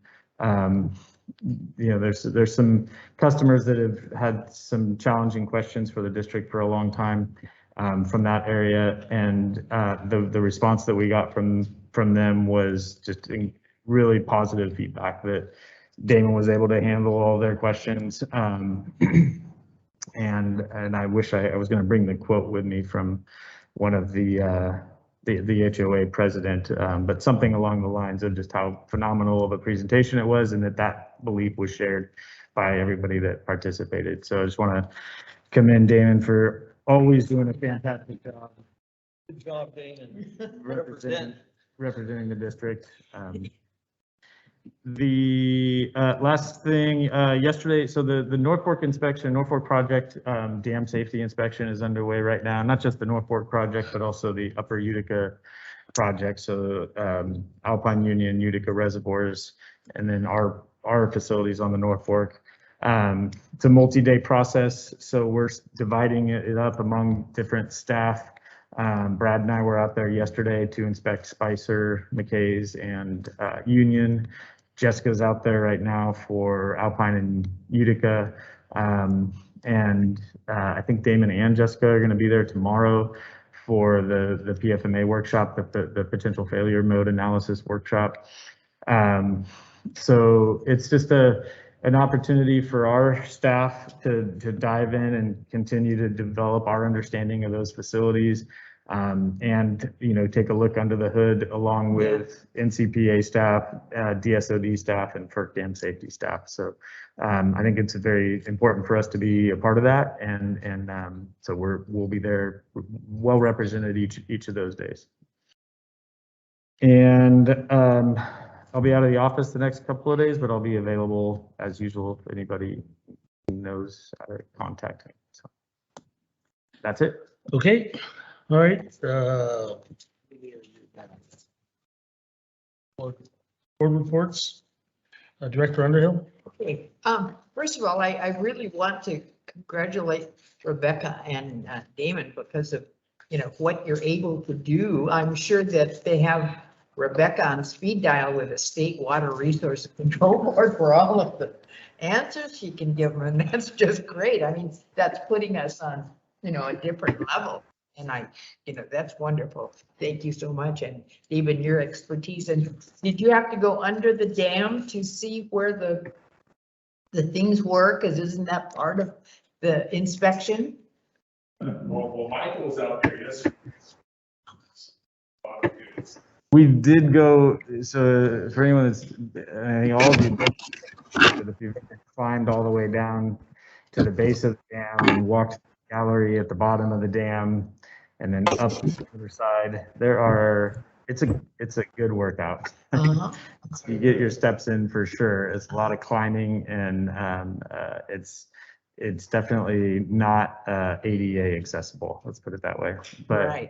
there's some customers that have had some challenging questions for the district for a long time from that area, and the response that we got from them was just really positive feedback that Damon was able to handle all their questions. And I wish I was going to bring the quote with me from one of the HOA president, but something along the lines of just how phenomenal of a presentation it was, and that belief was shared by everybody that participated. So I just want to commend Damon for always doing a fantastic job. Good job, Damon. Representing the district. The last thing yesterday, so the Norfolk inspection, Norfolk project dam safety inspection is underway right now. Not just the Norfolk project, but also the Upper Utica project. So Alpine Union, Utica reservoirs, and then our facilities on the Norfolk. It's a multi-day process, so we're dividing it up among different staff. Brad and I were out there yesterday to inspect Spicer, McKay's, and Union. Jessica's out there right now for Alpine and Utica. And I think Damon and Jessica are going to be there tomorrow for the PFMA workshop, the potential failure mode analysis workshop. So it's just an opportunity for our staff to dive in and continue to develop our understanding of those facilities. And, you know, take a look under the hood along with NCPA staff, DSOD staff, and FERC dam safety staff. So I think it's very important for us to be a part of that. And so we'll be there well represented each of those days. And I'll be out of the office the next couple of days, but I'll be available as usual if anybody knows how to contact me. So that's it. Okay, all right. Board reports. Director Underhill. Okay, first of all, I really want to congratulate Rebecca and Damon because of, you know, what you're able to do. I'm sure that they have Rebecca on speed dial with a state water resource control board for all of the answers she can give them, and that's just great. I mean, that's putting us on, you know, a different level. And you know, that's wonderful. Thank you so much. And even your expertise. And did you have to go under the dam to see where the things were? Because isn't that part of the inspection? Well, Michael was out there yesterday. We did go, so for anyone that's, I think all of you, but if you climbed all the way down to the base of the dam and walked the gallery at the bottom of the dam and then up the other side, it's a good workout. Uh-huh. You get your steps in for sure. It's a lot of climbing and it's definitely not ADA accessible. Let's put it that way. But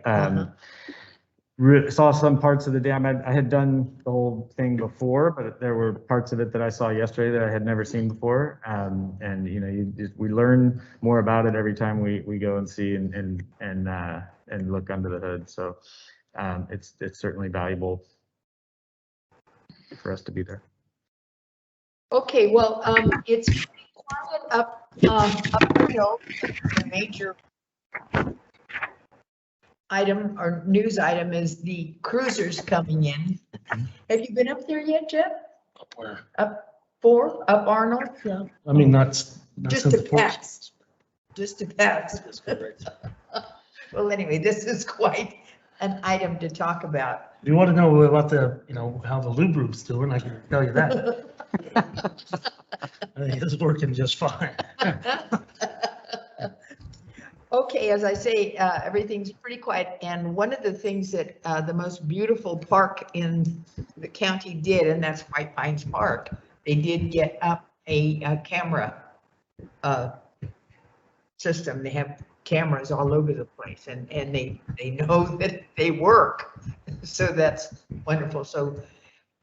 Right. saw some parts of the dam. I had done the whole thing before, but there were parts of it that I saw yesterday that I had never seen before. And you know, we learn more about it every time we go and see and look under the hood. So it's certainly valuable for us to be there. Okay, well, it's quiet up the hill. The major item or news item is the cruisers coming in. Have you been up there yet, Jeff? Up where? Up Arnold? Yeah. I mean, not Just since to the fourth. pass. Just to pass. Well, anyway, this is quite an item to talk about. If you want to know about the, you know, how the lube group's doing, I can tell you that. I think it's working just fine. Okay, as I say, everything's pretty quiet. And one of the things that the most beautiful park in the county did, and that's White Pines Park, they did get up a camera system. They have cameras all over the place and they know that they work. So that's wonderful. So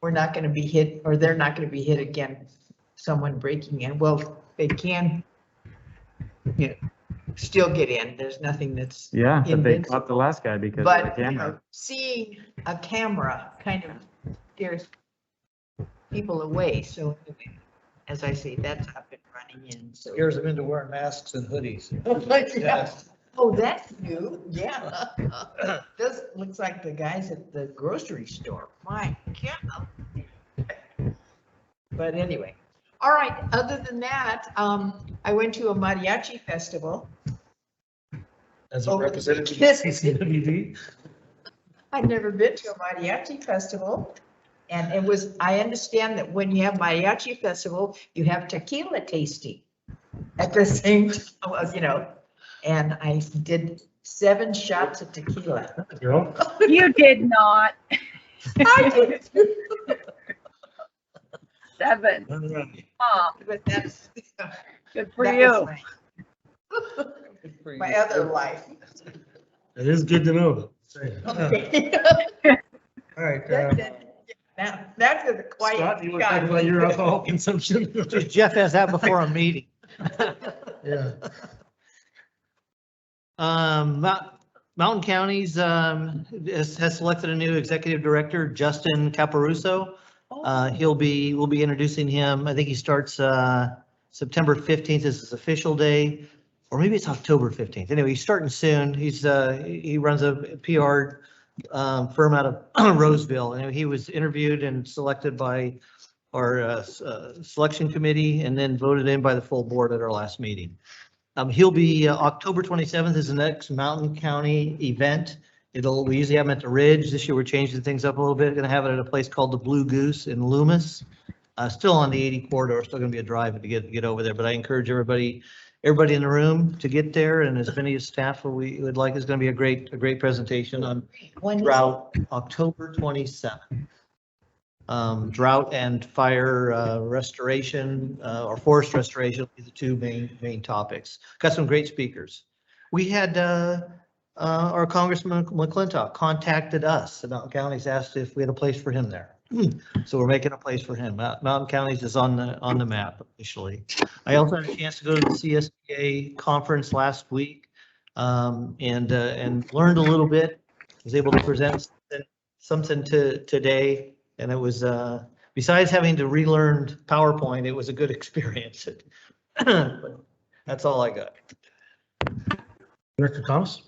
we're not going to be hit, or they're not going to be hit again, someone breaking in. Well, they can, you know, still get in. There's nothing that's Yeah, but they invincible. caught the last guy because of the But you camera. know, seeing a camera kind of scares people away. So anyway, as I say, that's up and running in. So Scares them into wearing masks and hoodies. yeah. Oh, that's new. Yeah. This looks like the guys at the grocery store. My God. But anyway, all right. Other than that, I went to a mariachi festival. As a Oh, representative this- of CCWD. I'd never been to a mariachi festival. And it was, I understand that when you have mariachi festival, you have tequila tasting at the same time, well, you know, and I did 7 shots of tequila. Girl. You did not. I did, 7. but that's. Good for that you. was my other life. It is good to know. Okay. All right. Now, that's a quiet. Scott, you want to talk about your alcohol consumption? Jeff has that before a meeting. Yeah. Mountain Counties has selected a new executive director, Justin Caparuso. We'll be introducing him. I think he starts September 15th is his official day. or maybe it's October 15th. Anyway, he's starting soon. He runs a PR firm out of Roseville, and he was interviewed and selected by our selection committee and then voted in by the full board at our last meeting. He'll be October 27th is the next Mountain County event. We usually have them at the Ridge. This year we're changing things up a little bit. Going to have it at a place called the Blue Goose in Loomis. Still on the 80 corridor, still going to be a drive to get over there. But I encourage everybody in the room to get there, and as many as staff we would like. Is going to be a great presentation on drought, October 27th. Drought and fire restoration or forest restoration will be the two main topics. Got some great speakers. We had our Congressman McClintock contacted us. The Mountain Counties asked if we had a place for him there. So we're making a place for him. Mountain Counties is on the map officially. I also had a chance to go to the CSBA conference last week and learned a little bit. Was able to present something today. And it was, besides having to relearn PowerPoint, it was a good experience. But that's all I got. Director Thomas?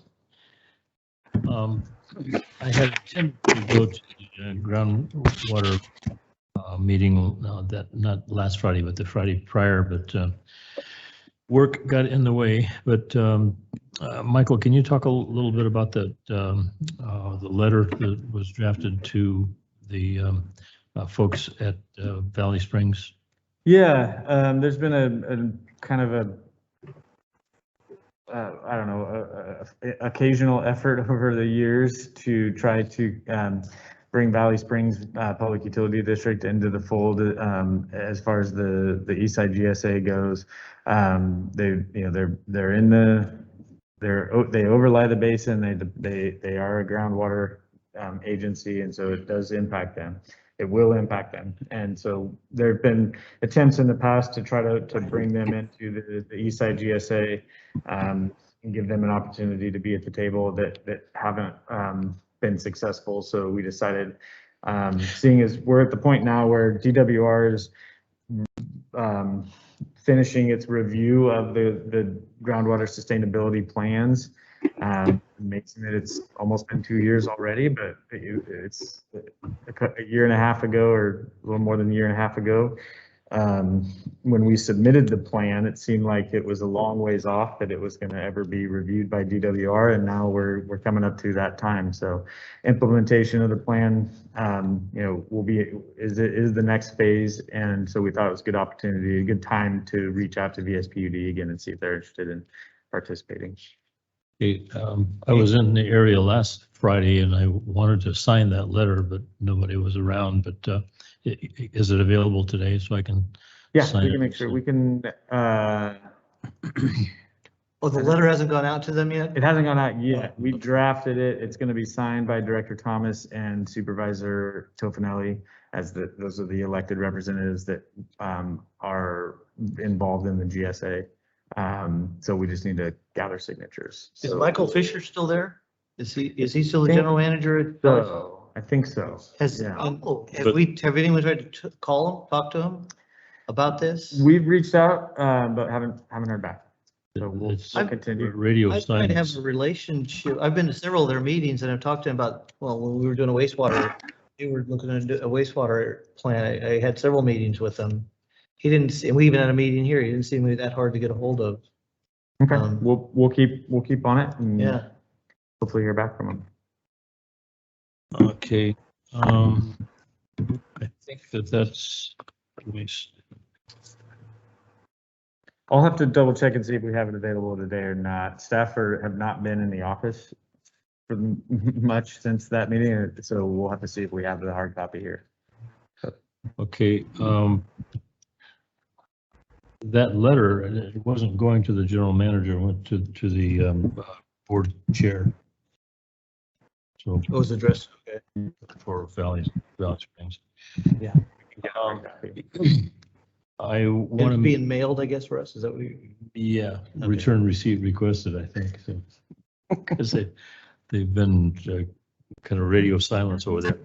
I had attempted to go to the groundwater meeting not last Friday, but the Friday prior, but work got in the way. But Michael, can you talk a little bit about the letter that was drafted to the folks at Valley Springs? Yeah, there's been a kind of a I don't know, occasional effort over the years to try to bring Valley Springs Public Utility District into the fold as far as the Eastside GSA goes. They overlie the basin. They are a groundwater agency, and so it does impact them. It will impact them. And so there have been attempts in the past to try to bring them into the Eastside GSA and give them an opportunity to be at the table that haven't been successful. So we decided, seeing as we're at the point now where DWR is finishing its review of the groundwater sustainability plans, it's almost been 2 years already, but it's a year and a half ago, or a little more than a year and a half ago, when we submitted the plan, it seemed like it was a long ways off that it was going to ever be reviewed by DWR, and now we're coming up to that time. So implementation of the plan, is the next phase, and so we thought it was a good opportunity, a good time to reach out to VSPUD again and see if they're interested in participating. I was in the area last Friday and I wanted to sign that letter, but nobody was around. But is it available today so I can? Yeah, sign we can make sure we can. Oh, the letter hasn't gone out to them yet? It hasn't gone out yet. We drafted it. It's going to be signed by Director Thomas and Supervisor Tofinelli, as those are the elected representatives that are involved in the GSA. So we just need to gather signatures. Is Michael Fisher still there? Is he still the general manager? I think so. Have anyone tried to call him, talk to him about this? We've reached out, but haven't heard back. So we'll continue. Radio I try to have silence. a relationship. I've been to several of their meetings and I've talked to him about, when we were doing a wastewater, we were looking at a wastewater plant. I had several meetings with him. He didn't, and we even had a meeting here. He didn't seem to be that hard to get a hold of. Okay, we'll keep on it and Yeah. hopefully hear back from him. Okay. I think that's. I'll have to double check and see if we have it available today or not. Staff have not been in the office for much since that meeting, so we'll have to see if we have the hard copy here. Okay. That letter, it wasn't going to the general manager, it went to the board chair. So What was addressed? Okay. for Valley Springs. Yeah. I want It's to, being mailed, I guess, for us. Is that what you? yeah, Okay. return receipt requested, I think. So, because they've been kind of radio silence over there.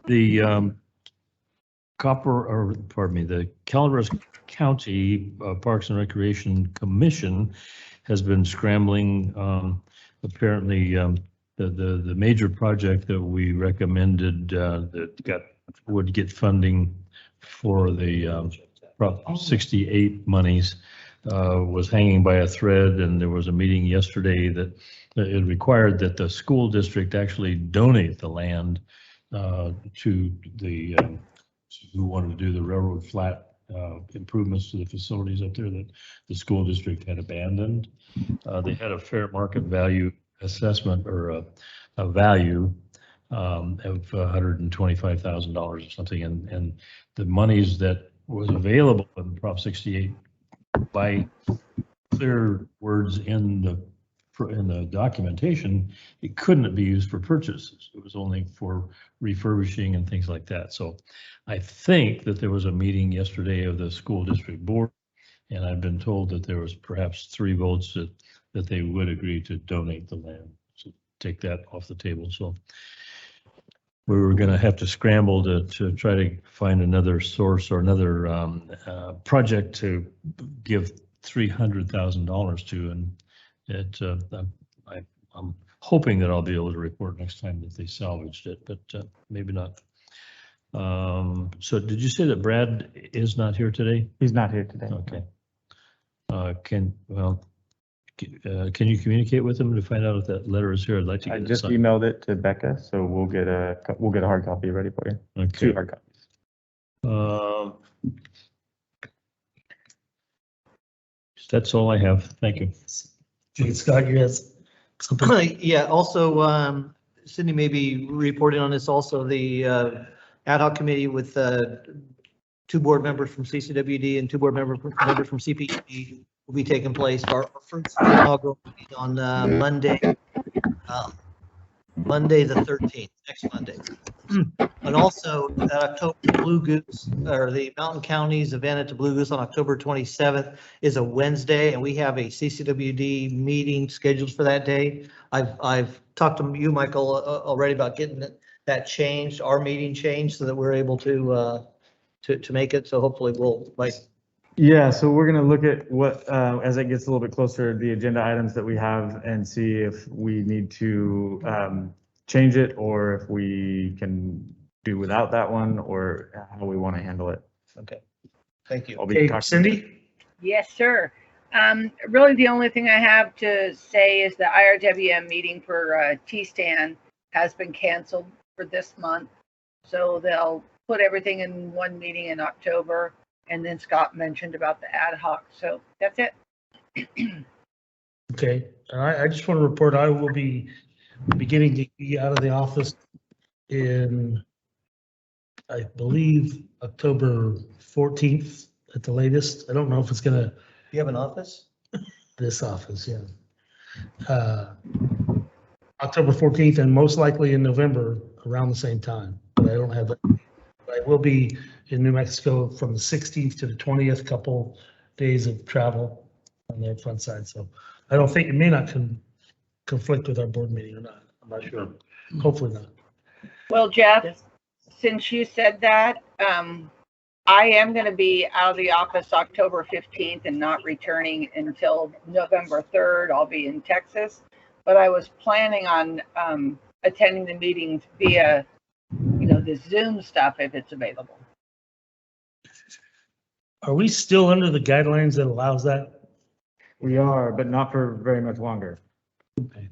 The the Calaveras County Parks and Recreation Commission has been scrambling. Apparently, the major project that we recommended that would get funding for the Prop 68 monies was hanging by a thread, and there was a meeting yesterday that it required that the school district actually donate the land to the who wanted to do the railroad flat improvements to the facilities up there that the school district had abandoned. They had a fair market value assessment or a value of $125,000 or something, and the monies that was available in Prop 68 by clear words in the documentation, it couldn't be used for purchases. It was only for refurbishing and things like that. So I think that there was a meeting yesterday of the school district board, and I've been told that there was perhaps 3 votes that they would agree to donate the land. So take that off the table. So we were going to have to scramble to try to find another source or another project to give $300,000 to, and I'm hoping that I'll be able to report next time that they salvaged it, but maybe not. So did you say that Brad is not here today? He's not here today. Okay. Can you communicate with him to find out if that letter is here? I'd like to I get it just signed. emailed it to Becca, so we'll get a hard copy ready for you. Okay. 2 hard copies. That's all I have. Thank you. Jay Scott, you have something? Yeah, also, Cindy may be reporting on this also, the ad hoc committee with 2 board members from CCWD and 2 board members from CPE will be taking place. Our first inaugural meeting on Monday the 13th, next Monday. And also October Blue Goose, or the Mountain Counties event at the Blue Goose on October 27th is a Wednesday, and we have a CCWD meeting scheduled for that day. I've talked to you, Michael, already about getting that changed, our meeting changed, so that we're able to make it. So hopefully we'll Yeah, so we're gonna look at what, as it gets a little bit closer, the agenda items that we have and see if we need to change it or if we can do without that one or how we want to handle it. Okay, thank you. I'll be Hey, talking- Cindy? Yes, sir. Really, the only thing I have to say is the IRWM meeting for T-Stand has been canceled for this month. So they'll put everything in one meeting in October. And then Scott mentioned about the ad hoc. So that's it. Okay, I just want to report I will be beginning to be out of the office in, I believe, October 14th at the latest. I don't know if it's gonna, You have an office? this office, yeah. October 14th and most likely in November around the same time, but I don't have that. I will be in New Mexico from the 16th to the 20th, couple days of travel on the front side. So I don't think, it may not conflict with our board meeting or not. I'm not sure. Hopefully not. Well, Jeff, since you said that, I am going to be out of the office October 15th and not returning until November 3rd. I'll be in Texas, but I was planning on attending the meetings via, the Zoom stuff if it's available. Are we still under the guidelines that allows that? We are, but not for very much longer. Okay.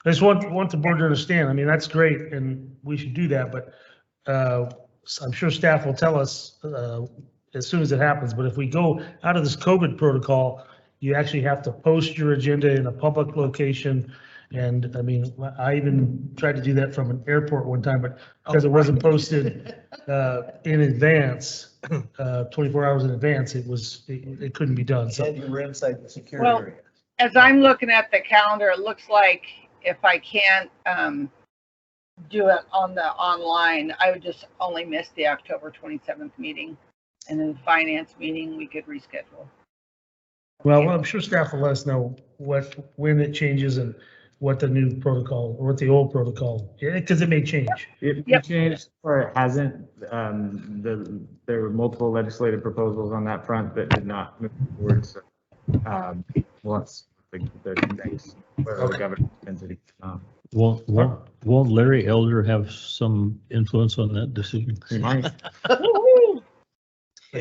I just want the board to understand. I mean, that's great and we should do that, but I'm sure staff will tell us as soon as it happens. But if we go out of this COVID protocol, you actually have to post your agenda in a public location. And I mean, I even tried to do that from an airport one time, but because it wasn't posted in advance, 24 hours in advance, it couldn't be done. So And you were inside the security Well, area. As I'm looking at the calendar, it looks like if I can't do it on the online, I would just only miss the October 27th meeting. And then the finance meeting, we could reschedule. well, I'm sure staff will let us know when it changes, and what the new protocol, or what the old protocol, yeah, because it may change. It Yep. changed or it hasn't. There were multiple legislative proposals on that front that did not move forward. So, once the next government entity. Won't Larry Elder have some influence on that decision? He might.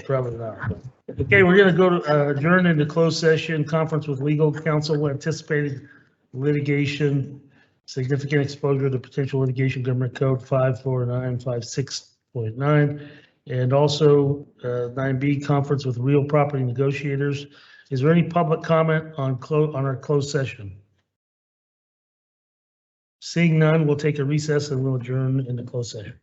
Probably not. Okay, we're gonna go to adjourn into closed session, conference with legal counsel, anticipated litigation, significant exposure to potential litigation, government code 54956.9, and also 9B, conference with real property negotiators. Is there any public comment on our closed session? Seeing none, we'll take a recess and we'll adjourn into closed session.